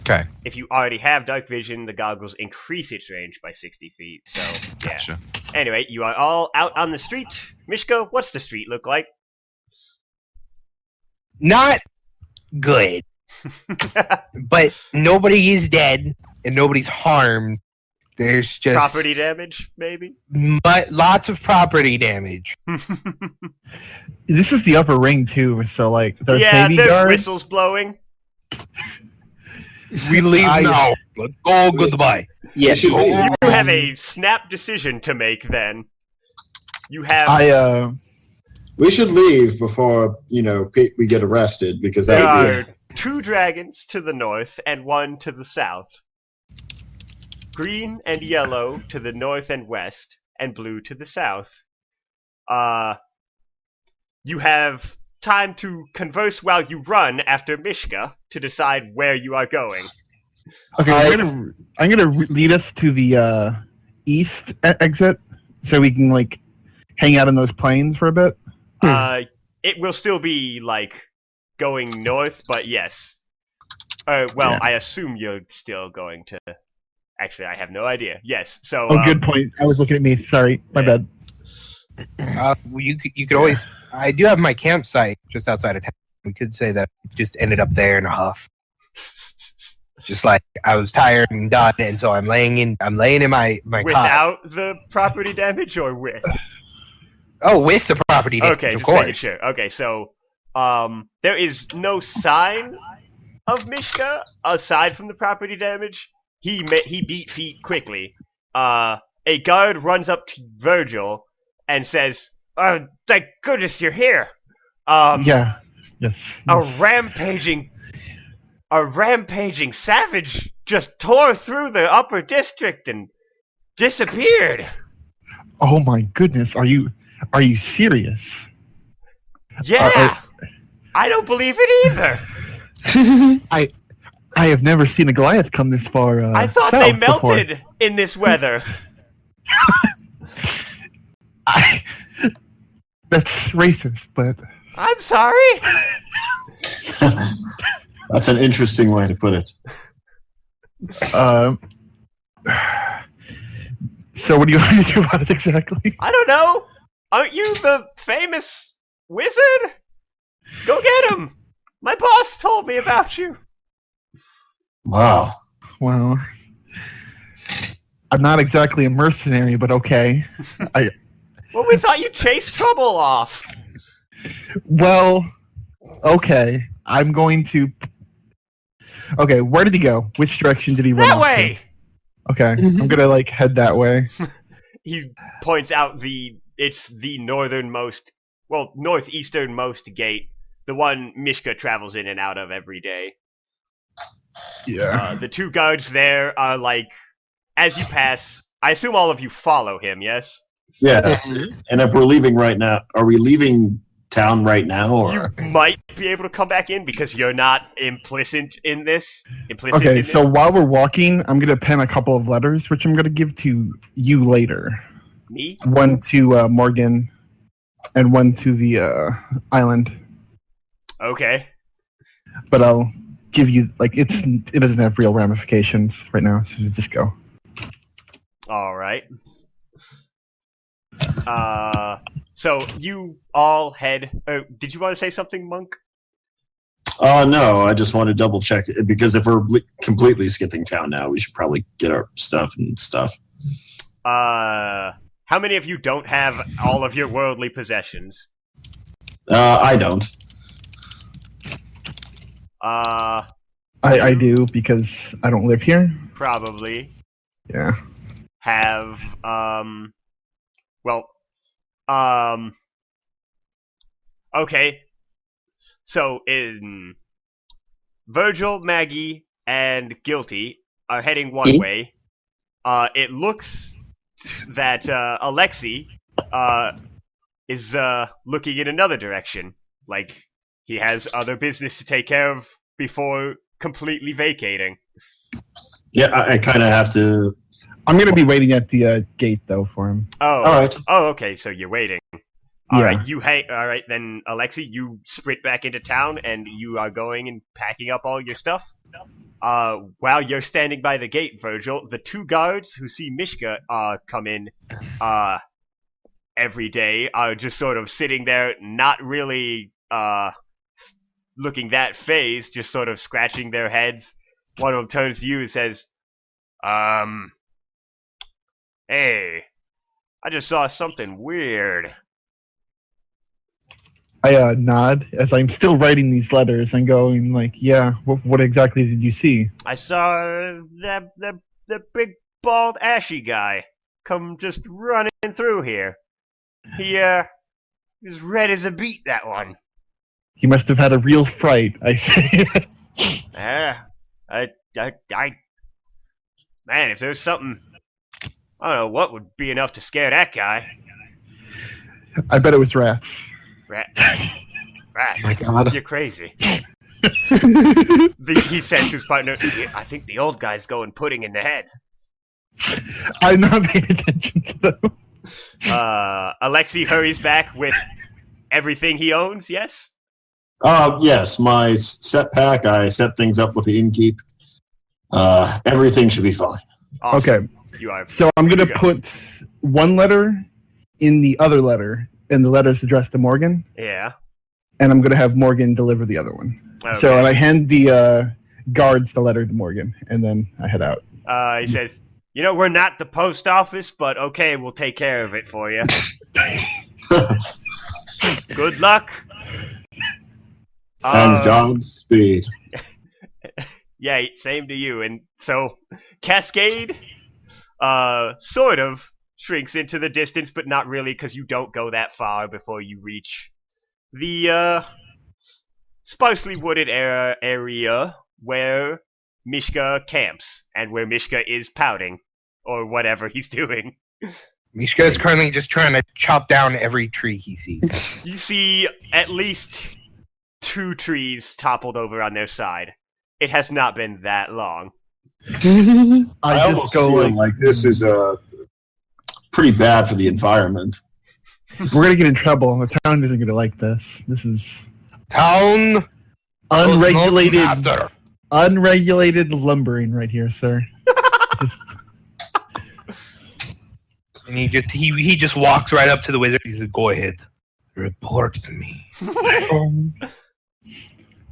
Okay. If you already have dark vision, the goggles increase its range by 60 feet. So, yeah. Gotcha. Anyway, you are all out on the street. Mishka, what's the street look like? Not good, but nobody is dead and nobody's harmed. There's just Property damage, maybe? but lots of property damage. This is the upper ring too, so like there's Yeah, maybe there's guards. whistles blowing. We leave now. Let's go. Goodbye. Yeah. should leave. You have a snap decision to make then. You have... We should leave before, we get arrested, because There that would are 2 dragons to the north and 1 to the south. Green and yellow to the north and west, and blue to the south. You have time to converse while you run after Mishka to decide where you are going. Okay, I'm gonna lead us to the east exit, so we can like hang out in those plains for a bit. It will still be like going north, but yes. Yeah. I assume you're still going to. Actually, I have no idea. Yes, so. Oh, good point. I was looking at me. Sorry, my Yeah. bad. You could always. I do have my campsite just outside of town. We could say that we just ended up there in a huff. Just like I was tired and done, and so I'm laying in my cot. Without the property damage or with? Oh, with the property damage, Okay, of just making course. sure. Okay, so there is no sign of Mishka aside from the property damage. He beat feet quickly. A guard runs up to Virgil and says, "Oh, thank goodness you're here." Yeah. Yes. A rampaging savage just tore through the upper district and disappeared. Oh my goodness. Are you serious? Yeah, I don't believe it either. I have never seen a Goliath come this far. I thought south they before. melted in this weather. That's racist, but I'm sorry. That's an interesting way to put it. So what do you want me to do about it exactly? I don't know. Aren't you the famous wizard? Go get him. My boss told me about you. Wow. Well, I'm not exactly a mercenary, but okay. Well, we thought you chased trouble off. Well, okay. I'm going to. Okay, where did he go? Which direction did he run That off way. to? Okay, I'm gonna head that way. He points out it's the northernmost, northeasternmost gate, the one Mishka travels in and out of every day. Yeah. The 2 guards there are like, as you pass, I assume all of you follow him, yes? Yes. And if we're leaving right now, are we leaving town right now? Or You might be able to come back in because you're not implicit in this. Okay, so while we're walking, I'm gonna pen a couple of letters, which I'm gonna give to you later. Me? One to Morgan, and one to the island. Okay. But I'll give you it doesn't have real ramifications right now, so just go. All right. So you all head. Did you want to say something, Monk? No, I just want to double check it, because if we're completely skipping town now, we should probably get our stuff and stuff. How many of you don't have all of your worldly possessions? I don't. I do because I don't live here. Probably Yeah. have okay. So in Virgil, Maggie, and Guilty are heading one way. It looks that Alexi is looking in another direction. Like he has other business to take care of before completely vacating. Yeah, I kind of have to. I'm gonna be waiting at the gate though for him. Oh, All right. Oh, okay. So you're waiting. All Yeah. right, all right, then, Alexi, you sprint back into town, and you are going and packing up all your stuff. While you're standing by the gate, Virgil, the two guards who see Mishka come in every day are just sort of sitting there, not really looking that phased, just sort of scratching their heads. One of them turns to you and says, hey, I just saw something weird. I nod as I'm still writing these letters and going like, yeah, what exactly did you see? I saw the big bald ashy guy come just running through here. He was red as a beet, that one. He must have had a real fright, I say. Man, if there's something, I don't know what would be enough to scare that guy. I bet it was rats. Rat. Oh my god. You're crazy. He says to his partner, I think the old guy's going pudding in the head. I'm not paying attention to them. Alexi hurries back with everything he owns, yes? Yes, my set pack. I set things up with the innkeep. Everything should be fine. Awesome. Okay. You are. So I'm gonna put one letter in the other letter, and the letter's addressed to Morgan. Yeah. And I'm gonna have Morgan deliver the other one. Okay. So and I hand the guards the letter to Morgan, and then I head out. He says, we're not the post office, but okay, we'll take care of it for you. Good luck. And Godspeed. Yeah, same to you. And so, Cascade, sort of shrinks into the distance, but not really, because you don't go that far before you reach the sparsely wooded area where Mishka camps, and where Mishka is pouting, or whatever he's doing. Mishka is currently just trying to chop down every tree he sees. You see at least 2 trees toppled over on their side. It has not been that long. I almost feel like this is pretty bad for the environment. We're gonna get in trouble. The town isn't gonna like this. This is Town unregulated lumbering right here, sir. And he just walks right up to the wizard. He says, "Go ahead, report to me."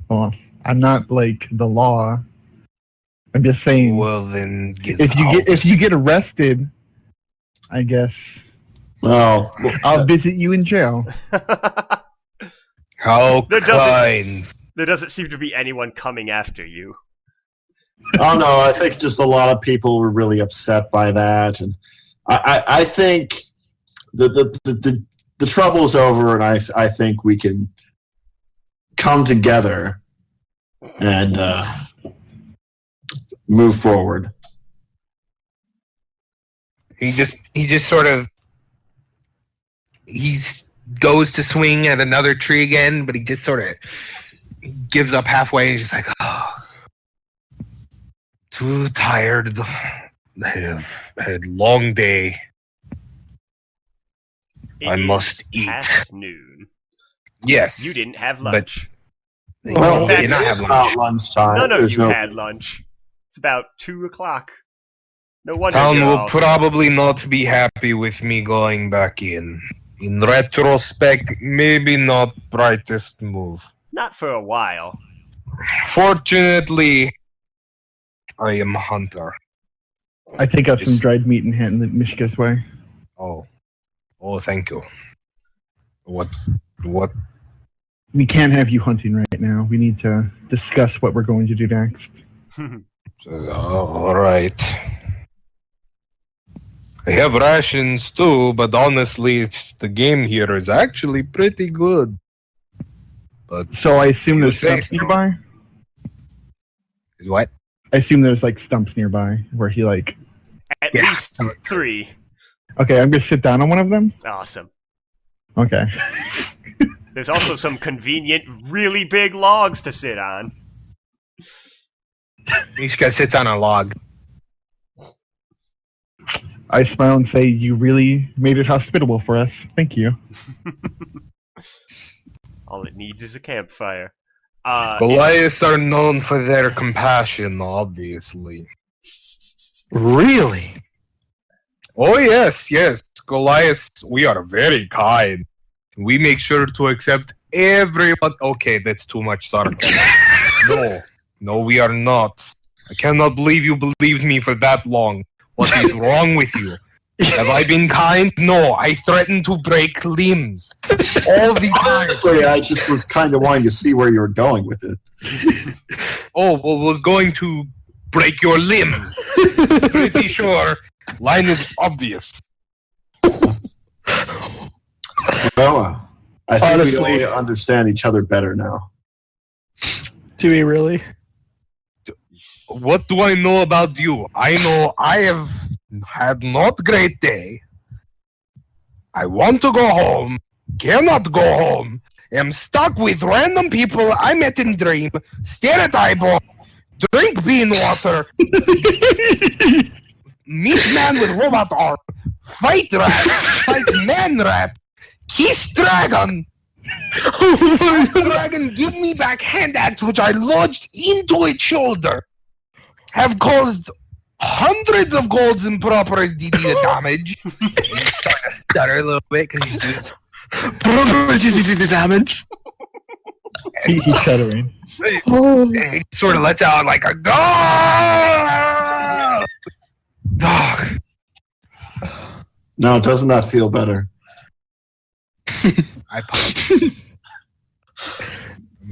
Well, I'm not like the law. I'm just saying. Well, then if you get arrested, I guess. Well, I'll visit you in jail. How kind. There doesn't seem to be anyone coming after you. Oh no, I think just a lot of people were really upset by that, and I think the trouble's over, and I think we can come together and move forward. He just sort of goes to swing at another tree again, but he just sort of gives up halfway. And he's just like, oh, too tired. I have had a long day. I must eat. Past noon. Yes. You didn't have lunch. Well, did not have about lunchtime. None of you had lunch. It's about 2 o'clock. No wonder Town you're will all probably not be happy with me going back in. In retrospect, maybe not brightest move. Not for a while. Fortunately, I am a hunter. I take out some dried meat and hand it Mishka's way. Oh, thank you. What We can't have you hunting right now. We need to discuss what we're going to do next. All right. I have rations too, but honestly, the game here is actually pretty good. But So I assume You there's say stumps so. nearby? what? I assume there's like stumps nearby where he like... At Yeah. least 3. Okay, I'm gonna sit down on one of them? Awesome. Okay. There's also some convenient, really big logs to sit on. Mishka sits on a log. I smile and say, you really made it hospitable for us. Thank you. All it needs is a campfire. Goliaths are known for their compassion, obviously. Really? Oh yes, yes. Goliaths, we are very kind. We make sure to accept everyone. Okay, that's too much sarcasm. No, we are not. I cannot believe you believed me for that long. What is wrong with you? Have I been kind? No, I threatened to break limbs. All the time. Honestly, I just was kind of wanting to see where you were going with it. Oh, well, was going to break your limb. Pretty sure. Line is obvious. Well, I think Honestly- we all understand each other better now. Do we really? What do I know about you? I know I have had not great day. I want to go home. Cannot go home. Am stuck with random people I met in dream. Stare at eyeball. Drink bean water. Meet man with robot arm. Fight rat. Fight man rat. Kiss dragon. Dragon give me back hand axe which I lodged into its shoulder. Have caused hundreds of golds in proper DD damage. He's starting to stutter a little bit because he's just the damage. He's shuddering. he sort of lets out like a go. Dog. No, doesn't that feel better? I pop.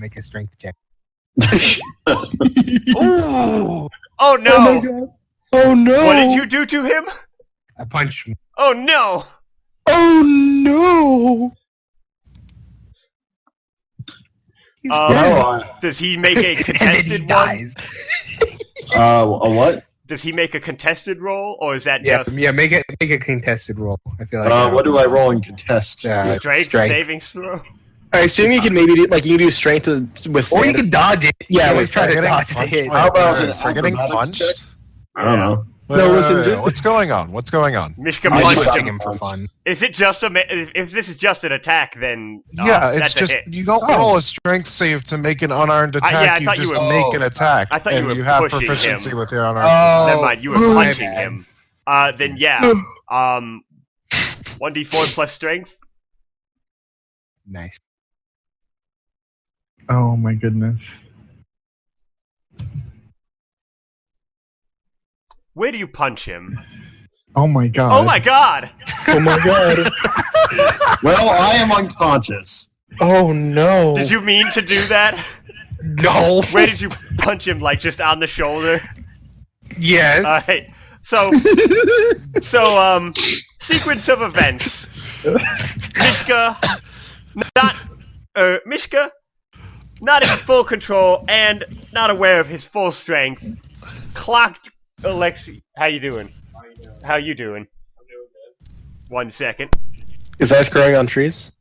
Make a strength check. Ooh! Oh no! Oh no! What did you do to him? I punched him. Oh no! Oh no! He's No, Does he make a and then he contested one? dies. a what? Does he make a contested roll, or is that Yeah, just make a contested roll. I feel like What do I roll in contest? strength saving throw? I assume you can maybe do, you can do strength to withstand. Or you can dodge it. Yeah, You always like try to getting dodge the punched hit. by- How about Wait, an for getting acrobatics punched? check? I don't know. No, listen, What's going on? What's going on? Mishka I punched just- Punching him. him for fun. Is it just if this is just an attack, then Yeah, that's it's just a hit. you don't roll a strength save to make an unarmed yeah, I attack. thought you you just were- make an attack, I thought you and were you have pushing proficiency him. with your unarmed attack. Never mind, you were my punching bad. him. Then yeah, 1d4 plus strength. Nice. Oh my goodness. Where do you punch him? Oh my god. Oh my god! Oh my god! Well, I am unconscious. Oh no! Did you mean to do that? No. Where did you punch him? Like just on the shoulder? Yes. Alright. So sequence of events. Mishka, not in full control and not aware of his full strength, clocked Alexi. How you doing? How you doing? 1 second. Is ice growing on trees?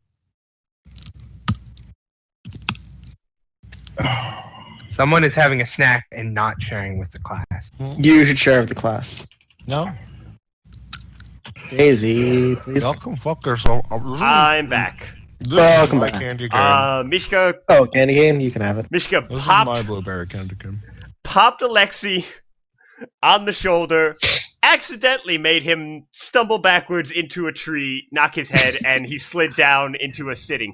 Someone is having a snack and not sharing with the class. You should share with the class. No, Daisy, please. welcome, fuckers. I'm back. Welcome back. Candy cane. Mishka Oh, candy cane, you can have it. This is my popped blueberry candy cane. Alexi on the shoulder, accidentally made him stumble backwards into a tree, knock his head, and he slid down into a sitting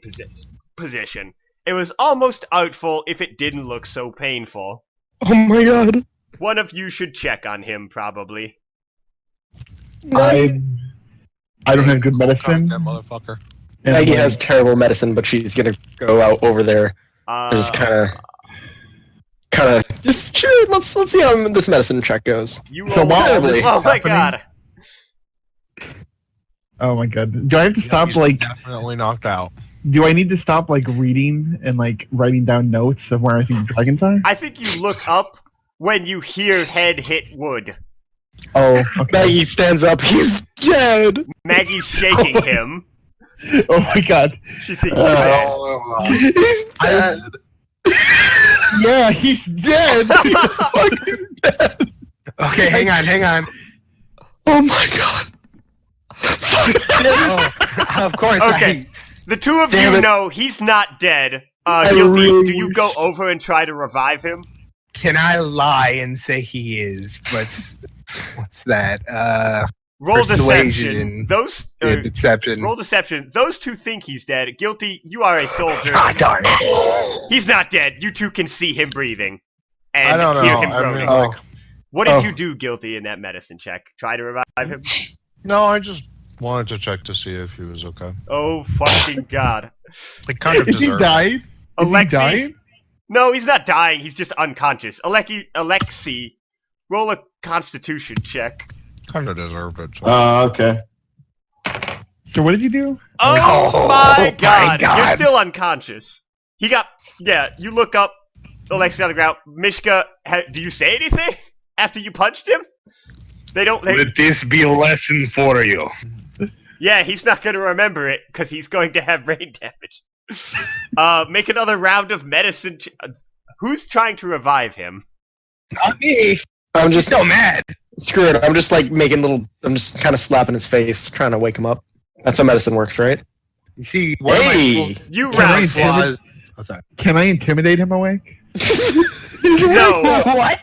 position. It was almost artful if it didn't look so painful. Oh my god. One of you should check on him, probably. I don't have good medicine. That motherfucker. And Maggie like, has terrible medicine, but she's gonna go out over there and just kind of just sure. Let's see how this medicine check goes. You So roll- while all this oh is my happening- god! oh my god, do I have to stop He's like? definitely knocked out. Do I need to stop like reading and like writing down notes of where I think the dragons are? I think you look up when you hear head hit wood. Oh, okay. Maggie stands up. He's dead. Maggie's shaking him. Oh my god. She thinks he's dead. He's dead. Yeah, he's dead. He's fucking dead. Okay, hang on. Oh my god. Oh, of course. Okay. The two of Damn you it. know he's not dead. I Guilty, really do you go over and try to revive him? Can I lie and say he is? What's that? Roll Persuasion. deception. Those Deception. roll deception. Those two think he's dead. Guilty, you are a soldier. Ah, darn it. He's not dead. You two can see him breathing and I don't know. hear him I groaning. mean, like, What did Oh. you do, Guilty, in that medicine check? Try to revive him? no, I just wanted to check to see if he was okay. Oh fucking god. They kind of Is he deserve it. died? Is he Alexi? dying? No, he's not dying. He's just unconscious. Alexi, roll a Constitution check. Kind of deserved it. So. Okay. So what did you do? Oh, Oh, my my god. You're God. still unconscious. Yeah, you look up Alexi on the ground. Mishka, do you say anything after you punched him? Let this be a lesson for you. Yeah, he's not going to remember it because he's going to have brain damage. Make another round of medicine. Who's trying to revive him? Not me. I'm Just just so mad. screw it. I'm just like making little. I'm just kind of slapping his face, trying to wake him up. That's how medicine works, right? You see, one Hey! of my You Can I round intimidate- flaws. Oh, sorry. Can I intimidate him awake? No. What?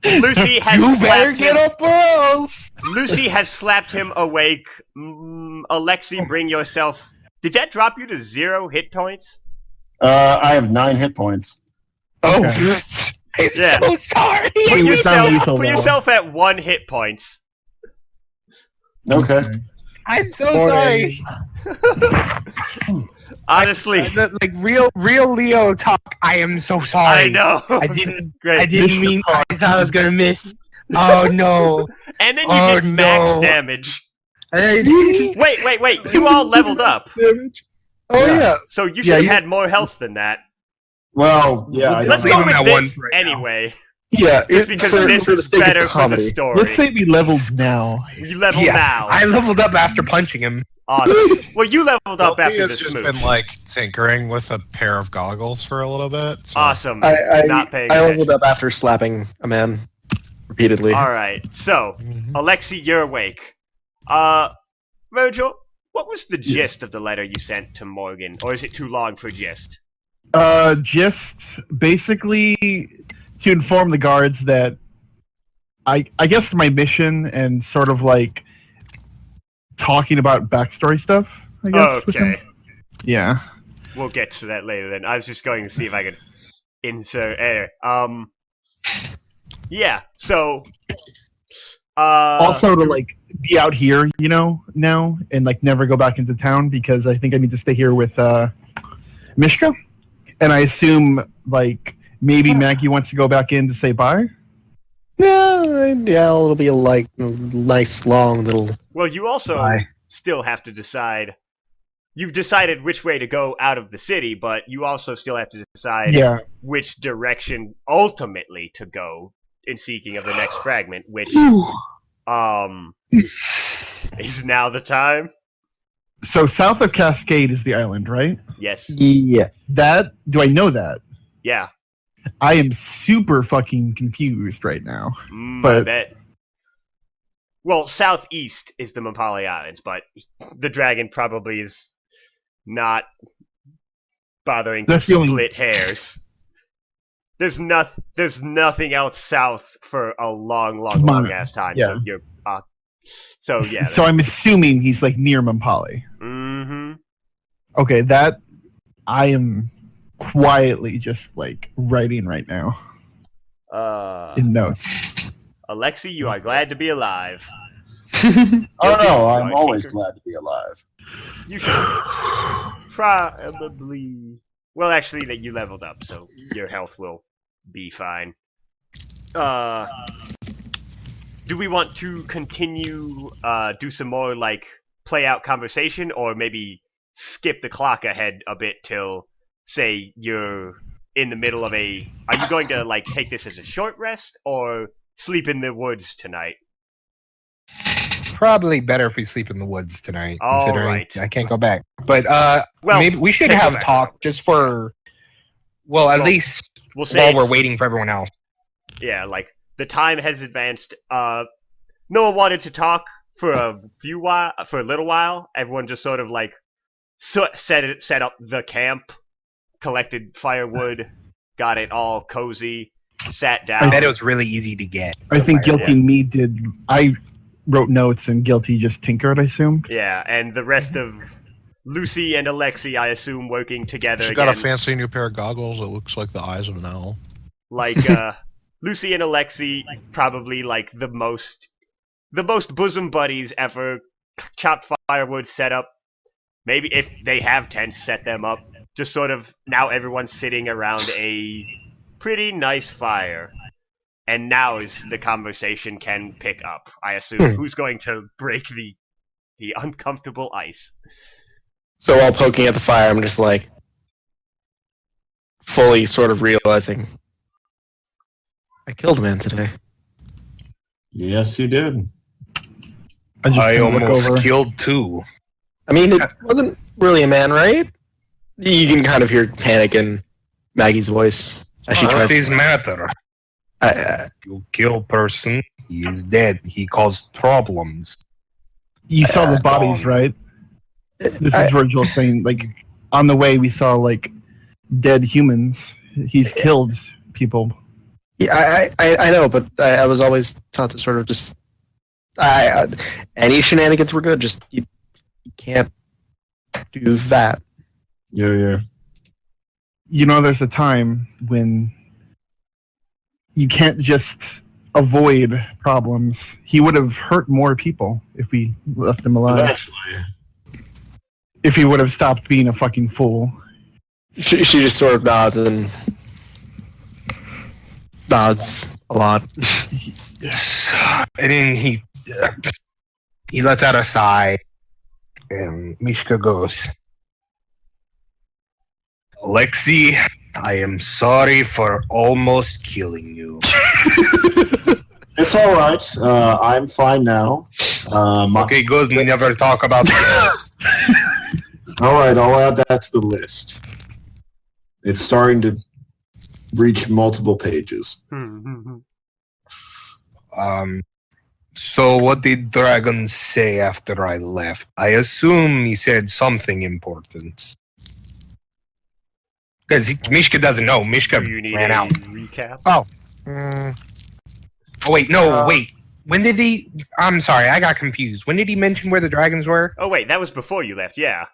Lucy has You better slapped get him. up or else. Lucy has slapped him awake. Alexi, bring yourself. Did that drop you to 0 hit points? I have 9 hit points. Oh, Okay. I'm Yeah. so sorry. He was not lethal, Put though. yourself at 1 hit points. Okay. I'm so Morning. sorry. Honestly, Like real Leo talk. I am so sorry. I know. I didn't. Great. I didn't mean. I thought I was gonna miss. Oh no. And then you Oh, did max no. damage. Hey, Wait. You all leveled up. Oh yeah. So you should Yeah, have you- had more health than that. Well, yeah. I Let's don't go leave with him at this 1 right now. anyway. Yeah. Just because this is sake of better for the comedy. story. Let's say we leveled now. You level Yeah, now. I leveled up after punching him. Awesome. Well, you leveled up Guilty after has this just move. been like tinkering with a pair of goggles for a little bit. So. Awesome. I Not paying I attention. leveled up after slapping a man repeatedly. All right. So, Mhm. Alexi, you're awake. Virgil, what was the gist of the letter you sent to Morgan, or is it too long for gist? Just basically to inform the guards that I guess my mission and sort of like talking about backstory stuff. I guess. with him. Okay. Yeah. We'll get to that later then. I was just going to see if I could insert yeah, so Also to like be out here, you know, now and like never go back into town because I think I need to stay here with Mishka. And I assume like maybe Maggie wants to go back in to say bye. Yeah, it'll be a like nice long little. well, you also Bye. still have to decide. You've decided which way to go out of the city, but you also still have to decide Yeah. which direction ultimately to go in seeking of the next fragment, which is now the time. So south of Cascade is the island, right? Yes. Yeah. That do I know that? Yeah. I am super fucking confused right now. I But- bet. Well, southeast is the Mampali Islands, but the dragon probably is not bothering to That's the only- split hairs. There's nothing else south for a long ass time. Yeah. So you're so yeah. So I'm assuming he's like near Mampali. Mm-hmm. Okay, that I am quietly just like writing right now in notes. Alexi, you are glad to be alive. Oh no, I'm Tinker. always glad to be alive. You should probably. Well, actually, that you leveled up, so your health will be fine. Do we want to continue? Do some more like play out conversation, or maybe skip the clock ahead a bit till, say, you're in the middle of a. Are you going to like take this as a short rest, or sleep in the woods tonight? Probably better if we sleep in the woods tonight. All Considering right. I can't go back. But Well, maybe we should can't go have back. talk just for. Well, at Well, least We'll say while we're it's- waiting for everyone else. Yeah, like the time has advanced. No one wanted to talk for a little while. Everyone just sort of like set up the camp, collected firewood, got it all cozy, sat I down. bet it was really easy to get. I think Fire, Guilty Me did. I wrote notes and Guilty just tinkered, I assume. Yeah, and the rest of Lucy and Alexi, I assume, working together She's again. got a fancy new pair of goggles that looks like the eyes of an owl. Like Lucy and Alexi, probably like the most bosom buddies ever. Chopped firewood, set up. Maybe if they have tents, set them up. Just sort of now everyone's sitting around a pretty nice fire. And now is the conversation can pick up. I assume who's going to break the uncomfortable ice. So while poking at the fire, I'm just like fully sort of realizing I killed a man today. Yes, you did. I just kinda look over. killed two. I mean, it wasn't really a man, right? You can kind of hear panic in Maggie's voice as she tries. What matter? You kill person, he is dead. He caused problems. You saw the bodies, right? This is Virgil saying, like, on the way we saw like dead humans. He's killed people. Yeah, I know, but I was always taught to sort of just. Any shenanigans were good. Just you can't do that. Yeah. You know, there's a time when you can't just avoid problems. He would have hurt more people if we left him alive. Eventually. If he would have stopped being a fucking fool. She just sort of nods and nods a lot. And then he lets out a sigh, and Mishka goes, Alexi, I am sorry for almost killing you. It's all right. I'm fine now. Okay, good. We never talk about that. All right, I'll add that to the list. It's starting to reach multiple pages. So what did Dragon say after I left? I assume he said something important. Because Mishka doesn't know. Mishka Do you need ran a out. recap? Oh, wait, no, wait. When did he... I'm sorry, I got confused. When did he mention where the dragons were? Oh wait, that was before you left. Yeah.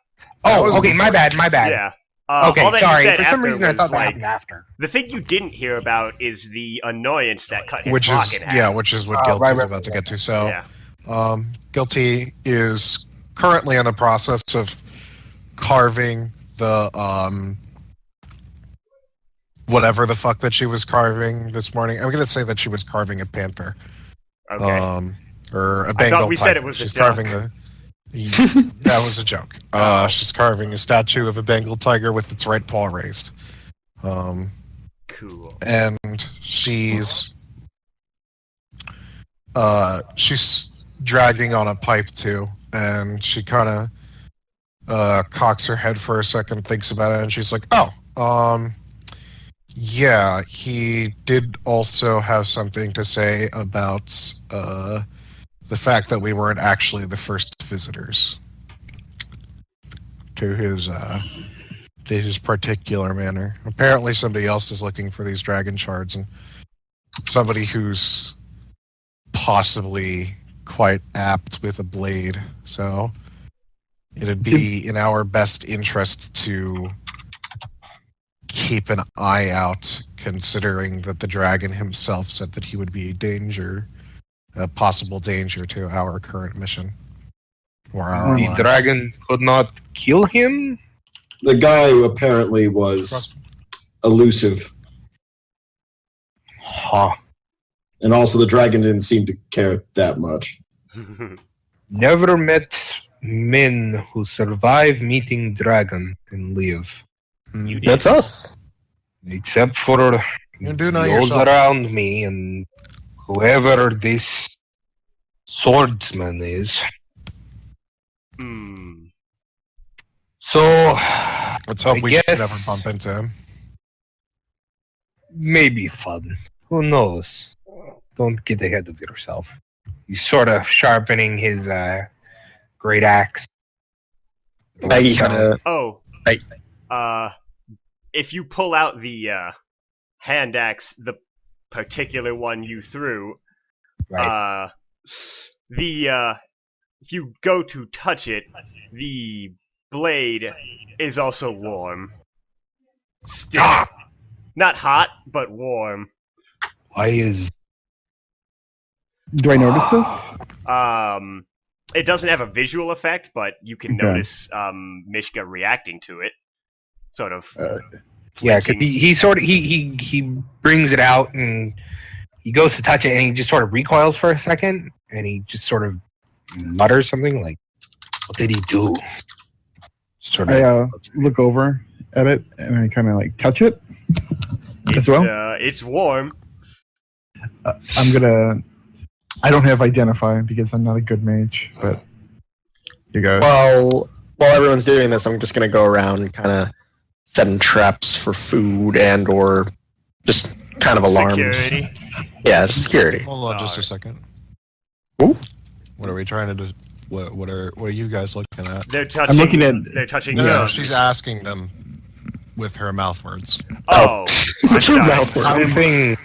Oh, was okay, my bad. Yeah. Okay, all that sorry. you said For some after reason, I was, thought that like, happened after. the thing you didn't hear about is the annoyance that cut his Which clock is in half. which is what Oh, Guilty's right, about to get to. So Yeah. Guilty is currently in the process of carving the whatever the fuck that she was carving this morning. I'm gonna say that she was carving a panther. Okay. Or a Bengal we tiger. said it was a She's joke. carving that was a joke. She's carving a statue of a Bengal tiger with its right paw raised. Cool. And she's dragging on a pipe too, and she kind of cocks her head for a second, thinks about it, and she's like, yeah, he did also have something to say about the fact that we weren't actually the first visitors to his particular manor. Apparently somebody else is looking for these dragon shards, and somebody who's possibly quite apt with a blade. So it'd be in our best interest to keep an eye out, considering that the dragon himself said that he would be a danger a possible danger to our current mission. Or our The allies. dragon could not kill him? The guy apparently was elusive, Huh. and also the dragon didn't seem to care that much. Never met men who survive meeting dragon and live. You That's us. Except for You do know those yourself. around me and whoever this swordsman is. Hmm. So, Let's hope I we just guess- never bump into him. maybe fun. Who knows? Don't get ahead of yourself. He's sort of sharpening his great axe. Maggie kind of. Oh. Right. If you pull out the hand axe, the particular one you threw, Right. if you go to touch it, the blade is also warm. Still, not hot, but warm. Why is Do I notice this? It doesn't have a visual effect, but you can Okay. notice Mishka reacting to it. Sort of. yeah? Cause flinching. he sort of he brings it out and he goes to touch it and he just sort of recoils for a second and he just sort of mutters something like, "What did he do?" Sort of. I look over at it and I kind of like touch it as well. It's warm. I'm gonna. I don't have identify because I'm not a good mage, but you guys. While everyone's doing this, I'm just gonna go around and kind of setting traps for food and or just kind of alarms. Security. Yeah, just security. Hold on just a second. Ooh. What are we trying to do? What are you guys looking at? They're touching. looking at. They're touching. No, she's asking them with her mouth words. Oh, I'm What's your sorry. mouth word?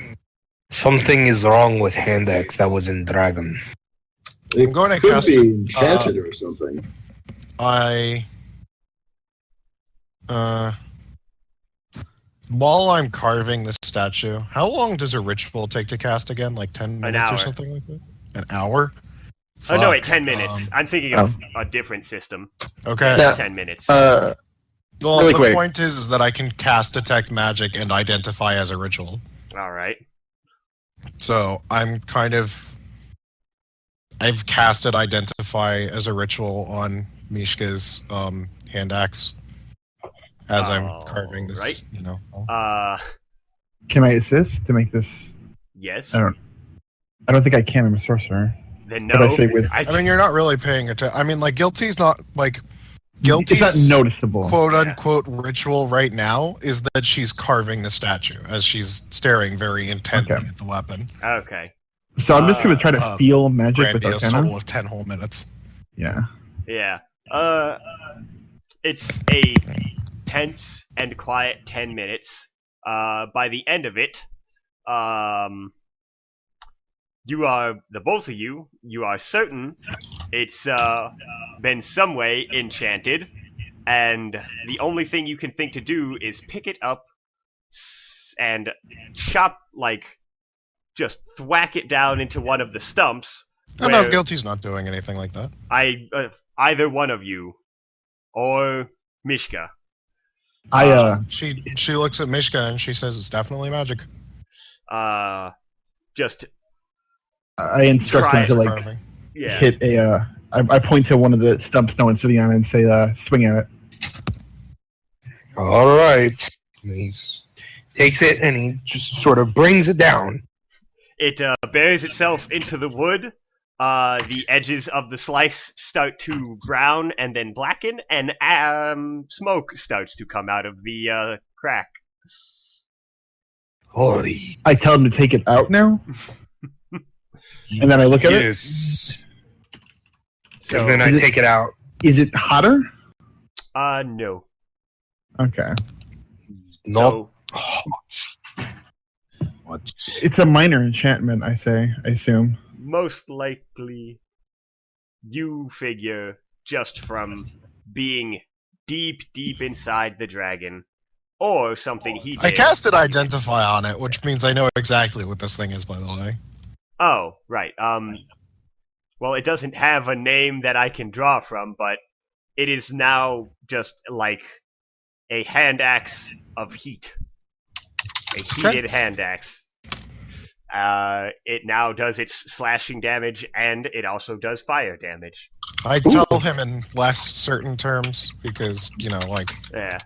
Something is wrong with hand axe that was in dragon. It I'm going to could cast be it. enchanted or something. While I'm carving this statue, how long does a ritual take to cast again? Like 10 minutes hour. or something like that? An hour? Oh no, Fuck. wait, 10 minutes. I'm thinking of a different system. Okay. Yeah. 10 minutes. Well, really the quick. point is that I can cast detect magic and identify as a ritual. All right. So I'm I've casted identify as a ritual on Mishka's hand axe as I'm carving this. Right. You know. Can I assist to make this? Yes. I don't think I can. I'm a sorcerer. Then But no. I say with. I mean, you're not really paying attention. I mean, like guilty's not like It's not guilty's noticeable. quote unquote ritual right now is that she's carving the statue as she's staring very intently Okay. at the weapon. Okay. So I'm just gonna try to feel magic with Grandiose Arcana. total of 10 whole minutes. Yeah. Yeah. It's a tense and quiet 10 minutes. By the end of it, you are, the both of you are certain it's been some way enchanted, and the only thing you can think to do is pick it up and chop, like, just thwack it down into one of the stumps. Oh, no, where guilty's not doing anything like that. either one of you, or Mishka. She looks at Mishka and she says it's definitely magic. Just I instruct Try him to it. like Carving. yeah. hit a. I point to one of the stumps no one's sitting on and say, "Swing at it." All right. He takes it and he just sort of brings it down. It bears itself into the wood. The edges of the slice start to brown and then blacken, and smoke starts to come out of the crack. Holy. I tell him to take it out now, and then I look at it. Yes. So, And then I Is it- take it out. Is it hotter? no. Okay. Not So, hot. What? It's a minor enchantment. I assume. most likely, you figure just from being deep inside the dragon, or something he did. I casted identify on it, which means I know exactly what this thing is, by the way. Oh, right. Well, it doesn't have a name that I can draw from, but it is now just like a hand axe of heat. A heated hand axe. It now does its slashing damage, and it also does fire damage. I tell him in less certain terms because, like, Yeah,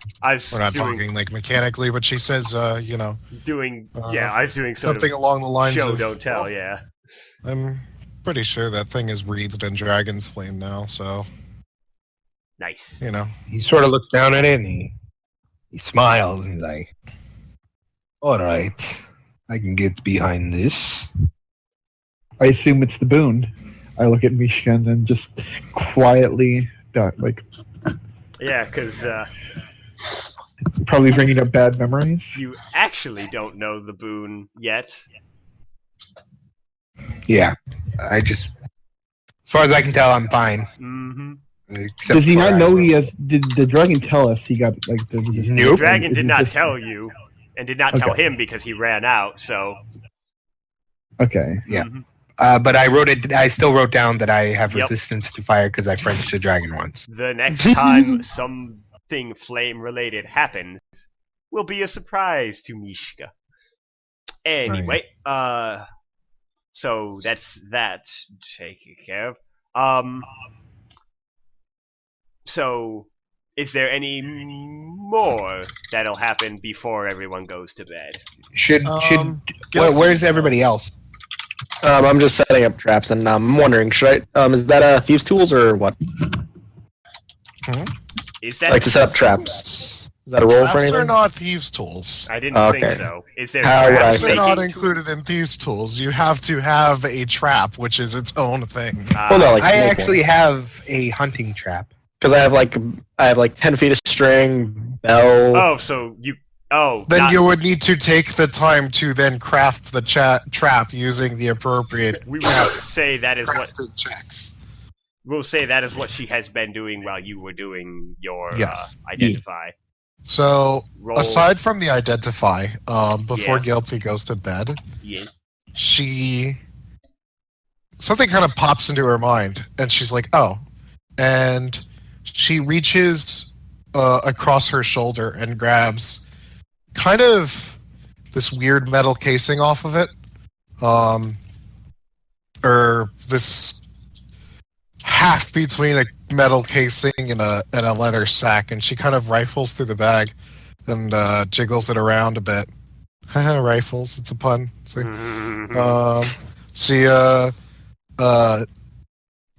we're not talking like mechanically, but she says, I was doing something along the lines show of don't tell. Yeah, I'm pretty sure that thing is wreathed in dragon's flame now, so nice. He sort of looks down at it and he smiles and he's like, "All right, I can get behind this." I assume it's the boon. I look at Mishka and then just quietly, Yeah, because probably bringing up bad memories. you actually don't know the boon yet. Yeah, as far as I can tell, I'm fine. Mm-hmm. Does he not know he has? Did the dragon tell us he got the resistance? The dragon did not tell you, and did not tell him because he ran out. So. Okay. Yeah. Mm-hmm. But I still wrote down that I have resistance to fire because I Frenched a dragon once. The next time something flame-related happens will be a surprise to Mishka. Anyway, so that's that taken care of. So, is there any more that'll happen before everyone goes to bed? Where's everybody else? I'm just setting up traps, and I'm wondering, should I? Is that thieves' tools or what? Is that Like to set up traps? Is that a roll for traps anything? are not thieves' tools. I didn't think so. Is there How would I traps Traps are not making included in thieves' tools. You have to have a trap, which is its own thing. Well, no, like I make actually have a hunting trap. because I have like 10 feet of string, bell. Oh, so you... Oh, Then you would need to take the time to then craft the trap using the appropriate we will say that is what... crafted checks. We'll say that is what she has been doing while you were doing your Yes. identify. So, Roll. aside from the identify, before Yeah. Guilty goes to bed, Yes. something kind of pops into her mind, and she's like, oh. And she reaches across her shoulder and grabs kind of this weird metal casing off of it. Or this half between a metal casing and a leather sack, and she kind of rifles through the bag and jiggles it around a bit. Rifles, it's a pun. See?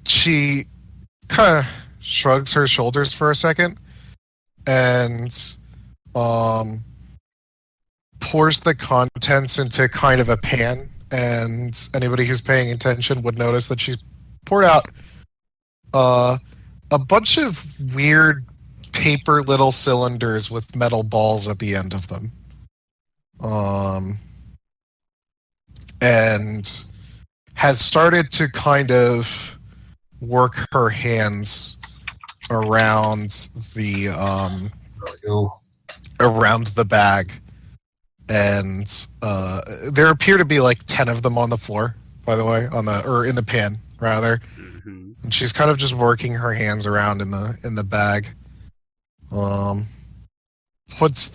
She kind of shrugs her shoulders for a second and pours the contents into kind of a pan, and anybody who's paying attention would notice that she's poured out a bunch of weird paper little cylinders with metal balls at the end of them. And has started to kind of work her hands around the bag. And there appear to be like 10 of them on the floor, by the way, or in the pan rather. Mm-hmm. And she's kind of just working her hands around in the bag. Puts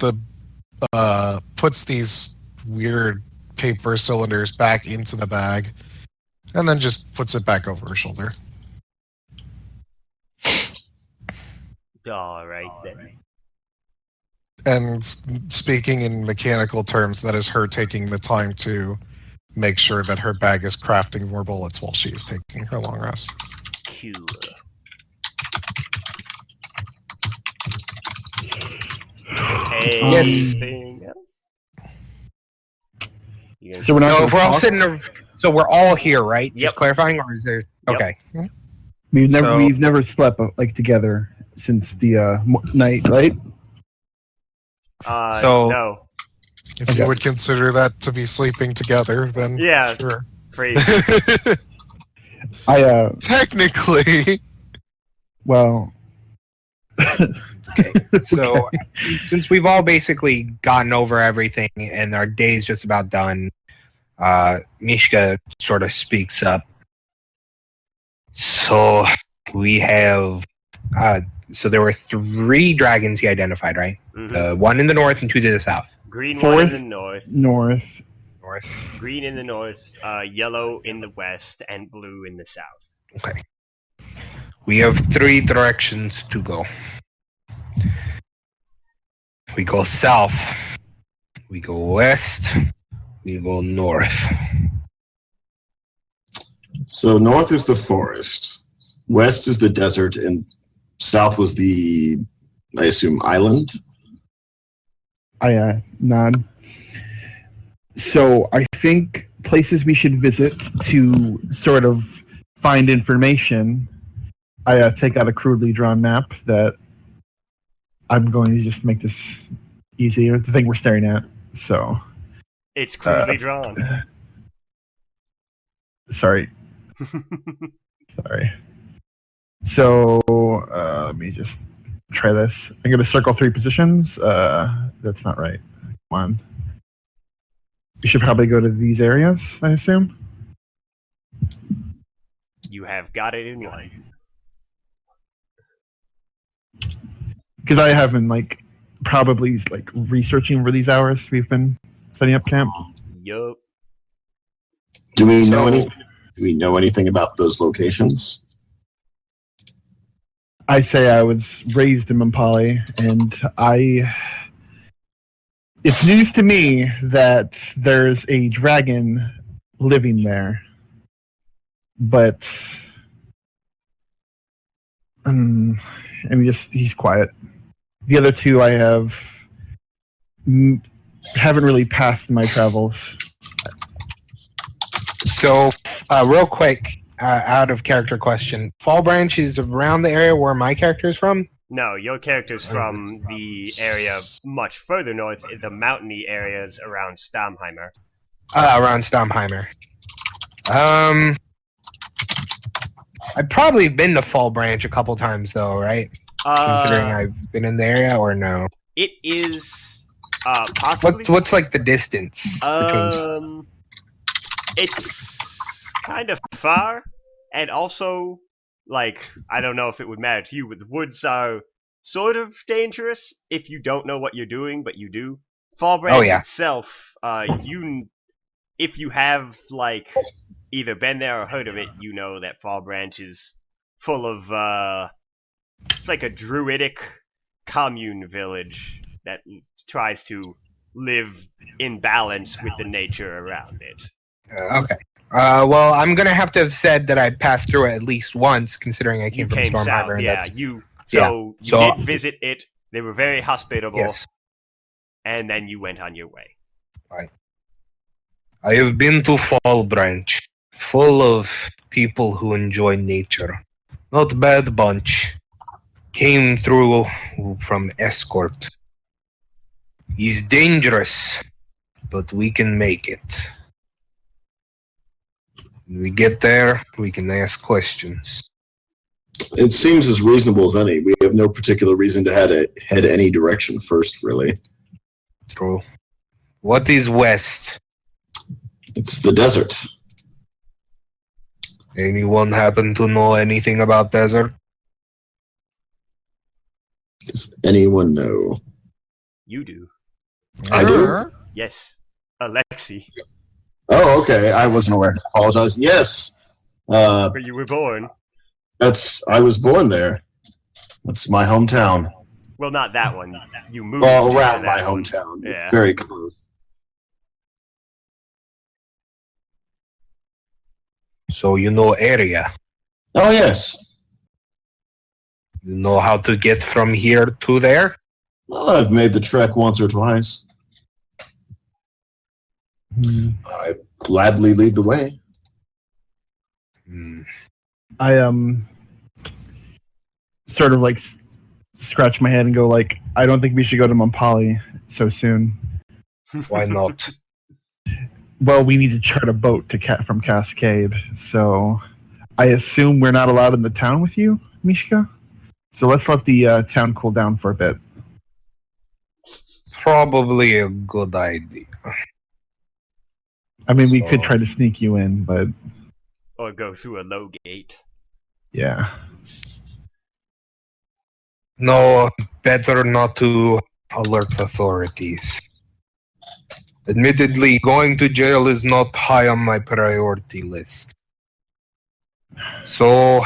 these weird paper cylinders back into the bag, and then just puts it back over her shoulder. All right then. And speaking in mechanical terms, that is her taking the time to make sure that her bag is crafting more bullets while she is taking her long rest. Cool. Anything else? So we're not. So gonna if we're all talk? sitting, so we're all here, right? Yep. Just clarifying, or is there? Yep. Okay. We've never slept like together since the night, right? So- no. If you would consider that to be sleeping together, then Yeah. sure. Phrase. I Technically, well. Okay. So since we've all basically gotten over everything and our day's just about done, Mishka sort of speaks up. So we have. So there were 3 dragons he identified, right? Mhm. One in the north and 2 to the south. Green one in the Forest north. north. North. Green in the north, yellow in the west, and blue in the south. Okay. We have 3 directions to go. We go south. We go west. We go north. So north is the forest, west is the desert, and south was the, I assume, island. I nod. So I think places we should visit to sort of find information. I take out a crudely drawn map that I'm going to just make this easier. The thing we're staring at. So It's crudely drawn. sorry. Sorry. So let me just try this. I'm going to circle 3 positions. That's not right. Come on. You should probably go to these areas, I assume. You have got it in one. Because I have been probably researching for these hours we've been setting up camp. Yup. Do we know anything? Do we know anything about those locations? I say I was raised in Mampali, and it's news to me that there's a dragon living there. But he's quiet. The other 2 I haven't really passed my travels. So, real quick, out of character question. Fall Branch is around the area where my character is from? No, your character's from the area much further north, the mountainy areas around Stammheimer. Around Stammheimer. I've probably been to Fall Branch a couple times, though, right? Considering I've been in the area, or no? It is possibly. What's the distance between? It's kind of far, and also, I don't know if it would matter to you, but the woods are sort of dangerous if you don't know what you're doing, but you do. Fall Branch itself, if you have either been there or heard of it, you know that Fall Branch is full of it's like a druidic commune village that tries to live in balance with the nature around it. Okay. Well, I'm gonna have to have said that I passed through it at least once, considering I came from Storm south, Harbor. Yeah, you did visit it. They were very hospitable. Yes. And then you went on your way. Right. I have been to Fall Branch, full of people who enjoy nature. Not bad bunch. Came through from escort. He's dangerous, but we can make it. When we get there, we can ask questions. It seems as reasonable as any. We have no particular reason to head any direction first, really. True. What is west? It's the desert. Anyone happen to know anything about desert? Does anyone know? You do. I do? Yes. Alexi. Oh, okay. I wasn't aware. Apologize. Yes. Where you were born. I was born there. That's my hometown. Well, not that one. You moved around to my that one. hometown. Yeah. It's very close. So you know area. Oh, yes. You know how to get from here to there? Well, I've made the trek once or twice. I gladly lead the way. I sort of scratch my head and go I don't think we should go to Mampali so soon. Why not? Well, we need to chart a boat from Cascade, so I assume we're not allowed in the town with you, Mishka? So let's let the town cool down for a bit. Probably a good idea. I mean, we could try to sneak you in, but Or go through a low gate. yeah. No, better not to alert authorities. Admittedly, going to jail is not high on my priority list. So,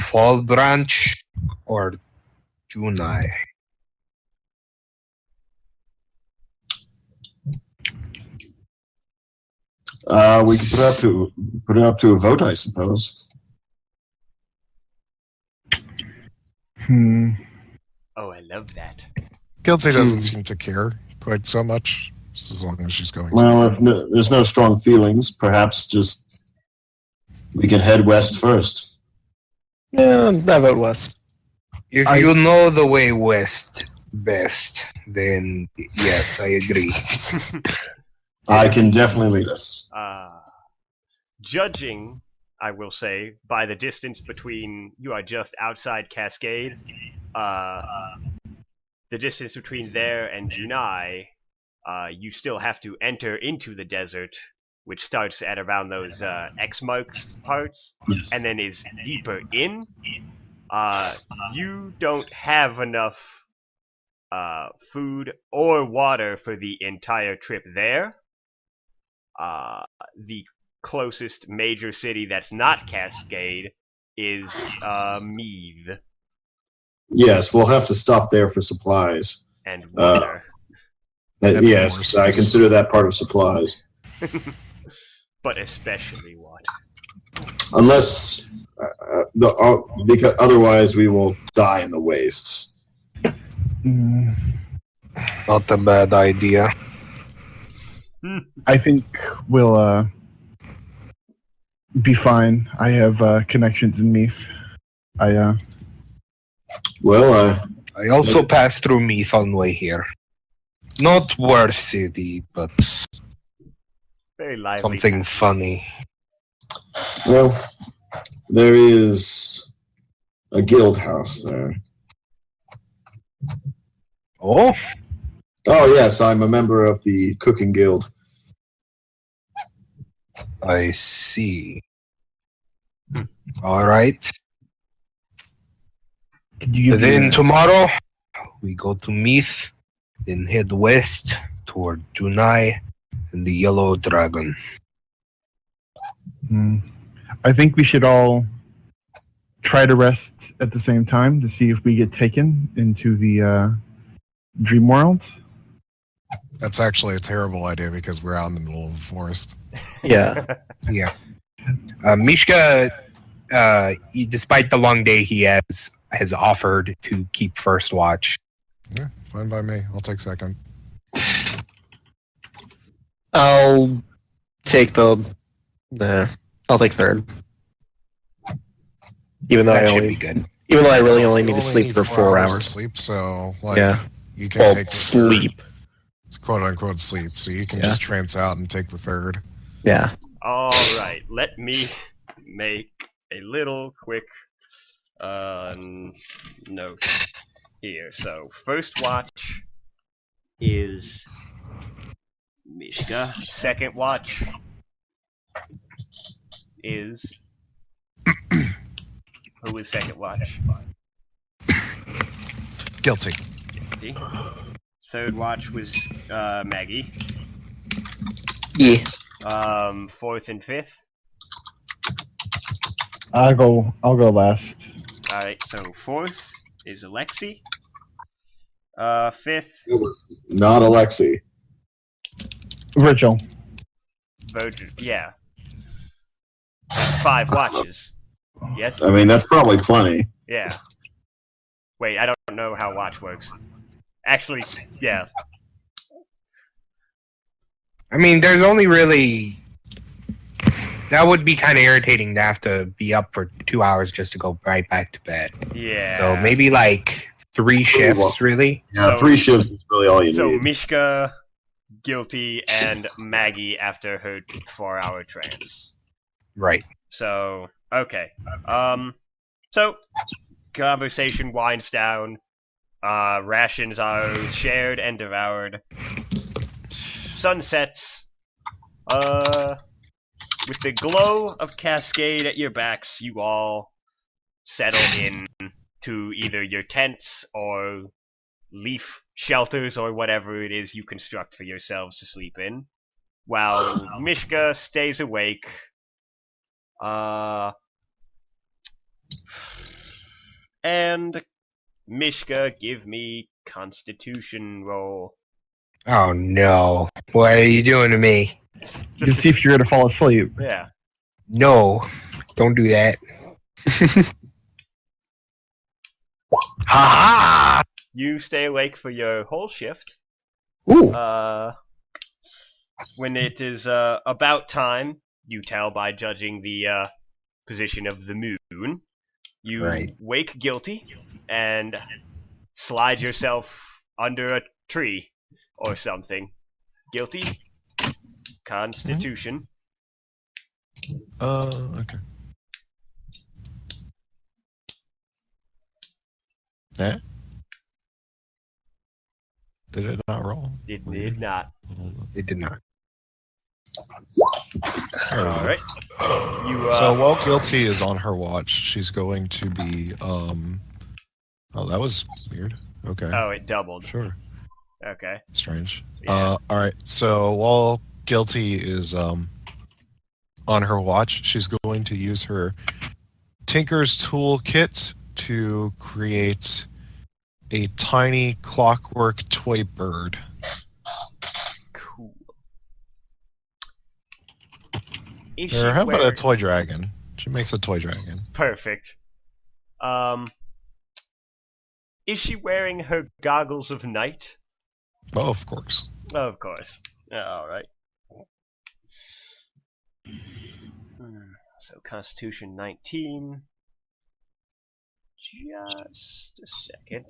Fall Branch or Junai? We could put it up to a vote, I suppose. Oh, I love that. Guilty doesn't seem to care quite so much, just as long as she's going. Well, if there's no strong feelings, perhaps just we can head west first. Yeah, I vote west. If you know the way west best, then yes, I agree. I can definitely lead us. Judging, I will say, by the distance between you are just outside Cascade, the distance between there and Junai, you still have to enter into the desert, which starts at around those X marks parts, Yes. and then is deeper in. You don't have enough food or water for the entire trip there. The closest major city that's not Cascade is Meath. Yes, we'll have to stop there for supplies. And water. Yes, I consider that part of supplies. But especially water. Unless, because otherwise we will die in the wastes. Not a bad idea. I think we'll be fine. I have connections in Meath. Well, I also passed through Meath on way here. Not worth city, but Very lively. something funny. well, there is a guild house there. Oh, Oh, yes, I'm a member of the cooking guild. I see. All right. Then tomorrow, we go to Meath, then head west toward Junai and the Yellow Dragon. I think we should all try to rest at the same time to see if we get taken into the dream world. That's actually a terrible idea because we're out in the middle of the forest. Yeah. Yeah. Mishka, despite the long day he has offered to keep first watch. Yeah, fine by me. I'll take second. I'll take I'll take third. Even though That should be good. even though I really only You need to sleep for 4 of hours. sleep, so like Yeah. you can Well, take the sleep. third, quote unquote sleep. So you can Yeah. just trance out and take the third. Yeah. Alright, let me make a little quick note here. So, first watch is Mishka. Second watch is... Who is second watch? Guilty. Guilty. Third watch was Maggie. Yeah. Fourth and fifth. I'll go last. Alright, so fourth is Alexi. Fifth, It was not Alexi. Virgil. Virgil. Yeah. That's 5 watches. Yes? I mean, that's probably plenty. Yeah. Wait, I don't know how watch works. Actually, yeah. I mean, there's only really... That would be kind of irritating to have to be up for 2 hours just to go right back to bed. Yeah. So maybe like 3 shifts, really? Yeah, So- 3 shifts is really all you So need. Mishka, Guilty, and Maggie after her 4-hour trance. Right. So, okay. So, conversation winds down. Rations are shared and devoured. Sun sets. with the glow of Cascade at your backs, you all settle in to either your tents or leaf shelters or whatever it is you construct for yourselves to sleep in, while Mishka stays awake. And Mishka, give me Constitution roll. Oh no! What are you doing to me? You see if you're gonna fall asleep. Yeah. No, don't do that. Ha ha! You stay awake for your whole shift. Ooh. When it is about time, you tell by judging the position of the moon. You Right. wake Guilty and slide yourself under a tree or something. Guilty? Constitution. Okay. Yeah. Did it not roll? It did not. It did not. Alright. You, So while Guilty is on her watch, she's going to be Oh, that was weird. Okay. Oh, it doubled. Sure. Okay. Strange. Yeah. Alright, so while Guilty is on her watch, she's going to use her Tinker's Toolkit to create a tiny clockwork toy bird. Cool. Is Or she how about a wearing- toy dragon? She makes a toy dragon. Perfect. Is she wearing her goggles of night? Oh, of course. Of course. Alright. So, Constitution 19. Just a second.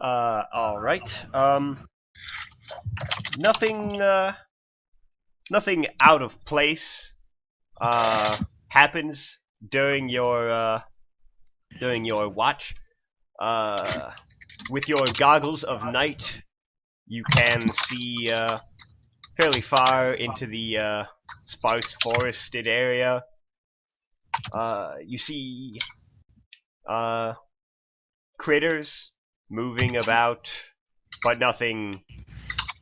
Alright. Nothing out of place happens during your watch. With your goggles of night, you can see fairly far into the sparse forested area. You see critters moving about, but nothing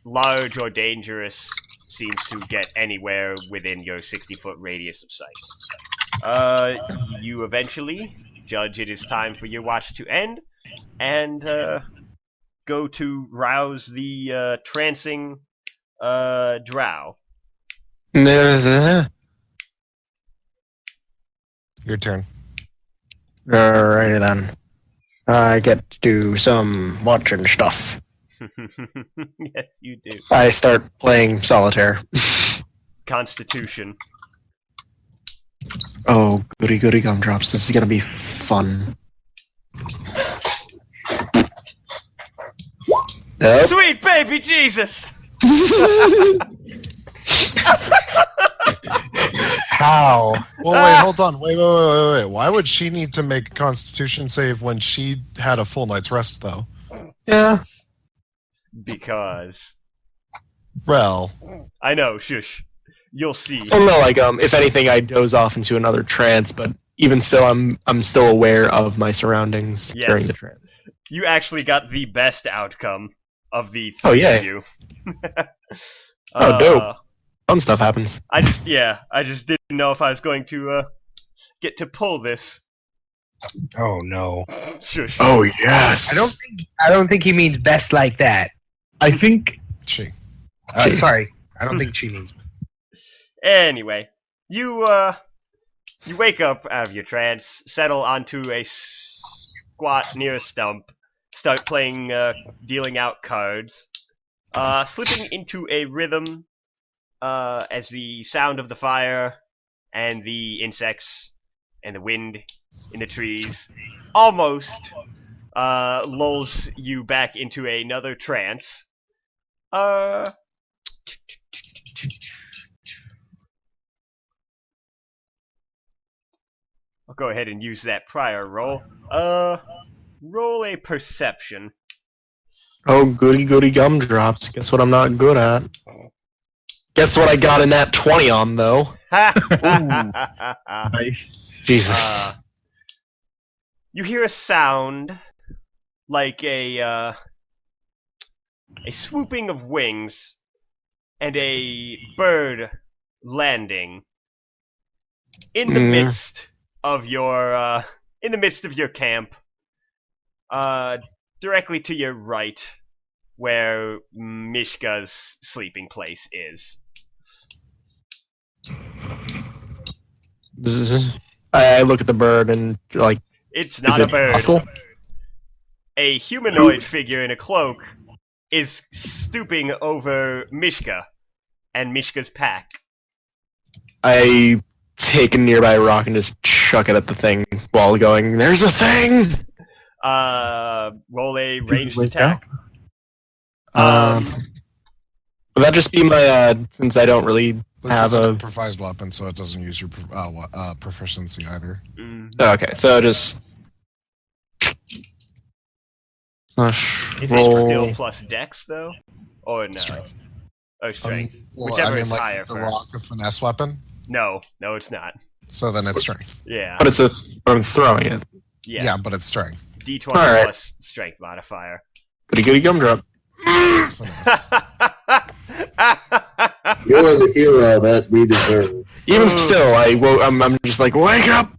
large or dangerous seems to get anywhere within your 60-foot radius of sight. You eventually judge it is time for your watch to end, and go to rouse the trancing drow. Alrighty Your turn. then. I get to do some watching stuff. Yes, you do. I start playing solitaire. Constitution. Oh, goody goody gumdrops. This is gonna be fun. Nope. Sweet baby Jesus! How? Well, wait, hold on. Wait. Why would she need to make a Constitution save when she had a full night's rest, though? Yeah. Because. Well, I know, shush. You'll see. Well, no, like if anything, I doze off into another trance, but even still, I'm still aware of my surroundings Yes. during the trance. You actually got the best outcome of the Oh, three yeah. of you. Oh, dope. Fun stuff happens. I just didn't know if I was going to get to pull this. Oh no! Shush. Oh yes. I don't think he means best like that. I think she. Sorry, I don't think she means. Anyway, you wake up out of your trance, settle onto a squat near a stump, start playing, dealing out cards, slipping into a rhythm, as the sound of the fire and the insects and the wind in the trees almost lulls you back into another trance. I'll go ahead and use that prior roll. Roll a perception. Oh, goody goody gumdrops. Guess what I'm not good at? Guess what I got in that 20 on, though? Nice. Jesus. You hear a sound like a swooping of wings and a bird landing in the midst of your camp, directly to your right, where Mishka's sleeping place is. I look at the bird and, like, It's not is a it bird. hostile? A humanoid figure in a cloak is stooping over Mishka and Mishka's pack. I take a nearby rock and just chuck it at the thing while going, "There's a thing!" Roll a ranged wake attack. Would that just be my, since I don't really This have is an a... improvised weapon, so it doesn't use your proficiency either. Okay, so just... Is roll... it skill plus dex, though? Or no? Strength. Oh, strength. Well, Whichever I mean, is like higher the for... rock, a finesse weapon. No, it's not. So then it's strength. Yeah. But I'm throwing it. Yeah. But it's strength. D20 Alright. plus strength modifier. Goody goody gumdrop. It's finesse. You're the hero that we deserve. Even still, I'm just like, wake up!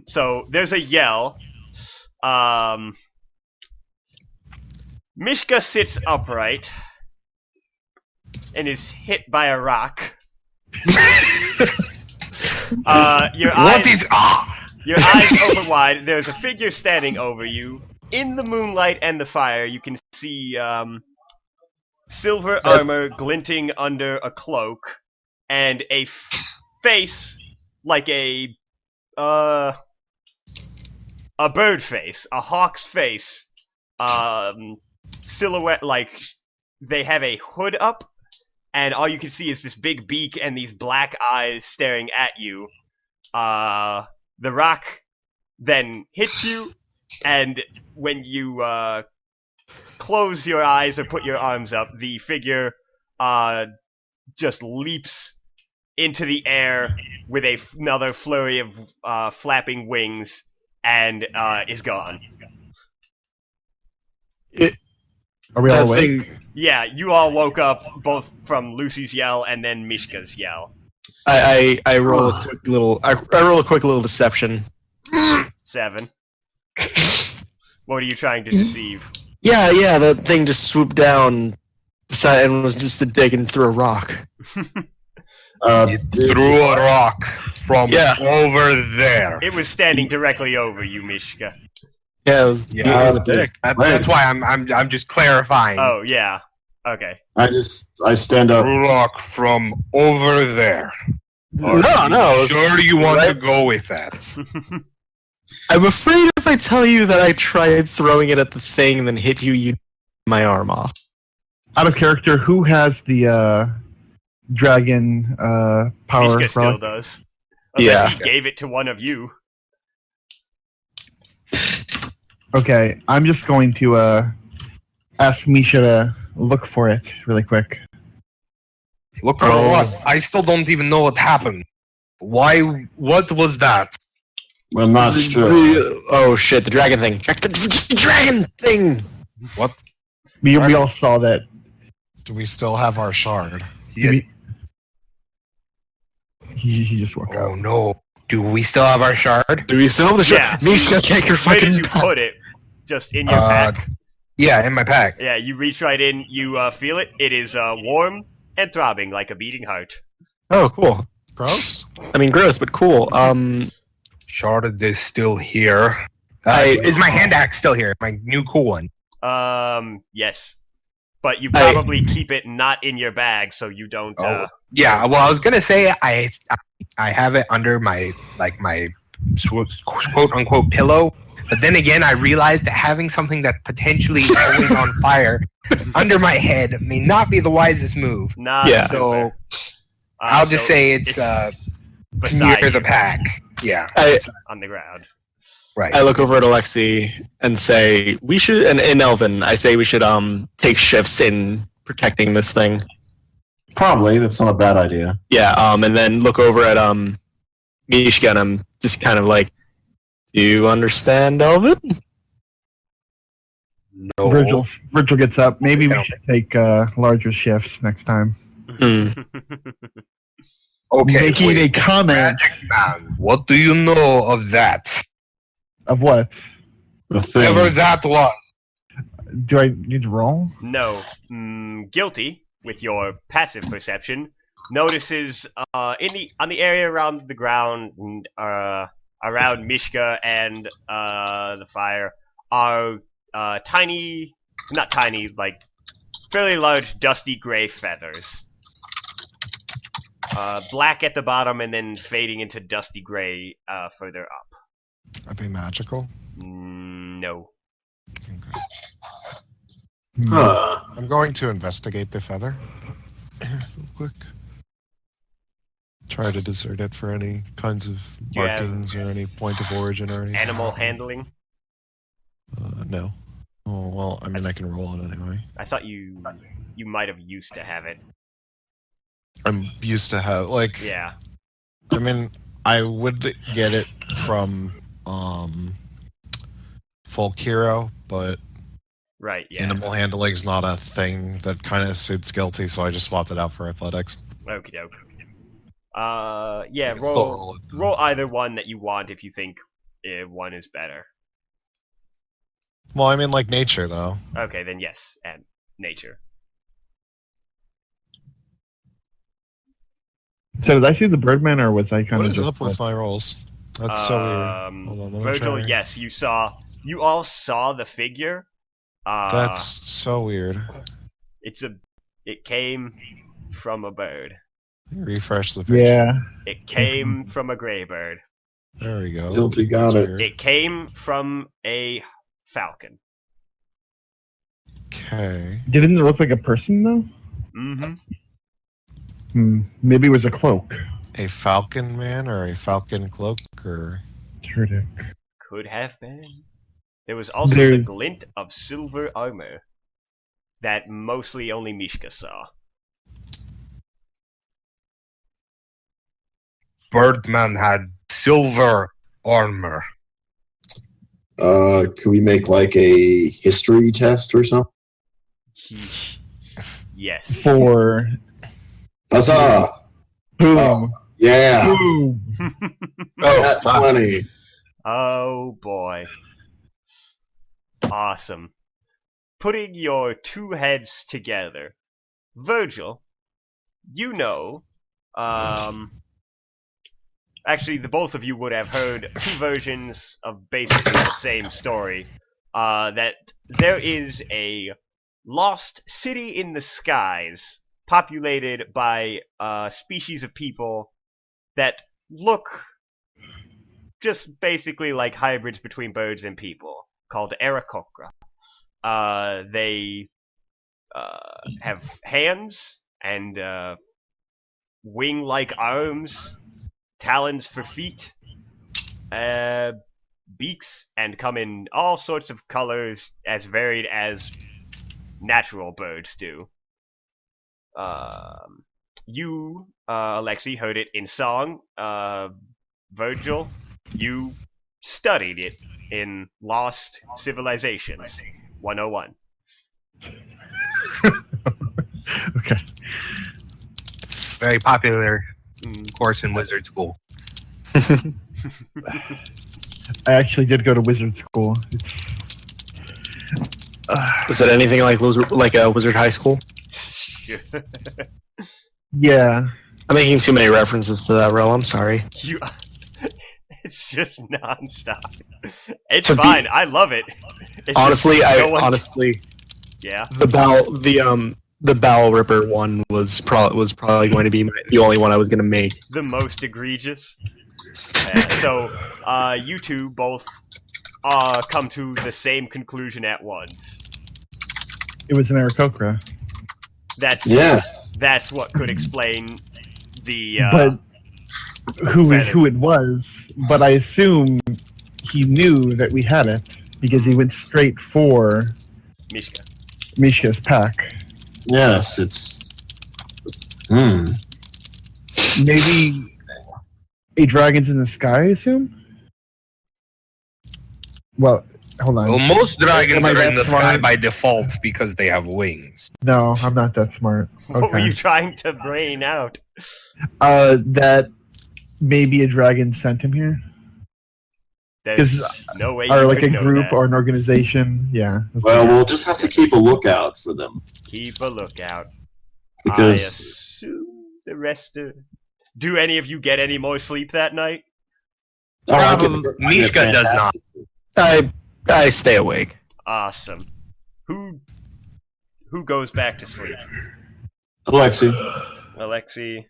So there's a yell. Mishka sits upright and is hit by a rock. Your eyes open wide. There's a figure standing over you. In the moonlight and the fire, you can see silver armor glinting under a cloak, and a face like a bird face, a hawk's face, silhouette, like they have a hood up, and all you can see is this big beak and these black eyes staring at you. The rock then hits you, and when you close your eyes or put your arms up, the figure just leaps into the air with another flurry of flapping wings and is gone. Are we all awake? Yeah, you all woke up both from Lucy's yell and then Mishka's yell. I roll a quick little deception. 7. What are you trying to deceive? Yeah, the thing just swooped down and was just digging through a rock. Threw a rock from over there. It was standing directly over you, Mishka. Yeah, it was the dick. That's why I'm just clarifying. Oh, yeah. Okay. I stand up. Rock from over there. No. Sure you want to go with that? I'm afraid if I tell you that I tried throwing it at the thing and then hit you, you'd my arm off. Out of character, who has the dragon power? Mishka still rock? does. Unless Yeah. he gave it to one of you. Okay, I'm just going to ask Misha to look for it really quick. Look for what? I still don't even know what happened. Why? What was that? Well, not sure. Oh shit, the dragon thing. Check the dragon thing! What? We all saw that. Do we still have our shard? Yeah. He just woke Oh up. no. Do we still have our shard? Do we still have the Yeah. shard? Misha, check your Where fucking did you put it? Just in your pack? Yeah, in my pack. Yeah, you reach right in, you feel it. It is warm and throbbing like a beating heart. Oh, cool. Gross? I mean, gross, but cool. Shard is still here. Is my hand axe still here? My new cool one. Yes. But you probably keep it not in your bag so you don't Yeah, well, I was gonna say I have it under my quote unquote pillow. But then again, I realized that having something that's potentially always on fire under my head may not be the wisest move. Yeah. So I'll just say it's near the pack. Yeah. On the ground. Right. I look over at Alexi and say, we should, and in Elven, I say we should take shifts in protecting this thing. Probably. That's not a bad idea. Yeah, and then look over at Mishka and I'm just kind of like, do you understand Elven? No. Virgil gets up. Maybe we should take larger shifts next time. Okay. Making a comment. Magic Man, what do you know of that? Of what? The thing. Whatever that was. Do I need to roll? No. Guilty, with your passive perception, notices on the area around the ground, around Mishka and the fire, are tiny, not tiny, like fairly large, dusty gray feathers. Black at the bottom and then fading into dusty gray further up. Are they magical? No. Okay. Huh. I'm going to investigate the feather. Real quick. Try to discern it for any kinds of Do you have markings or any point of origin or anything. Animal handling? No. Oh, well, I mean, I can roll it anyway. I thought you might have used to have it. I'm used to have, like... Yeah. I mean, I would get it from, Folk Hero, but Right, yeah. animal handling's not a thing that kind of suits Guilty, so I just swapped it out for athletics. Okie doke. Yeah, I can still roll it, though. either one that you want if you think one is better. Well, I mean, like nature, though. Okay, then yes, and nature. So did I see the Birdman, or was I kind What of is just up with my rolls? That's so weird. Hold on, let me Virgil, try. yes, you all saw the figure. That's so weird. It came from a bird. Refresh the picture. Yeah. It came from a gray bird. There we go. Guilty got That's it. weird. It came from a falcon. Okay. Didn't it look like a person though? Mm-hmm. Maybe it was a cloak. A falcon man or a falcon cloak or Turdic. Could have been. There was also There's- the glint of silver armor that mostly only Mishka saw. Birdman had silver armor. Can we make like a history test or something? Yes. For Huzzah! boom. Yeah. Boom. At 20. Oh boy. Awesome. Putting your two heads together. Virgil, you know, actually the both of you would have heard two versions of basically the same story. That there is a lost city in the skies populated by a species of people that look just basically like hybrids between birds and people, called Aarakocra. They have hands and wing-like arms, talons for feet, beaks, and come in all sorts of colors as varied as natural birds do. You, Alexi, heard it in song. Virgil, you studied it in Lost Civilizations 101. Okay. Very popular course in wizard school. I actually did go to wizard school. Is it anything like a wizard high school? Yeah. I'm making too many references to that realm. I'm sorry. It's just nonstop. It's To be- fine. I love it. It's Honestly, just no one- yeah. the bowel ripper one was probably going to be the only one I was going to make. The most egregious. So, you two both come to the same conclusion at once. It was an Aarakocra. That's what could explain the. But who it was? But I assume he knew that we had it because he went straight for Mishka. Mishka's pack. Yes, it's. Maybe a dragon's in the sky, I assume? Well, hold on. Well, most dragons Am I are that in the smart? sky by default because they have wings. No, I'm not that smart. Okay. What were you trying to brain out? That maybe a dragon sent him here? There's no way Or you like a could know group that. or an organization? Yeah. Well, we'll just have to keep a lookout for them. Keep a lookout. I Because assume the rest of... Do any of you get any more sleep that night? I get- Mishka does not. I stay awake. Awesome. Who goes back to sleep? Alexi. Alexi,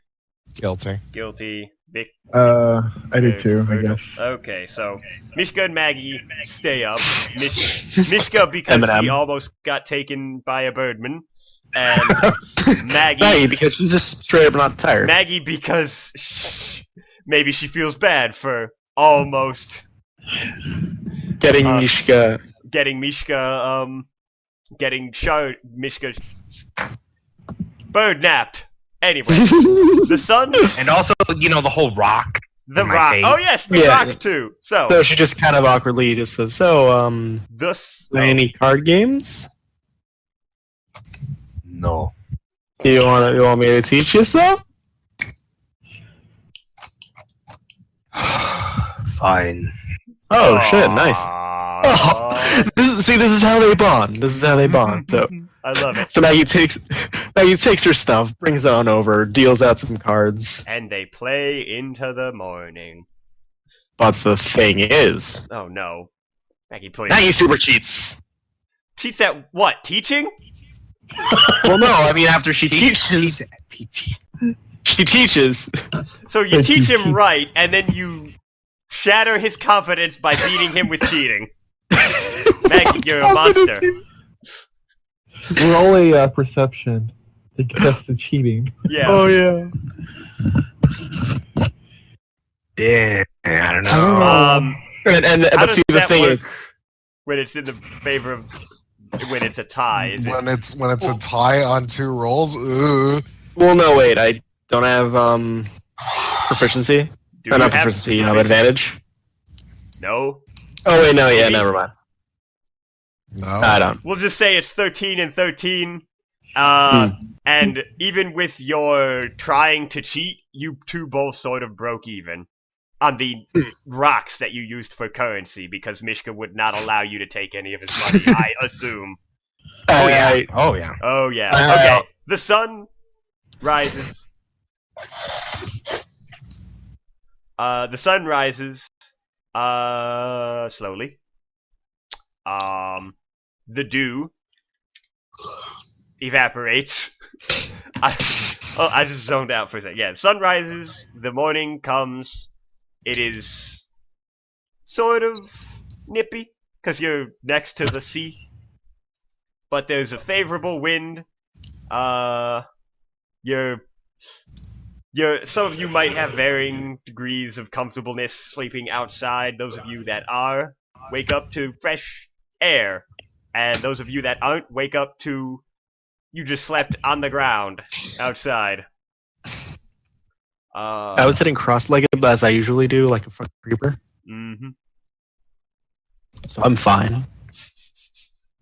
Guilty. guilty, Vic. I do too, I Virgil. guess. Okay, so Mishka and Maggie stay up. Mishka because Eminem. he almost got taken by a birdman, and Maggie, Maggie because she's just straight up not tired. Maggie because maybe she feels bad for almost Getting Mishka. getting Mishka Mishka bird napped. Anyway, the sun, And also, the whole rock. the in my rock. face. Oh yes, the Yeah. rock too. So So she just kind of awkwardly just says, play any card games? No. You want me to teach you some? Fine. Oh shit, nice. This is how they bond. So I love it. So Maggie takes her stuff, brings it on over, deals out some cards. And they play into the morning. But the thing is, Oh no. Maggie plays. Maggie super cheats. Cheats at what? Teaching? Well, no, I mean after she teaches, she teaches. So you teach him right, and then you shatter his confidence by beating him with cheating. Maggie, you're a monster. We're only perception. They test the cheating. Yeah. Oh yeah. Damn. I don't know. And How but does see the that thing work is, when it's in the favor of when it's a tie? Is it? When it's a tie on 2 rolls, well, no, wait, I don't have proficiency. Do Not you have proficiency, you have advantage. No. Oh wait, no, yeah, Maybe? never mind. no. I don't. We'll just say it's 13 and 13. And even with your trying to cheat, you two both sort of broke even on the rocks that you used for currency because Mishka would not allow you to take any of his money, I assume. Oh yeah. I- Oh yeah. Oh, yeah. I- Okay. The sun rises. The sun rises slowly. The dew evaporates. I just zoned out for a second. Yeah, sun rises, the morning comes. It is sort of nippy because you're next to the sea, but there's a favorable wind. Some of you might have varying degrees of comfortableness sleeping outside. Those of you that are wake up to fresh air, and those of you that aren't wake up to you just slept on the ground outside. I was sitting cross-legged as I usually do, like a fucking creeper. Mm-hmm. So I'm fine.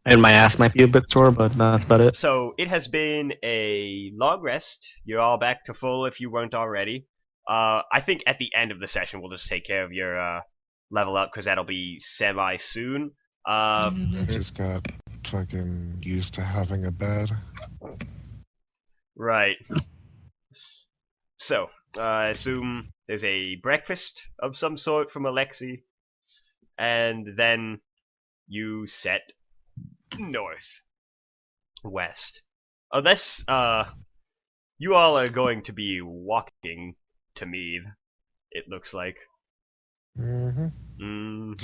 And my ass might be a bit sore, but that's about it. So it has been a long rest. You're all back to full if you weren't already. I think at the end of the session we'll just take care of your level up because that'll be semi soon. I just got fucking used to having a bed. Right. So I assume there's a breakfast of some sort from Alexi, and then you set north west. Unless you all are going to be walking to Meath, it looks like. Didn't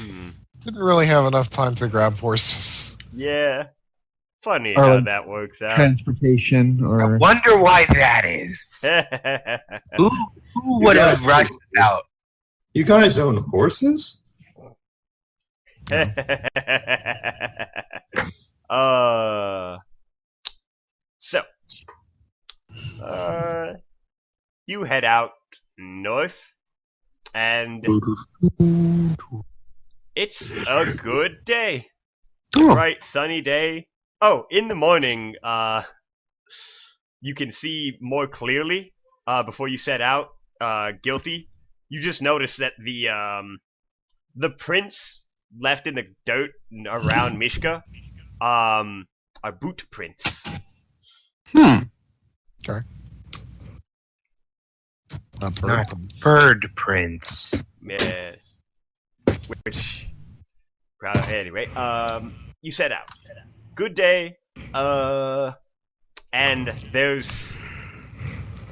really have enough time to grab horses. Yeah. Funny Or how like that works out. transportation, I or wonder why that is. Who would have rushed this out? You guys own horses? So, you head out north, and it's a good day. Bright, sunny day. Oh, in the morning, you can see more clearly, before you set out, guilty. You just notice that the prints left in the dirt around Mishka, are boot prints. Okay. Not bird prints. Yes. Which, anyway, you set out. Good day, and there's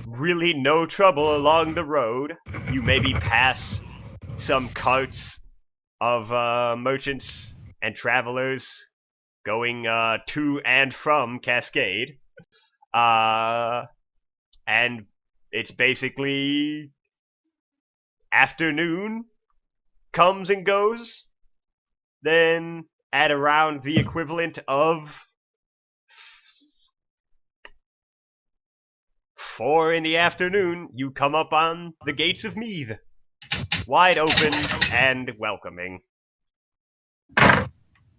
really no trouble along the road. You maybe pass some carts of merchants and travelers going to and from Cascade. And it's basically afternoon comes and goes. Then at around the equivalent of 4 in the afternoon, you come up on the gates of Meath. Wide open and welcoming.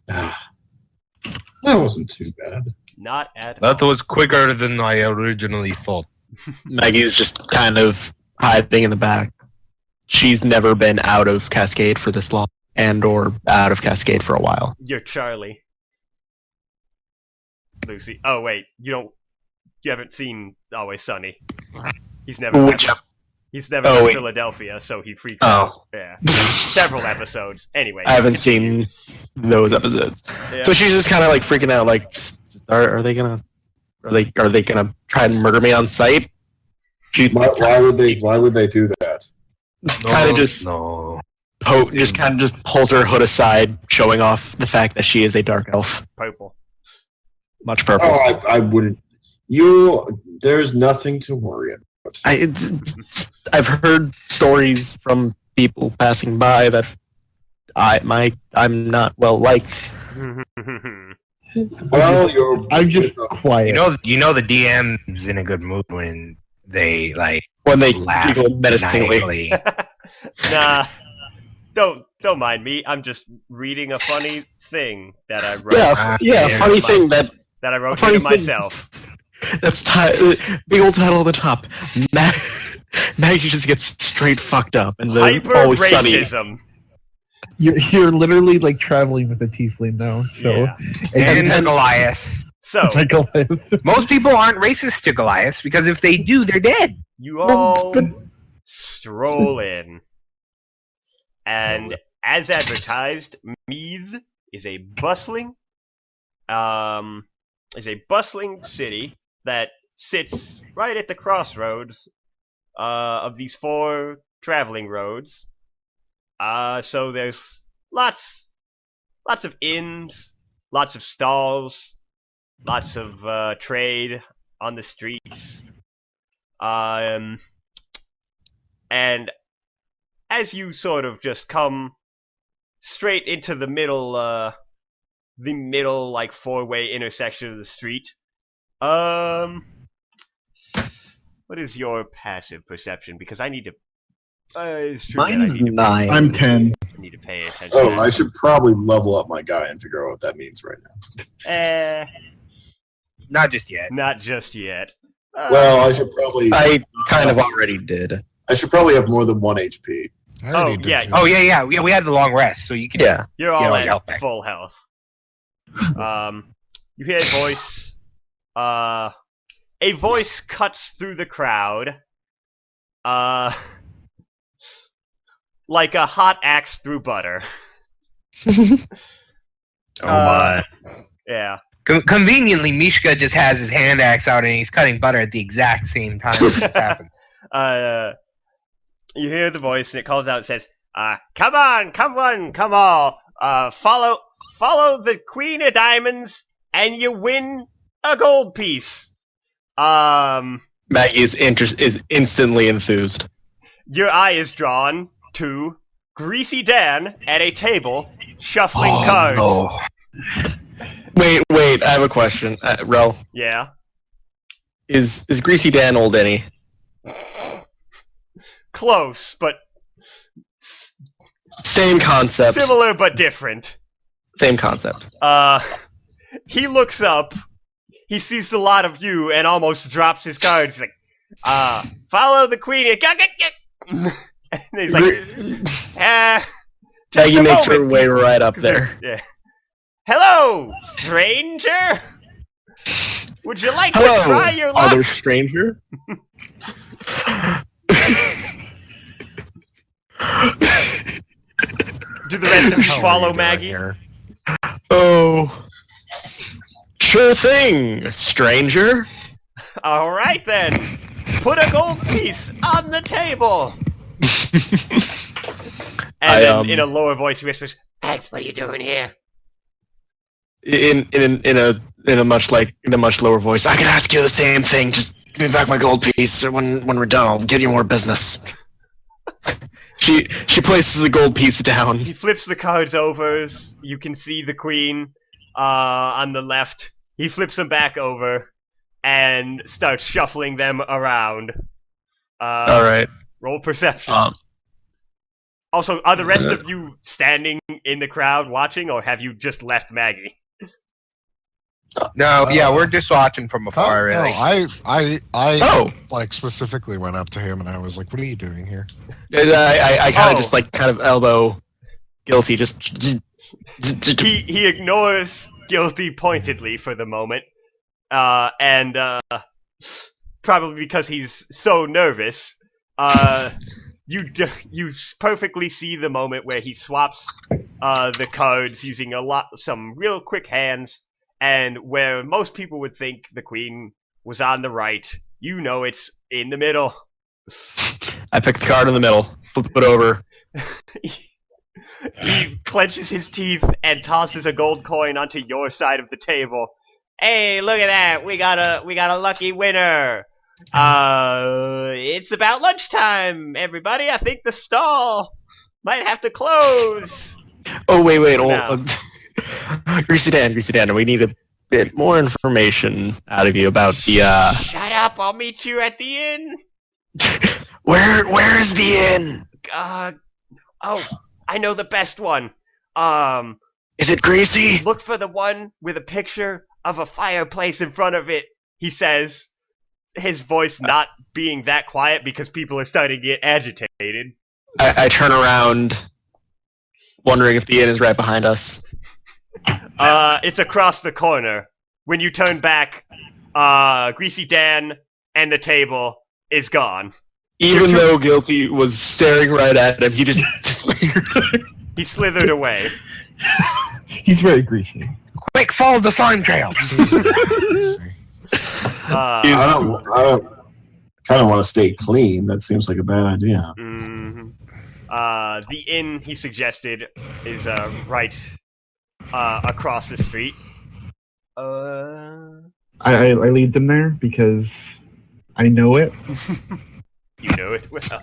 That wasn't too bad. Not at That all. was quicker than I originally thought. Maggie's just kind of hiding in the back. She's never been out of Cascade for this long, and or out of Cascade for a while. You're Charlie. Lucy. Oh wait, you haven't seen Always Sunny. He's never Which He's never Oh, been wait. Philadelphia, so he freaks Oh. out. Yeah. Several episodes. Anyway. I haven't seen those episodes. Yeah. So she's just kind of like freaking out. Like, are they gonna try and murder me on sight? She Why would they do that? kind of just No. just pulls her hood aside, showing off the fact that she is a dark elf. Purple. Much purple. Oh, I wouldn't. There's nothing to worry about. I've heard stories from people passing by that I'm not well liked. Well, I'm just quiet. You know the DM's in a good mood when they When they laugh giggle menacingly. maniacally. Nah. Don't mind me. I'm just reading a funny thing that I wrote. Yeah, yeah, funny thing that That I wrote funny to thing. myself. that's big old title on the top. Maggie just gets straight fucked up, and Hyper always sunny. racism. You're literally like traveling with a tiefling now. So Yeah. And and Goliath. So Goliath. Most people aren't racist to Goliath because if they do, they're dead. you Well, all but- stroll in. And as advertised, Meath is a bustling city that sits right at the crossroads of these 4 traveling roads. So there's lots of inns, lots of stalls, lots of trade on the streets. And as you sort of just come straight into the middle like 4-way intersection of the street, what is your passive perception? Because I need to. It's true. that I Mine's need to- 9. I'm 10. I need to pay attention. Oh, to I that. should probably level up my guy and figure out what that means right now. Not just yet. Not just yet. Well, I should probably. I kind of already did. I should probably have more than 1 HP. I already did yeah. too. Oh yeah. We had the long rest, so you can. Yeah. You're Yeah, all like at health back. full health. You hear a voice. A voice cuts through the crowd. Like a hot axe through butter. Oh my. Yeah. Conveniently, Mishka just has his hand axe out and he's cutting butter at the exact same time this happened. You hear the voice and it calls out and says, Come on, come all. Follow the Queen of Diamonds, and you win a gold piece. Maggie is instantly enthused. Your eye is drawn to Greasy Dan at a table, shuffling cards. No. Wait, I have a question. Rel, Yeah. is Greasy Dan old any? Close, but Same concept. similar but different. Same concept. He looks up, he sees the lot of you, and almost drops his cards. He's like, follow the queen. And he's like, just Maggie a makes her moment. way right up there. Yeah. Hello, stranger. Would you like to Hello, try your luck? other stranger. Do the rest of you How are follow you doing Maggie? here? Oh, sure thing, stranger. All right then. Put a gold piece on the table. And then in a lower voice he whispers, Max, what are you doing here? In a much lower voice. I can ask you the same thing. Just give me back my gold piece, or when we're done, I'll get you more business. She places a gold piece down. He flips the cards over. You can see the queen on the left. He flips them back over and starts shuffling them around. All right. Roll perception. Also, are the rest of you standing in the crowd watching, or have you just left Maggie? No, yeah, we're just watching from afar, really. No, Oh. like specifically went up to him and I was like, "What are you doing here?" I kind of Oh. just kind of elbow Guilty. He ignores Guilty pointedly for the moment, and probably because he's so nervous, you perfectly see the moment where he swaps the cards using some real quick hands, and where most people would think the queen was on the right, you know it's in the middle. I pick the card in the middle, flip it over. He clenches his teeth and tosses a gold coin onto your side of the table. Hey, look at that! We got a lucky winner. It's about lunchtime, everybody. I think the stall might have to close. Oh wait! No. Greasy Dan, we need a bit more information out of you about the. Shut up! I'll meet you at the inn. Where is the inn? Oh, I know the best one. Is it Greasy? Look for the one with a picture of a fireplace in front of it, he says, his voice not being that quiet because people are starting to get agitated. I turn around, wondering if the inn is right behind us. It's across the corner. When you turn back, Greasy Dan and the table is gone. Even though Guilty was staring right at him, he just... He slithered away. He's very greasy. Quick, follow the slime trail. I don't kind of want to stay clean. That seems like a bad idea. Mm-hmm. The inn he suggested is right across the street. I lead them there because I know it. You know it well.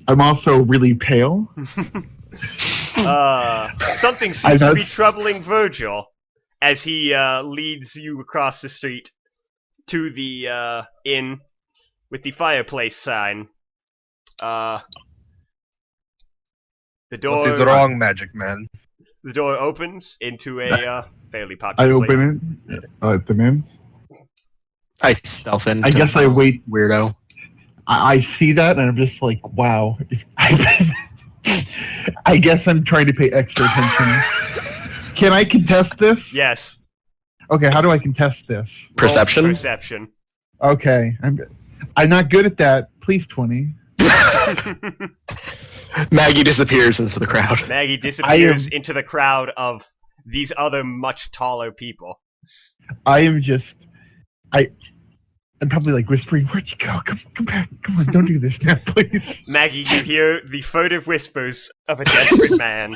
I'm also really pale. Something seems to be troubling Virgil as he leads you across the street to the inn with the fireplace sign. The door. What is wrong, magic man? The door opens into a fairly popular. I open it. Let them in. I stealth in. I guess I wait. Weirdo. I see that and I'm just like, wow. I guess I'm trying to pay extra attention. Can I contest this? Yes. Okay, how do I contest this? Perception? Roll perception. Okay, I'm not good at that. Please 20. Maggie disappears into the crowd. Maggie disappears into the crowd of these other much taller people. I am just I'm probably like whispering, "Where'd you go? Come back! Come on! Don't do this now, please." Maggie, you hear the furtive whispers of a desperate man.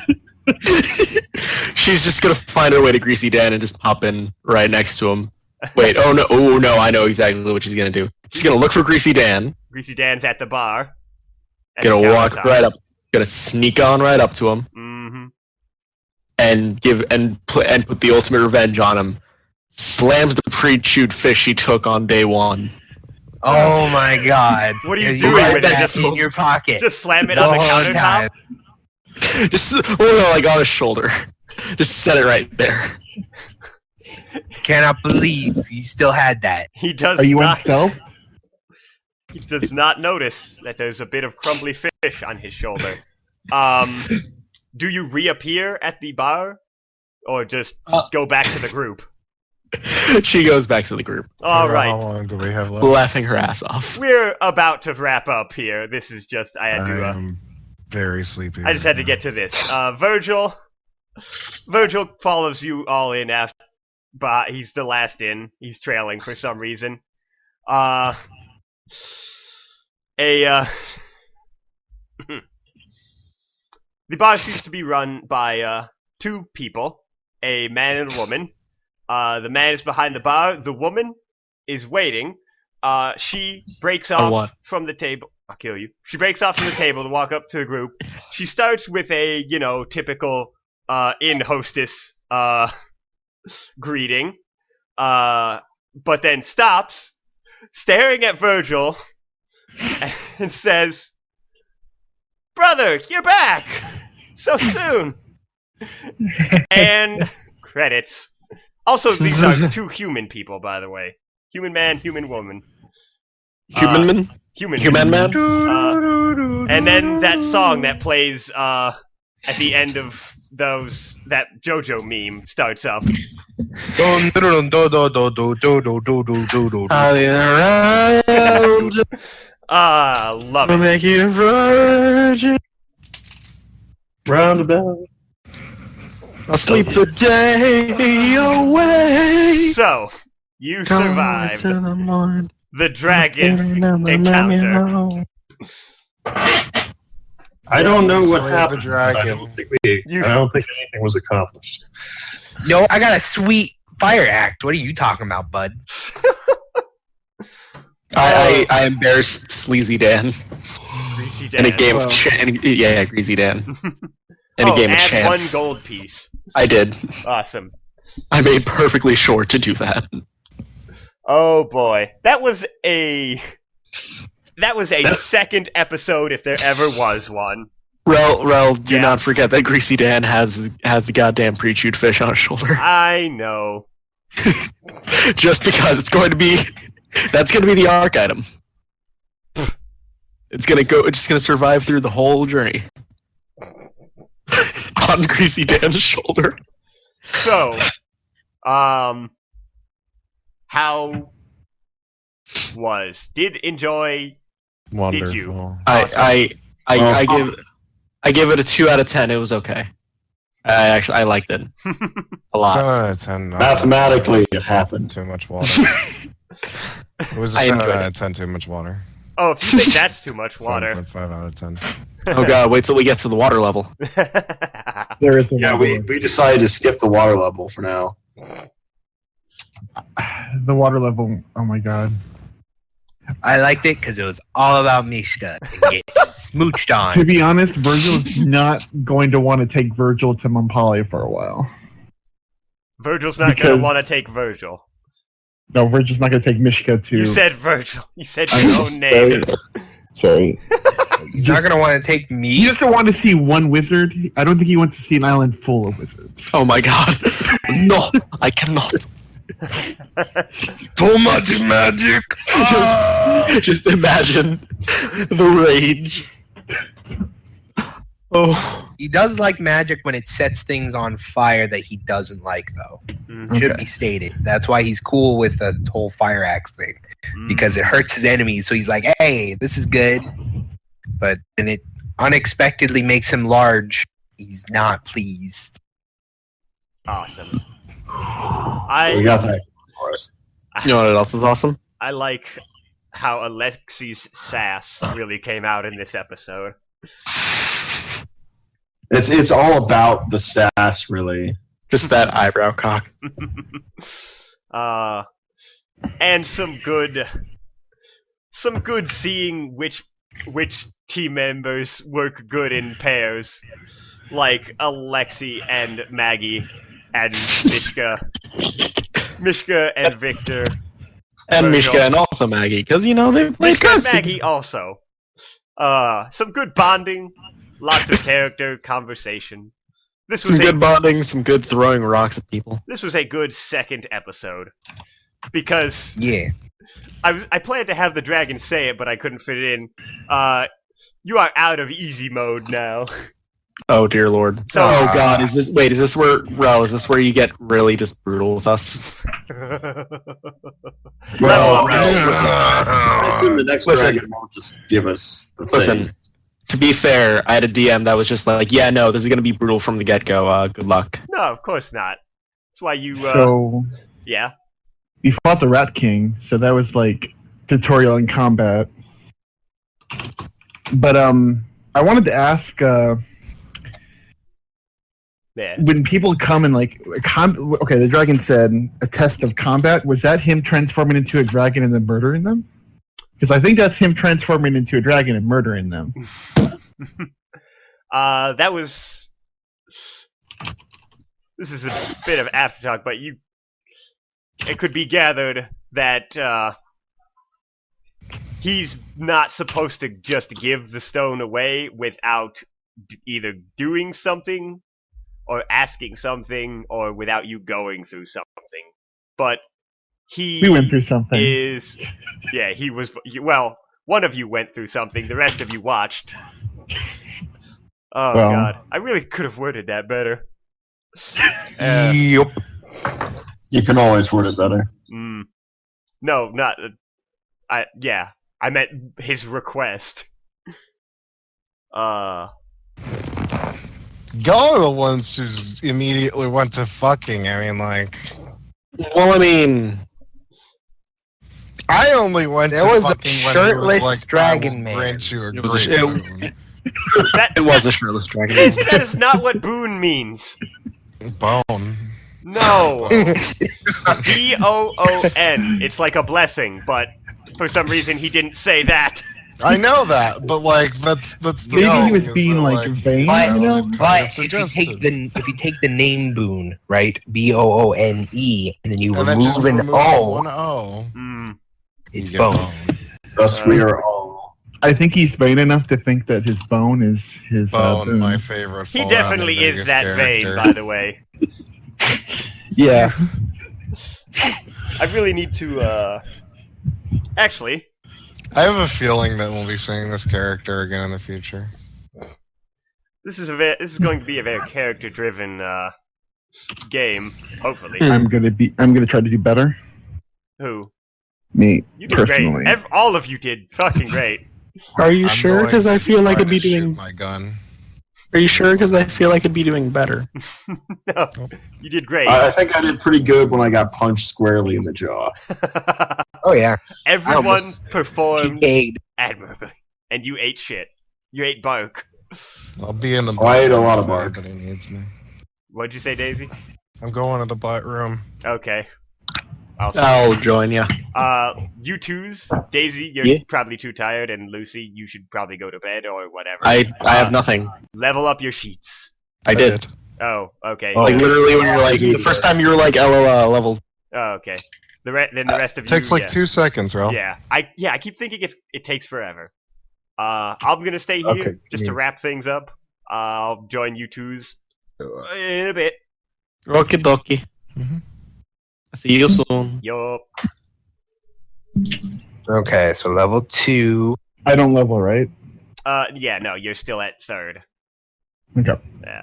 She's just gonna find her way to Greasy Dan and just pop in right next to him. Wait, oh no, I know exactly what she's gonna do. She's gonna look for Greasy Dan. Greasy Dan's at the bar. Gonna walk right up. Gonna sneak on right up to him. Mm-hmm. And put the ultimate revenge on him. Slams the pre-chewed fish he took on day one. Oh my god! What are you You're doing right with back it? in your pocket? Just slam it on the countertop? Just like on his shoulder. Just set it right there. Cannot believe you still had that. He does Are you on not. stealth? He does not notice that there's a bit of crumbly fish on his shoulder. Do you reappear at the bar, or just go back to the group? She goes back to the group. All How right, long do we have left? Laughing her ass off. we're about to wrap up here. This is just I had to. I'm very sleepy. I just had to get to this. Virgil follows you all in after, but he's the last in. He's trailing for some reason. The bar seems to be run by two people, a man and a woman. The man is behind the bar. The woman is waiting. She breaks off from the table. I'll kill you. She breaks off from the table to walk up to the group. She starts with a, typical inn hostess greeting, but then stops, staring at Virgil, and says, "Brother, you're back! So soon!" And credits. Also, these are two human people, by the way. Human man, human woman. Human man? Human man? And then that song that plays at the end of that JoJo meme starts up. Love it. Make you virgin. Roundabout. I'll sleep the day away. So, you survived the dragon encounter. I don't know what Slay happened. the dragon. I don't think anything was accomplished. Yo, I got a sweet fire act. What are you talking about, bud? I embarrassed Sleazy Dan Greasy in a Dan. game of Greasy Dan. In a game of add chance. one gold piece. I did. Awesome. I made perfectly sure to do that. Oh boy, that was a second episode if there ever was one. Rel, do Yeah. not forget that Greasy Dan has the goddamn pre-chewed fish on his shoulder. I know. Just because that's going to be the arc item. It's just gonna survive through the whole journey. On Greasy Dan's shoulder. So, how did enjoy? Wonderful. Did you? I give it a 2 out of 10. It was okay. I liked it a lot. 7 out of 10. Mathematically, it happened. Too much water. It was a I 7 enjoyed out it. of 10 too much water. Oh, if you think that's too much water. 5 out of 10. Oh god, wait till we get to the water level. There is a Yeah, water we decided to skip the water level for now. the water level. Oh my god. I liked it because it was all about Mishka and getting smooched To on. be honest, Virgil's not going to want to take Virgil to Montpellier for a while. Virgil's not Because- gonna want to take Virgil. No, Virgil's not going to take Mishka to. You said Virgil. You said I your know. own name. Sorry. He's not gonna want to take He me. doesn't want to see one wizard. I don't think he wants to see an island full of wizards. Oh my god. No, I cannot. Too much magic. Just imagine the rage. Oh. He does like magic when it sets things on fire that he doesn't like, though. Mhm. Should Okay. be stated. That's why he's cool with the whole fire axe thing, because it hurts his enemies. So he's like, "Hey, this is good," but when it unexpectedly makes him large, he's not pleased. Awesome. We got that for us. You know what else is awesome? I like how Alexi's sass really came out in this episode. It's all about the sass, really. Just that eyebrow cock. And some good seeing which team members work good in pairs, like Alexi and Maggie and Mishka and Victor. And Virgil. Mishka and also Maggie, because, you know, they've played Mishka and cards. Maggie also. Some good bonding, lots of character conversation. This Some was good bonding, some good throwing rocks at people. This was a good second episode because Yeah. I planned to have the dragon say it, but I couldn't fit it in. You are out of easy mode now. Oh dear lord. So- Oh god, is this where you get really just brutal with us? Well, No. I assume the next Listen. dragon won't just give us the Listen, thing. to be fair, I had a DM that was just like, yeah, no, this is gonna be brutal from the get-go, good luck. No, of course not. That's why you. So Yeah. we fought the Rat King, so that was like tutorial in combat. But I wanted to ask, Yeah. when people come and like, okay, the dragon said a test of combat. Was that him transforming into a dragon and then murdering them? Because I think that's him transforming into a dragon and murdering them. That was. This is a bit of aftertalk, but it could be gathered that he's not supposed to just give the stone away without either doing something or asking something or without you going through something. But he We went through something. he was. Well, one of you went through something. The rest of you watched. Oh Well. god, I really could have worded that better. Yup. You can always word it better. No, not. I meant his request. Y'all are the ones who immediately went to fucking. I mean, like, Well, I mean, I only went There to was a fucking when shirtless it was like, dragon I will man. grant you a It was a great sh- boon. That it was a shirtless dragon. that is not what boon means. Bone. No. B-O-O-N. It's like a blessing, but for some reason he didn't say that. I know that, but like that's the Maybe thing, he was is being that, like vain, But- you know? kind But of if you suggested. take the name boon, right? BOONE, and then you And then just remove an remove O, one O. it's You get bone. Thus, we are all. I think he's vain enough to think that his bone is his Bone, boon. my favorite. He Fallout definitely New is Vegas that vain, character. by the way. Yeah. I really need to, actually, I have a feeling that we'll be seeing this character again in the future. this is going to be a very character-driven, game, hopefully. I'm gonna try to do better. Who? Me, You did personally. great. All of you did fucking great. Are you I'm sure? going Because I to feel like try I'd be to shoot doing. my gun. Are you sure? Because I feel like I'd be doing better. No, you did great. I think I did pretty good when I got punched squarely in the jaw. Oh yeah, Everyone almost performed PK'd. admirably, and you ate shit. You ate bark. I'll be in the. Oh, I ate a butt room lot of if bark. anybody needs me. What'd you say, Daisy? I'm going to the butt room. Okay. I'll I'll join you. you twos, Daisy, you're Yeah. probably too tired, and Lucy, you should probably go to bed or whatever. I have nothing. Level up your sheets. I did. Oh, okay. Like literally, when you're like the first time you were like LOL level. Oh, okay. Then the rest of you. Takes like yeah. 2 seconds, Ralph. Yeah, I keep thinking it takes forever. I'm gonna stay here Okay, just to yeah. wrap things up. I'll join you twos in a bit. Okie dokie. Mhm. See you soon. Yup. Okay, so level 2. I don't level, right? Yeah, no, you're still at third. Okay. Yeah.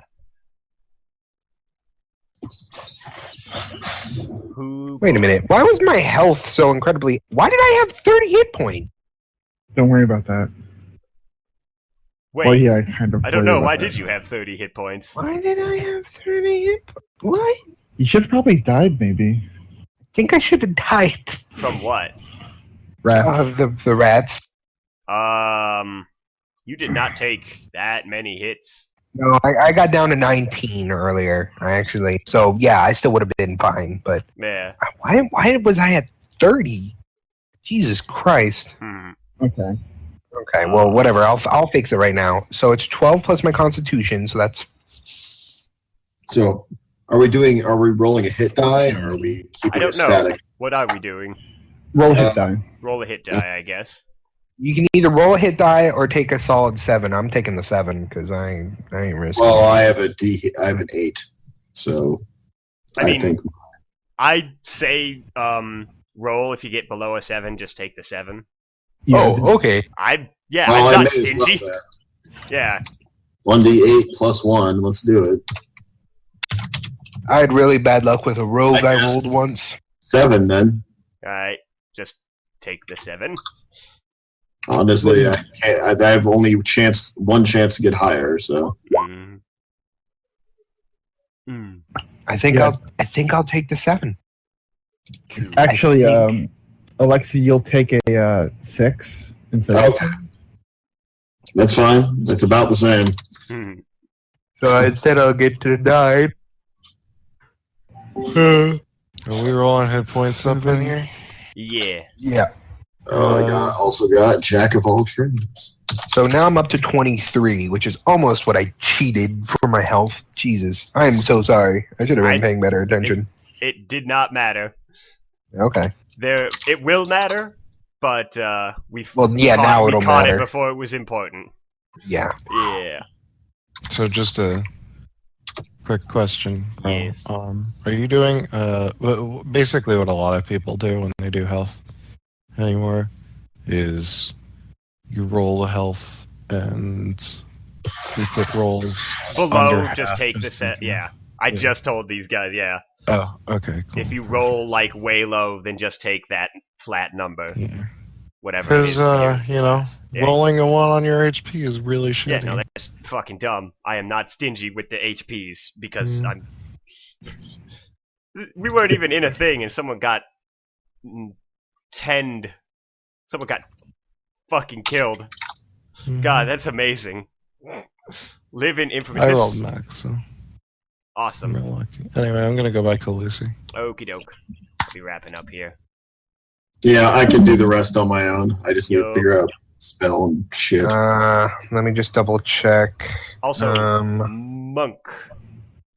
Who? Wait a minute. Why was my health so incredibly? Why did I have 30 hit points? Don't worry about that. Wait, Well, yeah, I kind of. I don't worry know. about Why that. did you have 30 hit points? Why did I have 30 hit points? What? You should have probably died, maybe. I think I should have died. From what? Rats. The rats. You did not take that many hits. No, I got down to 19 earlier. So yeah, I still would have been fine. But Yeah. why was I at 30? Jesus Christ. Okay. Okay, well, whatever. I'll fix it right now. So it's 12 plus my Constitution. So that's. So, are we rolling a hit die, or are we I keeping don't it know. static? What are we doing? Roll a hit die. Roll a hit die, I guess. You can either roll a hit die or take a solid 7. I'm taking the 7 because I ain't risking. Well, I have an 8, so I mean, think I'd say roll if you get below a 7, just take the 7. Yeah, okay. I'm I not may as stingy. well that. Yeah. 1d8 plus 1. Let's do it. I had really bad luck with a rogue I I guess. rolled once. 7 then. Alright. Just take the 7. Honestly, I have only one chance to get higher. So I think Yeah. I'll take the 7. Actually, I think- Alexi, you'll take a 6 instead of. okay, that's fine. That's about the same. So instead I'll get to 9. Are we rolling hit points up in here? Yeah. Yeah. I also got Jack of all trades. So now I'm up to 23, which is almost what I cheated for my health. Jesus. I'm so sorry. I should have been paying better attention. It did not matter. Okay. It will matter, but now it'll caught matter. it before it was important. Yeah. Yeah. So just a quick question. Yes. Are you doing basically what a lot of people do when they do health anymore is you roll a health, and if it rolls Below, under just half, take the just set. thinking- Yeah. I just told these guys, yeah. Oh, okay, cool. If you roll like way low, then just take that flat number. Yeah. Whatever. Because, Yeah. rolling a 1 on your HP is really Yeah, shitty. no, that's fucking dumb. I am not stingy with the HPs because I'm. We weren't even in a thing, and someone got 10'd. Someone got fucking killed. God, that's amazing. Live in infamy. I rolled max, so I'm Awesome. real lucky. Anyway, I'm gonna go back to Lucy. Okie doke. I'll be wrapping up here. Yeah, I can do the rest on my own. I just need to Yo. figure out spell and shit. Let me just double check. Also, Monk.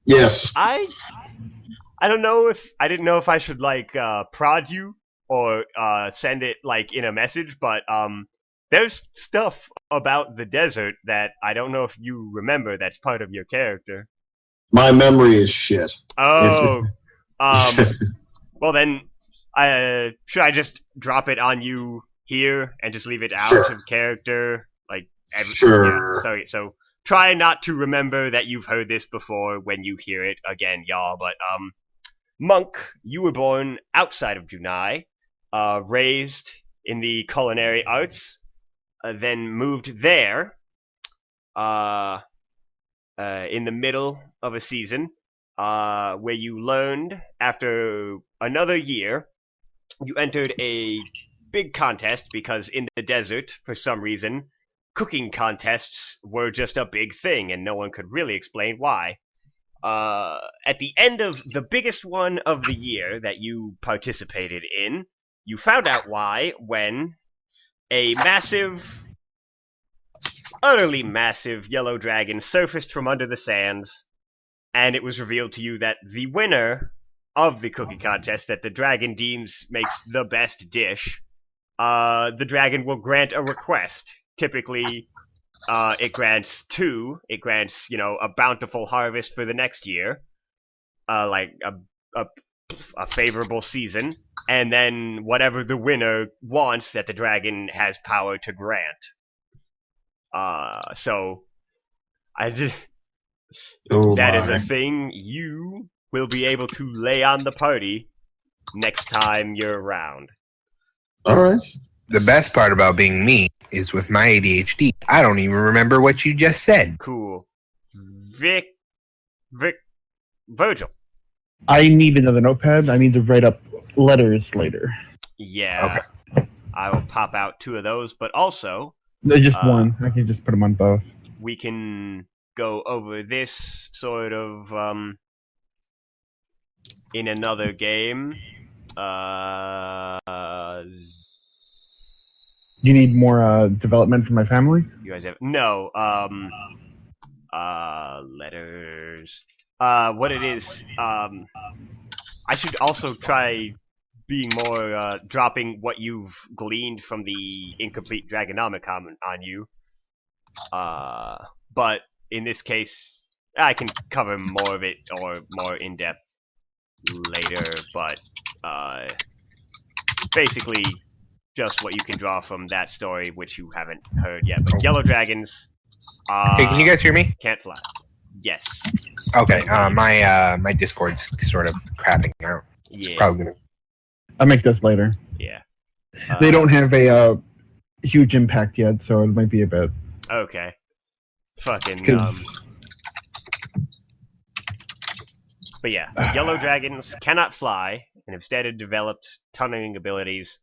Yes. I don't know if I didn't know if I should prod you or send it like in a message, but there's stuff about the desert that I don't know if you remember that's part of your character. My memory is shit. Oh, well then, should I just drop it on you here and just leave it out Sure. of character? Sure. Yeah, so try not to remember that you've heard this before when you hear it again, y'all. But Monk, you were born outside of Junai, raised in the culinary arts, then moved there in the middle of a season, where you learned after another year, you entered a big contest because in the desert, for some reason, cooking contests were just a big thing and no one could really explain why. At the end of the biggest one of the year that you participated in, you found out why when a utterly massive yellow dragon surfaced from under the sands, and it was revealed to you that the winner of the cookie contest that the dragon deems makes the best dish, the dragon will grant a request. Typically, it grants 2. It grants, a bountiful harvest for the next year, like a favorable season, and then whatever the winner wants that the dragon has power to grant. So that is a thing you will be able to lay on the party next time you're around. All right. The best part about being me is with my ADHD, I don't even remember what you just said. Cool. Virgil. I need another notepad. I need to write up letters later. Yeah. Okay. I will pop out 2 of those, but also No, just one. I can just put them on both. we can go over this sort of in another game. You need more development for my family? You guys have no letters. What it is, I should also try being more dropping what you've gleaned from the incomplete Dragonomicon on you. But in this case, I can cover more of it or more in depth later. But basically, just what you can draw from that story, which you haven't heard yet. But yellow dragons. Hey, can you guys hear me? Can't fly. Yes. Okay. My Discord's sort of crapping out. Yeah. Probably gonna. I'll make this later. Yeah. They don't have a huge impact yet, so it might be a bit. Okay. Fucking. But yeah, yellow dragons cannot fly and instead have developed tunneling abilities.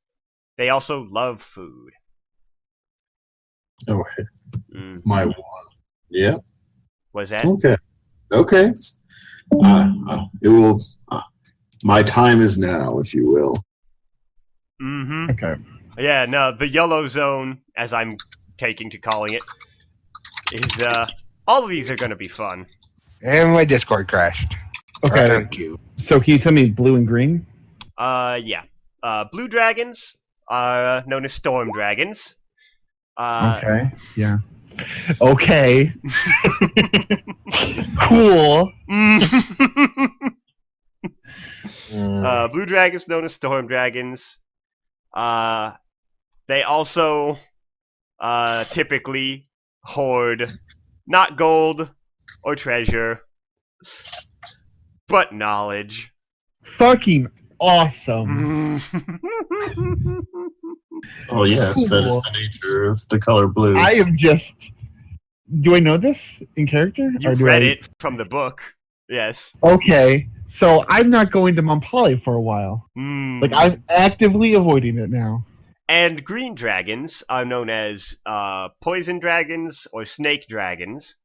They also love food. Okay. Mm. My one. Yeah. Was that? Okay. Okay. It will. My time is now, if you will. Mm-hmm. Okay. Yeah, no, the yellow zone, as I'm taking to calling it, is, all of these are gonna be fun. And my Discord crashed. Okay. Thank you. So can you tell me blue and green? Yeah. Blue dragons are known as storm dragons. Okay. Yeah. Okay. Cool. Blue dragons known as storm dragons. They also typically hoard not gold or treasure, but knowledge. Fucking awesome. Oh yes, that is the nature of the color blue. I am just. Do I know this in character? You read it from the book. Yes. Okay, so I'm not going to Mount Poly for a while. Mm. Like, I'm actively avoiding it now. And green dragons are known as poison dragons or snake dragons.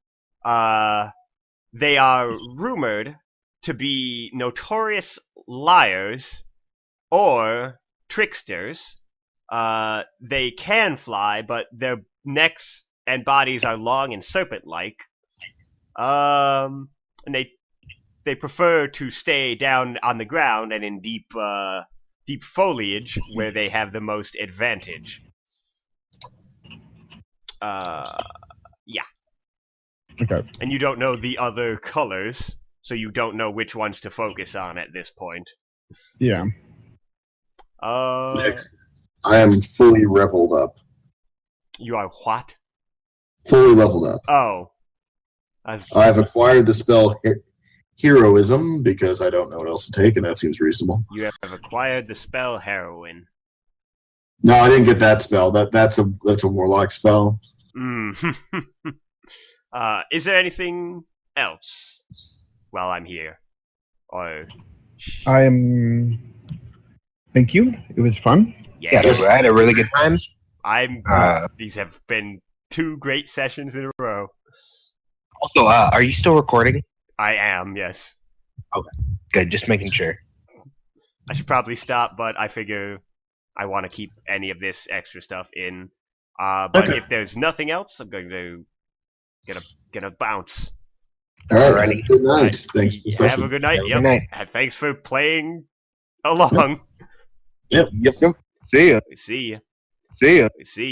They are rumored to be notorious liars or tricksters. They can fly, but their necks and bodies are long and serpent-like. And they prefer to stay down on the ground and in deep foliage where they have the most advantage. Yeah. Okay. And you don't know the other colors, so you don't know which ones to focus on at this point. Yeah. Next, I am fully leveled up. You are what? Fully leveled up. Oh. I've acquired the spell Heroism because I don't know what else to take, and that seems reasonable. You have acquired the spell Heroin. No, I didn't get that spell. That's a warlock spell. Mm. Is there anything else while I'm here? Or I am. Thank you. It was fun. Yeah, yes. I had a really good time. These have been 2 great sessions in a row. Also, are you still recording? I am, yes. Good, just making sure. I should probably stop, but I figure I want to keep any of this extra stuff in. But Okay. if there's nothing else, I'm going to gonna bounce. All right. Alrighty. Have a good night. Right. Thanks for the Have session. a good night. Have a Yep. good night. And thanks for playing along. Yep. See ya. See ya. See ya. See ya.